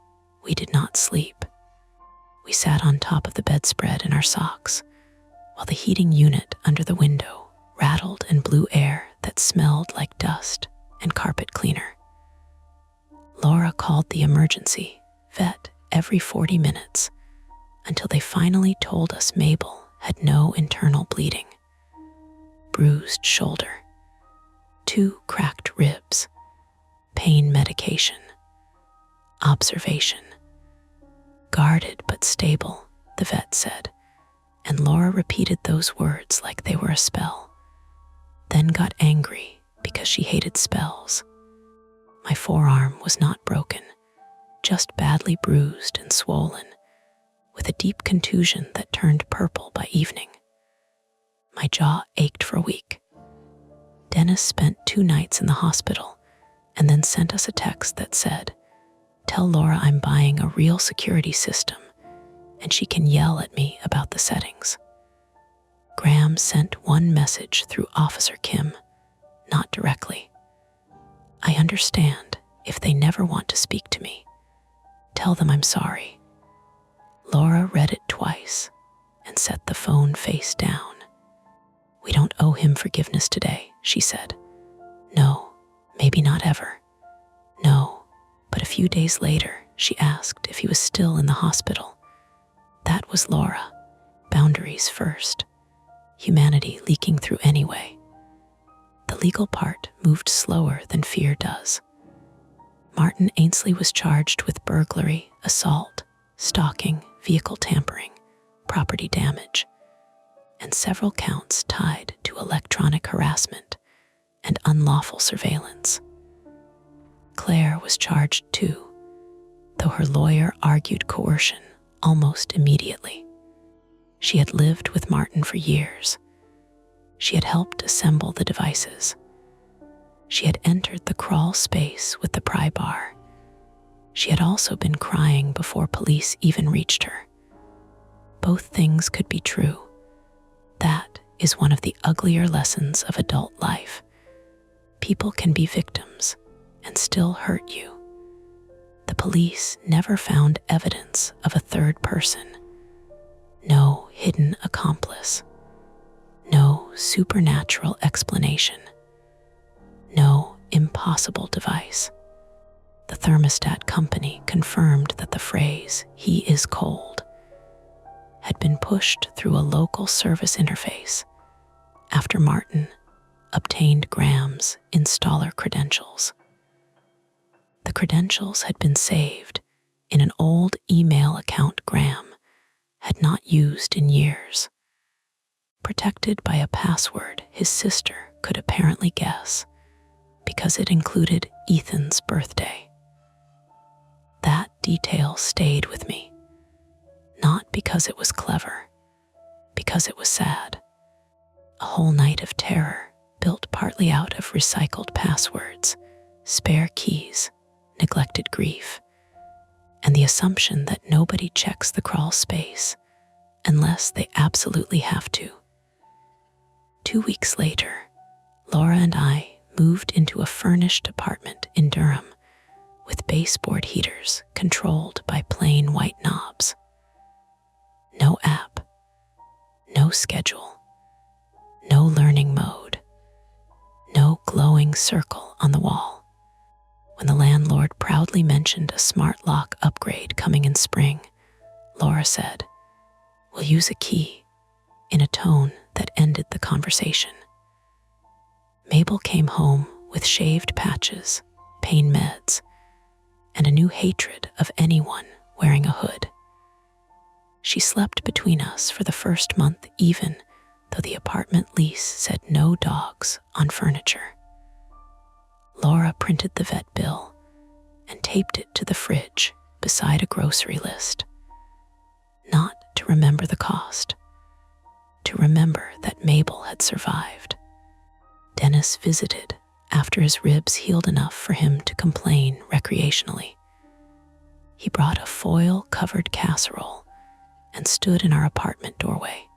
we did not sleep. We sat on top of the bedspread in our socks, while the heating unit under the window rattled and blew air that smelled like dust and carpet cleaner. Laura called the emergency vet every 40 minutes until they finally told us Mabel had no internal bleeding, bruised shoulder, 2 cracked ribs, pain medication, observation. Guarded but stable, the vet said, and Laura repeated those words like they were a spell, then got angry because she hated spells. My forearm was not broken, just badly bruised and swollen, with a deep contusion that turned purple by evening. My jaw ached for a week. Dennis spent 2 nights in the hospital and then sent us a text that said, "Tell Laura I'm buying a real security system and she can yell at me about the settings." Graham sent one message through Officer Kim, not directly. "I understand if they never want to speak to me. Tell them I'm sorry." Laura read it twice and set the phone face down. "We don't owe him forgiveness today," she said. "No, maybe not ever. No." But a few days later, she asked if he was still in the hospital. That was Laura. Boundaries first. Humanity leaking through anyway. The legal part moved slower than fear does. Martin Ainsley was charged with burglary, assault, stalking, vehicle tampering, property damage, and several counts tied to electronic harassment and unlawful surveillance. Claire was charged too, though her lawyer argued coercion almost immediately. She had lived with Martin for years. She had helped assemble the devices. She had entered the crawl space with the pry bar. She had also been crying before police even reached her. Both things could be true. That is one of the uglier lessons of adult life. People can be victims and still hurt you. The police never found evidence of a third person. No hidden accomplice. No supernatural explanation. No impossible device. The thermostat company confirmed that the phrase, "he is cold," had been pushed through a local service interface after Martin obtained Graham's installer credentials. The credentials had been saved in an old email account Graham had not used in years, protected by a password his sister could apparently guess because it included Ethan's birthday. That detail stayed with me, not because it was clever, because it was sad. A whole night of terror built partly out of recycled passwords, spare keys, neglected grief, and the assumption that nobody checks the crawl space unless they absolutely have to. 2 weeks later, Laura and I moved into a furnished apartment in Durham with baseboard heaters controlled by plain white knobs. No app, no schedule, no learning mode, no glowing circle on the wall. When the landlord proudly mentioned a smart lock upgrade coming in spring, Laura said, "We'll use a key," in a tone that ended the conversation. Mabel came home with shaved patches, pain meds, and a new hatred of anyone wearing a hood. She slept between us for the first month even though the apartment lease said no dogs on furniture. Laura printed the vet bill and taped it to the fridge beside a grocery list. Not to remember the cost, to remember that Mabel had survived. Dennis visited after his ribs healed enough for him to complain recreationally. He brought a foil-covered casserole and stood in our apartment doorway,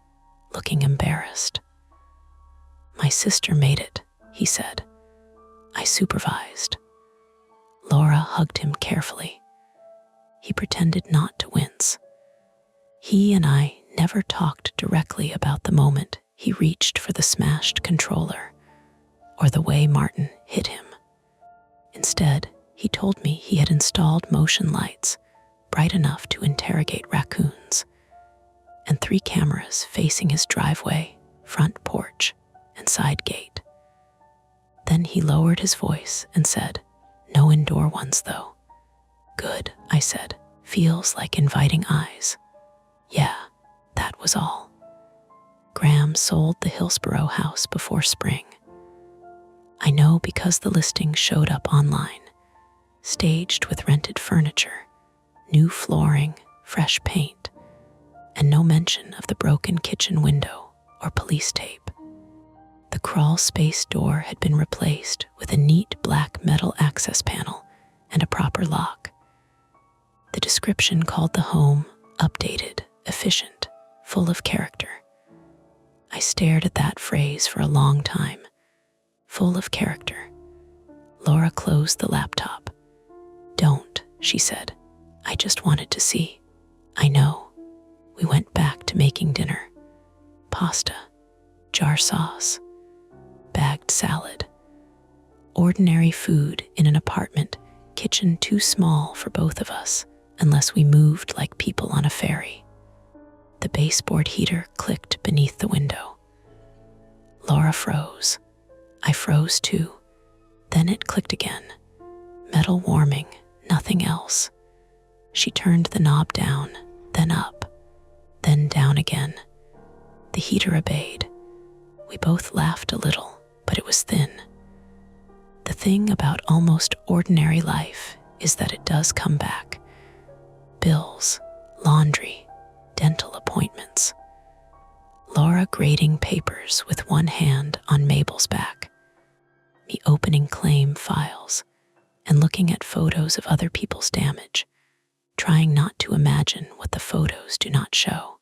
looking embarrassed. "My sister made it," he said. "I supervised." Laura hugged him carefully. He pretended not to wince. He and I never talked directly about the moment he reached for the smashed controller or the way Martin hit him. Instead, he told me he had installed motion lights bright enough to interrogate raccoons, and 3 cameras facing his driveway, front porch, and side gate. Then he lowered his voice and said, "No indoor ones, though." "Good," I said. "Feels like inviting eyes." Yeah, that was all. Graham sold the Hillsborough house before spring. I know because the listing showed up online, staged with rented furniture, new flooring, fresh paint, and no mention of the broken kitchen window or police tape. The crawl space door had been replaced with a neat black metal access panel and a proper lock. The description called the home updated, efficient, full of character. I stared at that phrase for a long time. Full of character. Laura closed the laptop. "Don't," she said. "I just wanted to see." "I know." We went back to making dinner. Pasta, jar sauce, bagged salad. Ordinary food in an apartment, kitchen too small for both of us, unless we moved like people on a ferry. The baseboard heater clicked beneath the window. Laura froze. I froze too. Then it clicked again. Metal warming, nothing else. She turned the knob down, then up, then down again. The heater obeyed. We both laughed a little, but it was thin. The thing about almost ordinary life is that it does come back. Bills, laundry, dental appointments. Laura grading papers with one hand on Mabel's back. Me opening claim files and looking at photos of other people's damage, trying not to imagine what the photos do not show.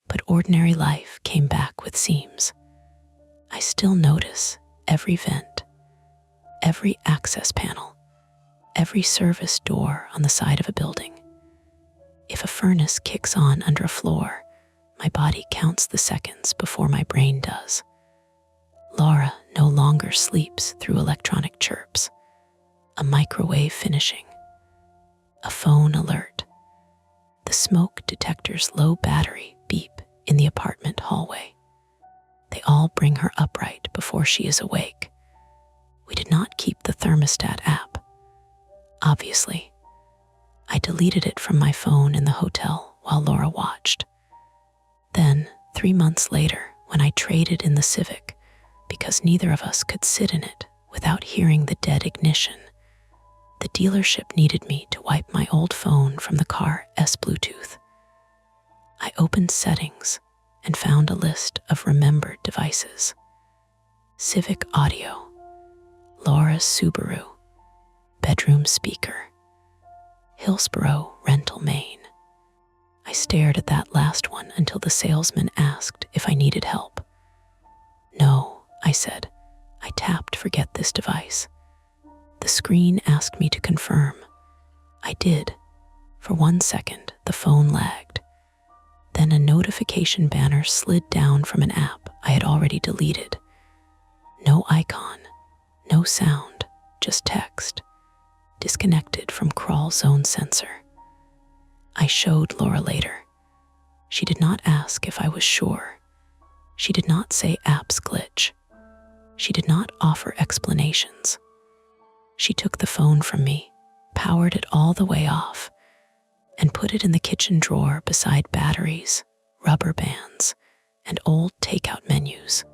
But ordinary life came back with seams. I still notice every vent, every access panel, every service door on the side of a building. If a furnace kicks on under a floor, my body counts the seconds before my brain does. Laura no longer sleeps through electronic chirps, a microwave finishing, a phone alert, the smoke detector's low battery beep in the apartment hallway. They all bring her upright before she is awake. We did not keep the thermostat app. Obviously, I deleted it from my phone in the hotel while Laura watched. Then, 3 months later, when I traded in the Civic, because neither of us could sit in it without hearing the dead ignition, the dealership needed me to wipe my old phone from the car's Bluetooth. I opened settings and found a list of remembered devices. Civic audio, Laura's Subaru, bedroom speaker, Hillsborough rental main. I stared at that last one until the salesman asked if I needed help. "No," I said. I tapped "Forget this device." The screen asked me to confirm. I did. For 1 second, the phone lagged. Then a notification banner slid down from an app I had already deleted. No icon, no sound, just text. Disconnected from crawl zone sensor. I showed Laura later. She did not ask if I was sure. She did not say apps glitch. She did not offer explanations. She took the phone from me, powered it all the way off, and put it in the kitchen drawer beside batteries, rubber bands, and old takeout menus.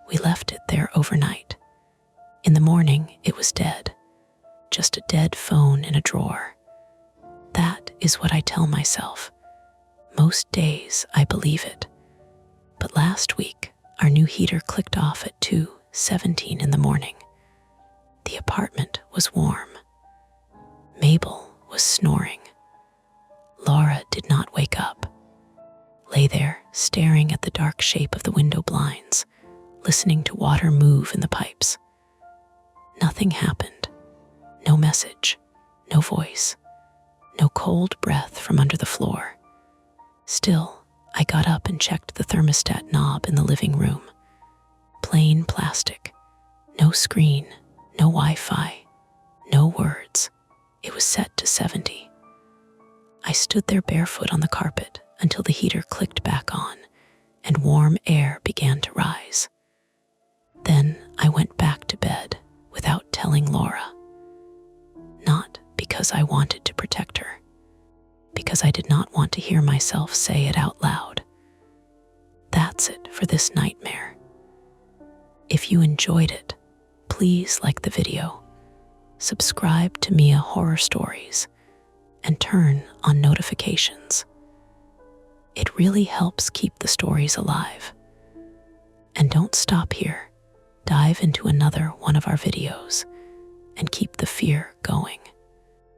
We left it there overnight. In the morning, it was dead. Just a dead phone in a drawer. That is what I tell myself. Most days, I believe it. But last week, our new heater clicked off at 2:17 in the morning. The apartment was warm. Mabel was snoring. Laura did not wake up. Lay there, staring at the dark shape of the window blinds, listening to water move in the pipes. Nothing happened. No message, no voice, no cold breath from under the floor. Still, I got up and checked the thermostat knob in the living room. Plain plastic. No screen, no Wi-Fi, no words. It was set to 70. I stood there barefoot on the carpet until the heater clicked back on and warm air began to rise. Then I went back to bed without telling Laura. Not because I wanted to protect her, because I did not want to hear myself say it out loud. That's it for this nightmare. If you enjoyed it, please like the video, subscribe to Mia Horror Stories, and turn on notifications. It really helps keep the stories alive. And don't stop here. Dive into another one of our videos and keep the fear going.